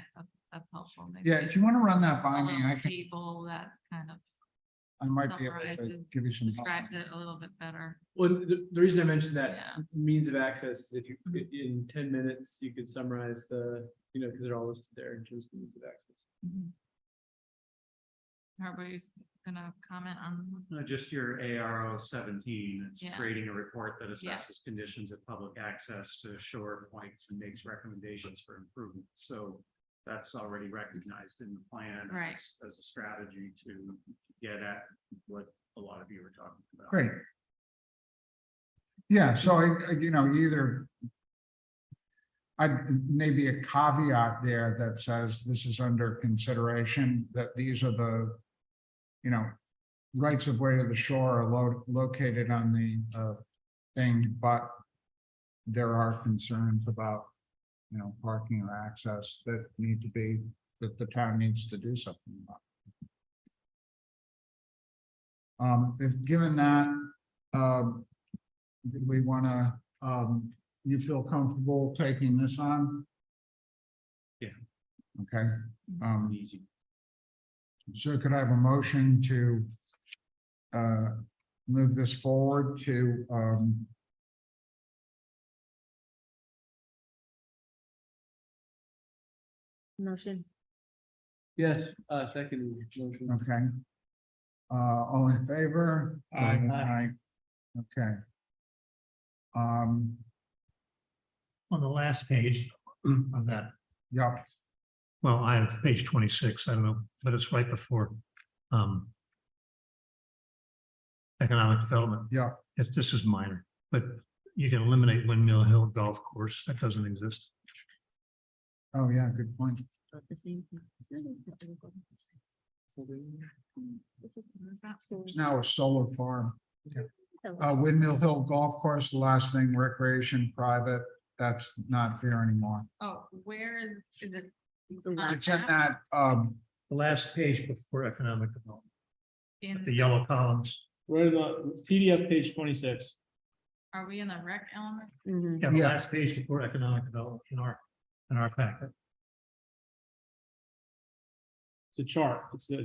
that's helpful. Maybe yeah, if you wanna run that by a me, little I can, table that kind of I might be able to summarizes, give you some. help. describes it a little bit better. Well, the reason I mentioned that Yeah. means of access is if you, in 10 minutes, you could summarize the, you know, because they're all listed there in terms of means of access. Mhm. Everybody's gonna comment on, Just your ARO 17, it's Yeah. creating a report that Yeah. assesses conditions of public access to shore points and makes recommendations for improvement. So that's already recognized in the plan Right. as a strategy to get at what a lot of you were talking about. Great. Yeah, so you know, either. Maybe a caveat there that says this is under consideration, that these are the. You know, rights of way to the shore are located on the thing, but. There are concerns about, you know, parking or access that need to be, that the town needs to do something about. If given that, do we wanna, you feel comfortable taking this on? Yeah. Okay, It's easy. so could I have a motion to move this forward to Motion. Yes, second motion. okay. All in favor? Aye. Okay. On the last page of that, Yeah, well, I have page 26, I don't know, but it's right before economic development. yeah, This is minor, but you can eliminate Windmill Hill Golf Course. That doesn't exist. oh, yeah, good point. The same thing. who's that? It's now a solar farm. So- Windmill Hill Golf Course, the last thing, recreation, private, that's not there anymore. Oh, where is it? The last It's in map? that, The last page before economic development, In, the yellow columns. Right on the PDF, page 26. are we in the rec element? Mhm. Yeah, the Yeah. last page before economic development in our packet. the chart, it's the,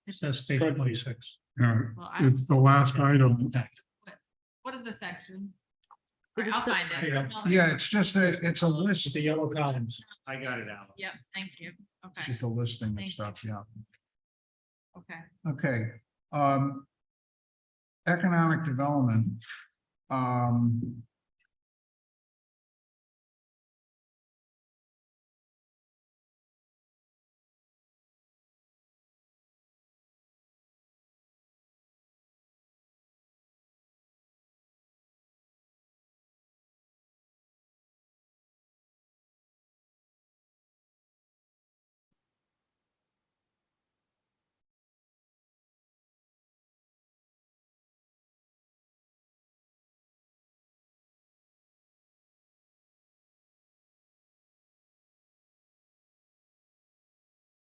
It's That's just- page Spreadsheet. 26. well, I- It's the last item. What is the section? It Alright, was I'll the- find it. Yeah. No, Yeah, it's just it's a list. The yellow columns. I got it out. Yep, thank you. It's Okay, just a listing of Thank you. stuff, yeah. okay. Okay, economic development.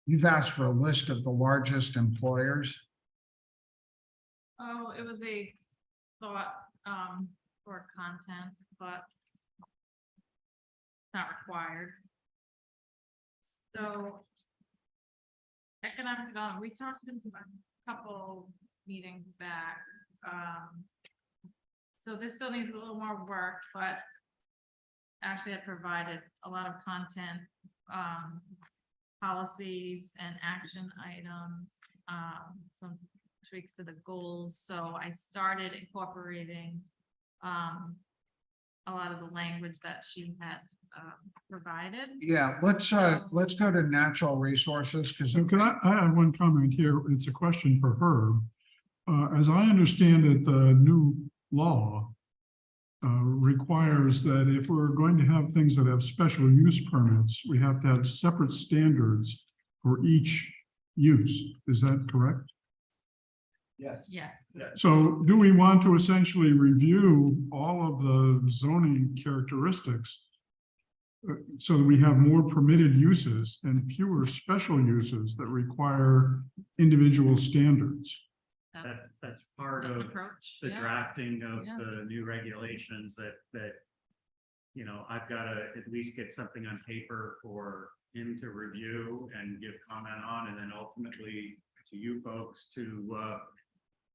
You've asked for a list of the largest employers. Oh, it was a thought, for content, but not required. So economic development, we talked in a couple meetings back. So this still needs a little more work, but actually I provided a lot of content, policies and action items, some tweaks to the goals. So I started incorporating a lot of the language that she had provided. Yeah, let's go to natural resources, because So I have one comment here. It's a question for Herb. As I understand it, the new law requires that if we're going to have things that have special use permits, we have to have separate standards for each use. Is that correct? Yes. Yes, So do we want to essentially review all of the zoning characteristics so that we have more permitted uses and fewer special uses that require individual standards? That's part that's of an approach. the Yeah. drafting of Yeah. the new regulations that, you know, I've got to at least get something on paper for him to review and give comment on, and then ultimately to you folks to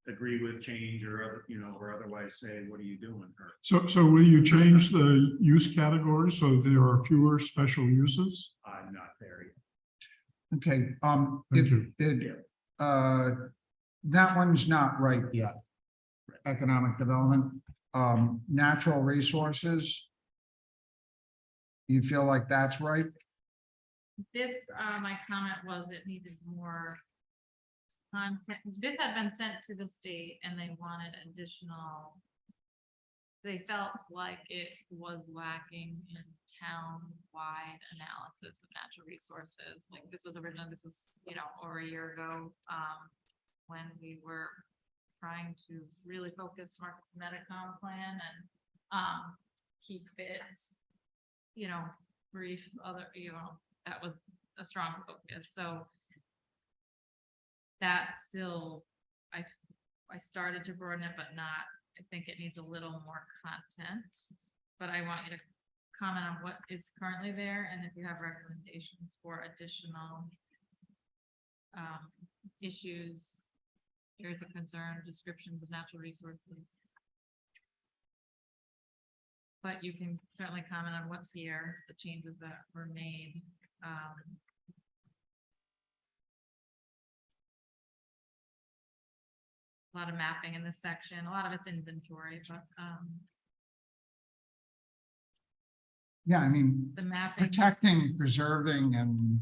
agree with change or other, you know, or otherwise say, what are you doing? Or So will you change the use category so there are fewer special uses? I'm not there yet. okay, Thank if you. that one's not right yet. Economic development, natural resources. You feel like that's right? This, my comment was it needed more content. This had been sent to the state and they wanted additional. They felt like it was lacking in town-wide analysis of natural resources. Like this was originally, this was, you know, over a year ago, when we were trying to really focus market Medicom plan and, keep it, you know, brief, you know, that was a strong focus, so. That still, I started to broaden it, but not, I think it needs a little more content. But I want you to comment on what is currently there and if you have recommendations for additional issues, areas of concern, descriptions of natural resources. But you can certainly comment on what's here, the changes that were made. A lot of mapping in this section, a lot of it's inventory, but Yeah, I mean, the mapping. protecting, preserving, and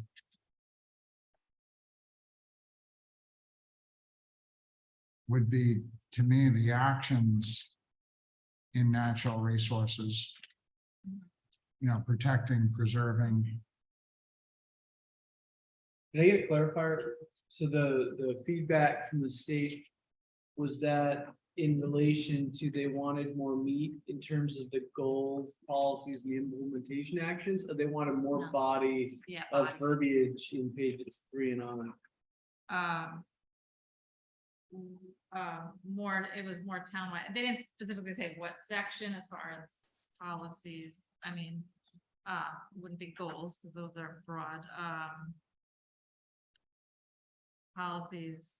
would be, to me, the actions in natural resources. You know, protecting, preserving. Can I get a clarifier? So the feedback from the state was that in relation to they wanted more meat in terms of the goals, policies, and the implementation actions, or they wanted more No. body Yeah. of verbiage in pages 3 and on? More, it was more townwide. They didn't specifically say what section as far as policies. I mean, wouldn't be goals because those are broad. policies,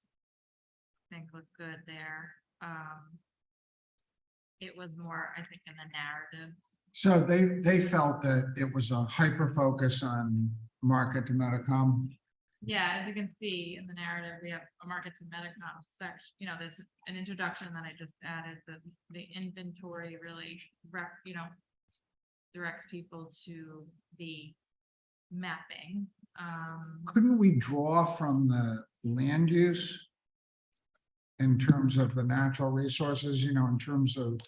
I think look good there. It was more, I think, in the narrative. So they felt that it was a hyper focus on market to Medicom. Yeah, as you can see in the narrative, we have a market to Medicom section, you know, there's an introduction that I just added, the inventory really directs people to the mapping. Couldn't we draw from the land use in terms of the natural resources, you know, in terms of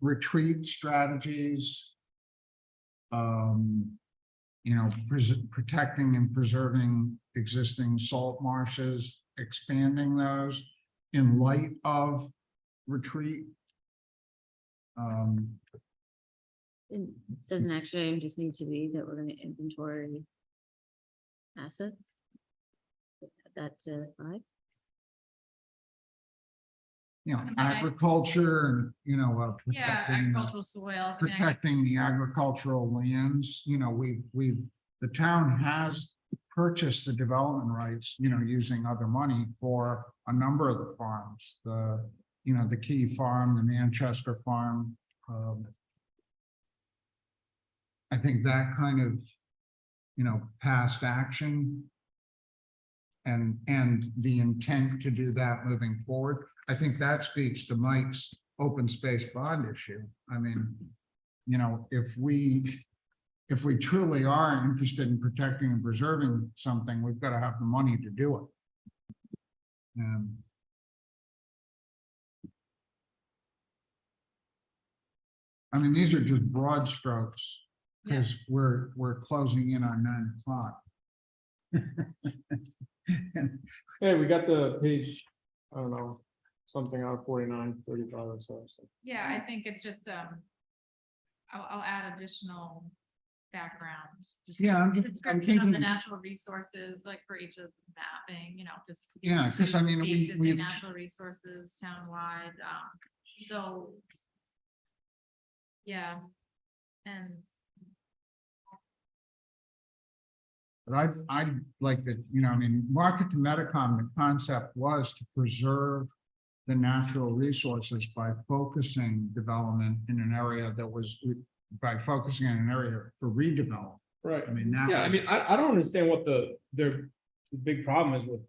retreat strategies? You know, protecting and preserving existing salt marshes, expanding those in light of retreat. It doesn't actually just need to be that we're gonna inventory assets. Add that to 5. You know, I mean, agriculture and, you know, Yeah, protecting, agricultural soils. I mean, protecting the agricultural lands, you know, the town has purchased the development rights, you know, using other money for a number of the farms, you know, the Key Farm, the Manchester Farm. I think that kind of, you know, past action and the intent to do that moving forward, I think that speaks to Mike's open space bond issue. I mean, you know, if we truly are interested in protecting and preserving something, we've got to have the money to do it. And I mean, these are just broad strokes because we're closing in on 9 o'clock. Hey, we got the page, I don't know, something out of 49, 35 or so. Yeah, I think it's just, I'll add additional background. Just Yeah, I'm description of thinking. the natural resources, like for each of the mapping, you know, just. Yeah, 'cause I mean, the we- existing we've- Natural resources townwide, so. Yeah, and But I'd like to, you know, I mean, market to Medicom, the concept was to preserve the natural resources by focusing development in an area that was, by focusing on an area for redevelopment. Right. I mean, that Yeah, I was- mean, I don't understand what the big problem is with.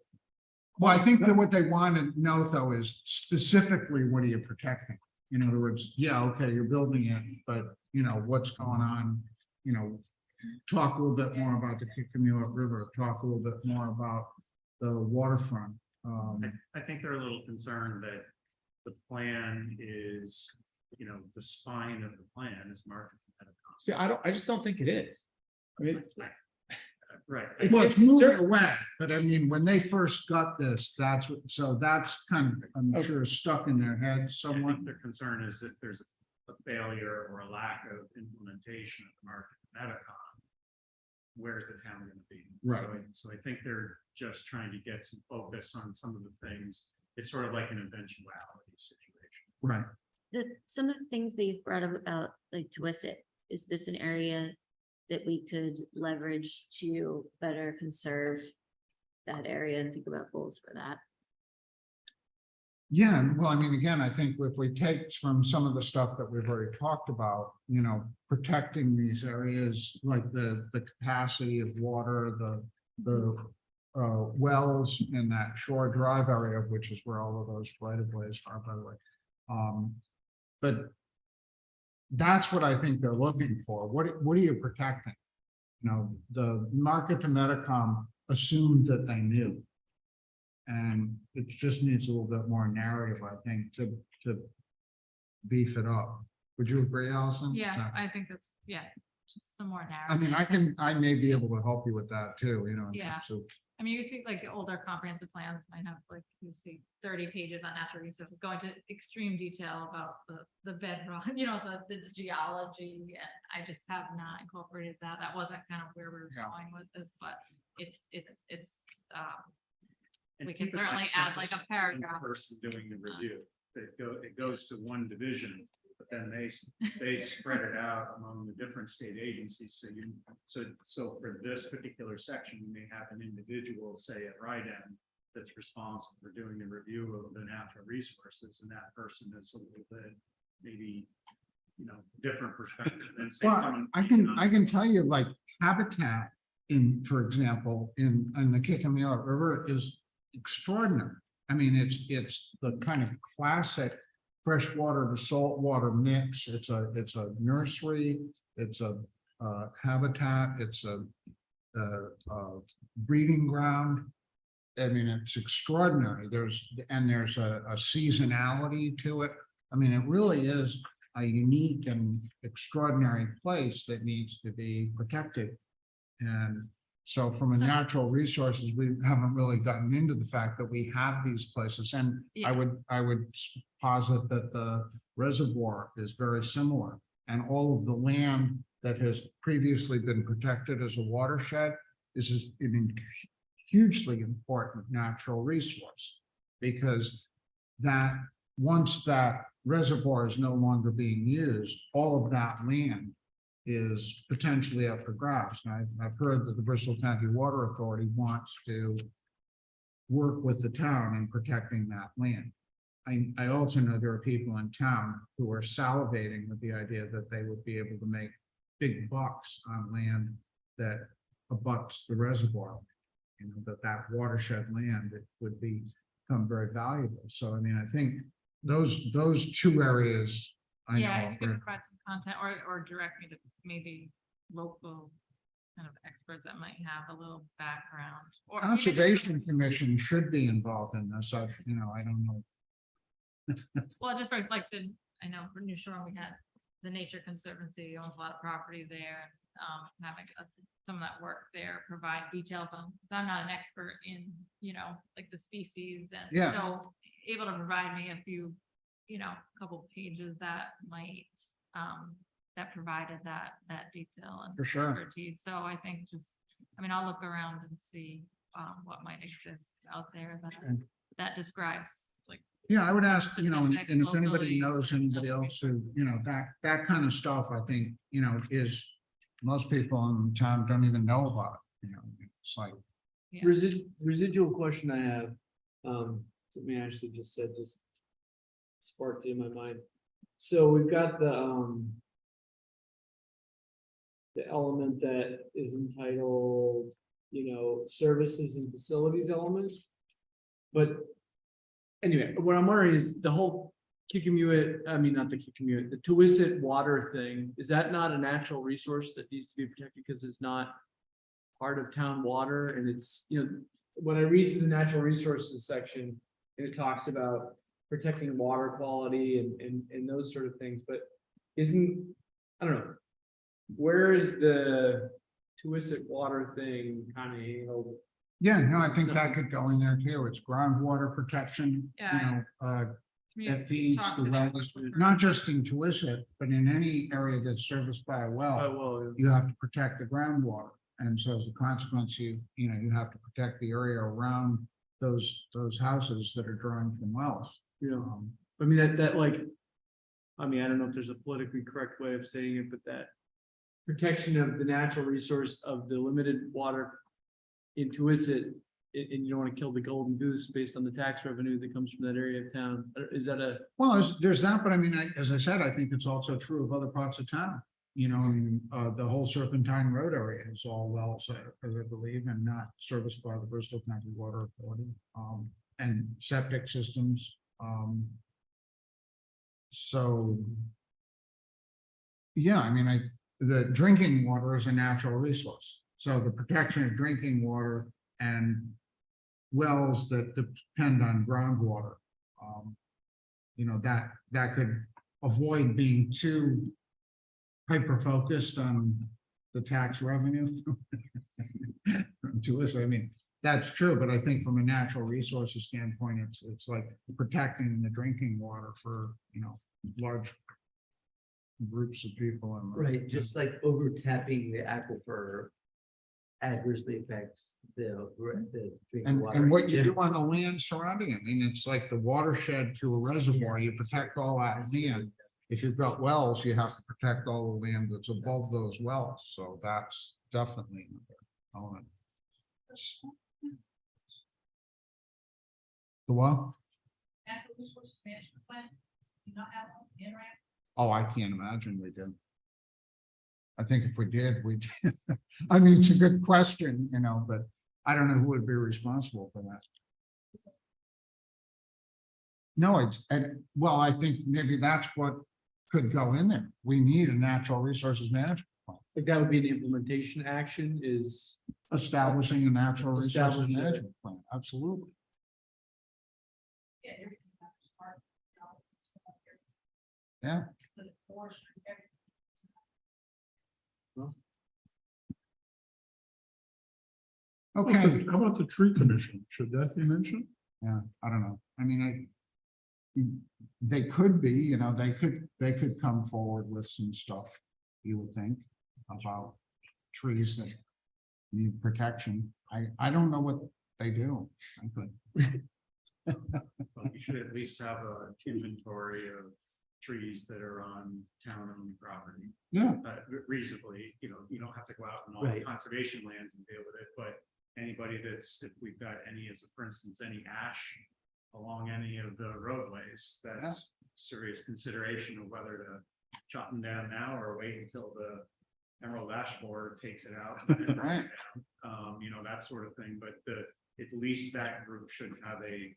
Well, I think that what they want to know though is specifically what are you protecting? In other words, yeah, okay, you're building it, but you know, what's going on, you know, talk a little bit more about the Kickamuit River, talk a little bit more about the waterfront. I think they're a little concerned that the plan is, you know, the spine of the plan is market. See, I just don't think it is. I mean, Right. Well, it's moving away, but I mean, when they first got this, that's what, so that's kind of, I'm sure, stuck in their heads I somewhat. think their concern is that there's a failure or a lack of implementation of the market Medicom. Where's the town gonna be? Right. So I think they're just trying to get some focus on some of the things. It's sort of like an eventuality situation. Right. Some of the things that you've brought up about like Twisted, is this an area that we could leverage to better conserve that area and think about goals for that? Yeah, and well, I mean, again, I think if we take from some of the stuff that we've already talked about, you know, protecting these areas, like the capacity of water, the wells in that Shore Drive area, which is where all of those right of ways are, by the way. But that's what I think they're looking for. What are you protecting? You know, the market to Medicom assumed that they knew. And it just needs a little bit more narrative, I think, to beef it up. Would you agree, Allison? yeah, I think that's, just some more narrative. I mean, I may be able to help you with that too, you know, in Yeah. terms of, I mean, you see like the older comprehensive plans might have like, you see 30 pages on natural resources, going to extreme detail about the bedrock, you know, the geology. And I just have not incorporated that. That wasn't kind of where we were Yeah. going with this, but it's, And we can keep in mind, certainly it's not add like just a paragraph. one person doing the review. It goes to one division, but then they spread it out among the different state agencies. So So for this particular section, you may have an individual, say at RIDEM, that's responsible for doing the review of the natural resources, and that person is a little bit, maybe, different perspective than say. Well, someone I can tell you, like, habitat in, for example, in the Kickamuit River is extraordinary. I mean, it's the kind of classic freshwater to saltwater mix. It's a nursery, it's a habitat, it's a breeding ground. I mean, it's extraordinary. There's a seasonality to it. I mean, it really is a unique and extraordinary place that needs to be protected. And so from a So- natural resources, we haven't really gotten into the fact that we have these places. And Yeah. I would posit that the reservoir is very similar. And all of the land that has previously been protected as a watershed is an hugely important natural resource. Because that, once that reservoir is no longer being used, all of that land is potentially up for grabs. And I've heard that the Bristol County Water Authority wants to work with the town in protecting that land. I also know there are people in town who are salivating with the idea that they would be able to make big bucks on land that abuts the reservoir. You know, that watershed land, it would become very valuable. So, I mean, I think those two areas. I Yeah, know if you are- could provide some content or direct me to maybe local kind of experts that might have a little background. Or even just- Conservation Commission should be involved in this. I don't know. Well, just for like I know for New Shore, we had the Nature Conservancy owns a lot of property there. Having some of that work there, provide details on, 'cause I'm not an expert in, like the species and Yeah. so able to provide me a few, couple pages that might, that provided that detail and For sure. expertise. So I think I'll look around and see, what might exist out there that describes like. Yeah, I would ask, and Specifics if anybody locally. knows anybody else who, that kind of stuff, I think, is most people in town don't even know about, it's like, Yeah. Residual question I have, something Ashley just said, just sparked in my mind. So we've got the element that is entitled, services and facilities element. But anyway, what I'm wondering is the whole Kickamuit, not the Kickamuit, the Tuisset water thing, is that not a natural resource that needs to be protected because it's not part of town water? And it's, when I read through the natural resources section, and it talks about protecting water quality and those sort of things, but I don't know, where is the Tuisset water thing kind of handled? yeah, no, I think that could go in there too. It's groundwater protection, Yeah. that feeds the wells, not just in Tuisset, but in any area that's serviced by a well. Well, You have to protect the groundwater. And so as a consequence, you have to protect the area around those houses that are drawing from wells. I mean, I don't know if there's a politically correct way of saying it, but that protection of the natural resource of the limited water in Tuisset, and you don't want to kill the golden goose based on the tax revenue that comes from that area of town. Is that Well, there's that, but I mean, as I said, I think it's also true of other parts of town. The whole Serpentine Road area is all wells, as I believe, and not serviced by the Bristol County Water Authority, and septic systems. So. Yeah, I mean, the drinking water is a natural resource. So the protection of drinking water and wells that depend on groundwater. That could avoid being too hyper-focused on the tax revenue. To us, I mean, that's true, but I think from a natural resources standpoint, it's like protecting the drinking water for, large groups of people. Right, just like over tapping the aquifer adversely affects the drinking water. And what you do on the land surrounding it, I mean, it's like the watershed to a reservoir, you protect all that land. if you've got wells, you have to protect all the land that's above those wells, so that's definitely another element. The what? Natural Resources Management Plan, do not have one, NRAP. Oh, I can't imagine we did. I think if we did, we did. I mean, it's a good question, you know, but I don't know who would be responsible for that. No, well, I think maybe that's what could go in there. We need a natural resources management plan. Like that would be an implementation action is. Establishing a natural resources Establishing it. management plan, absolutely. Yeah, everything matters, part, stuff here. Yeah. But forestry, everything. Okay, How about the tree commission? Should that be mentioned? yeah, I don't know. I mean, they could be, you know, they could come forward with some stuff, you would think, about trees that need protection. I don't know what they do, frankly. Well, you should at least have an inventory of trees that are on town-owned property. Yeah, Reasonably, you know, you don't have to go out on all Right. the conservation lands and deal with it, but anybody that's, if we've got any, as for instance, any ash along any of the roadways, that's serious consideration of whether to chop them down now or wait until the Emerald Ash Board takes it out. and then bring it down. You know, that sort of thing, but at least that group should have an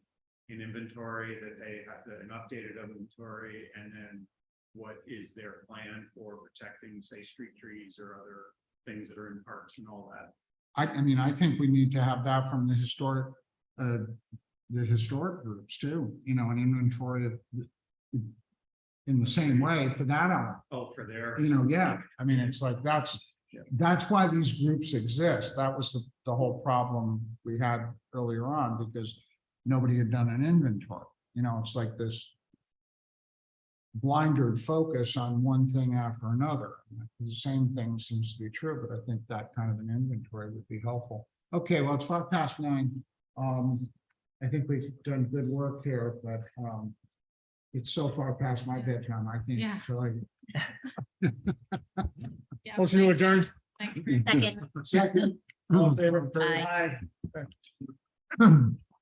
inventory that they have, an updated inventory, and then what is their plan for protecting, say, street trees or other things that are in parks and all that. I mean, I think we need to have that from the historic groups too, you know, an inventory of in the same way for that element. Oh, for their. You know, yeah, I mean, it's like, that's why these groups exist. That was the whole problem we had earlier on, because nobody had done an inventory. You know, it's like this blinded focus on one thing after another. The same thing seems to be true, but I think that kind of an inventory would be helpful. Okay, well, it's 9:05. I think we've done good work here, but it's so far past my bedtime, I think. Yeah. So Yeah, Motion to adjourn. thank you. Second. Second. All in favor? Aye. Aye.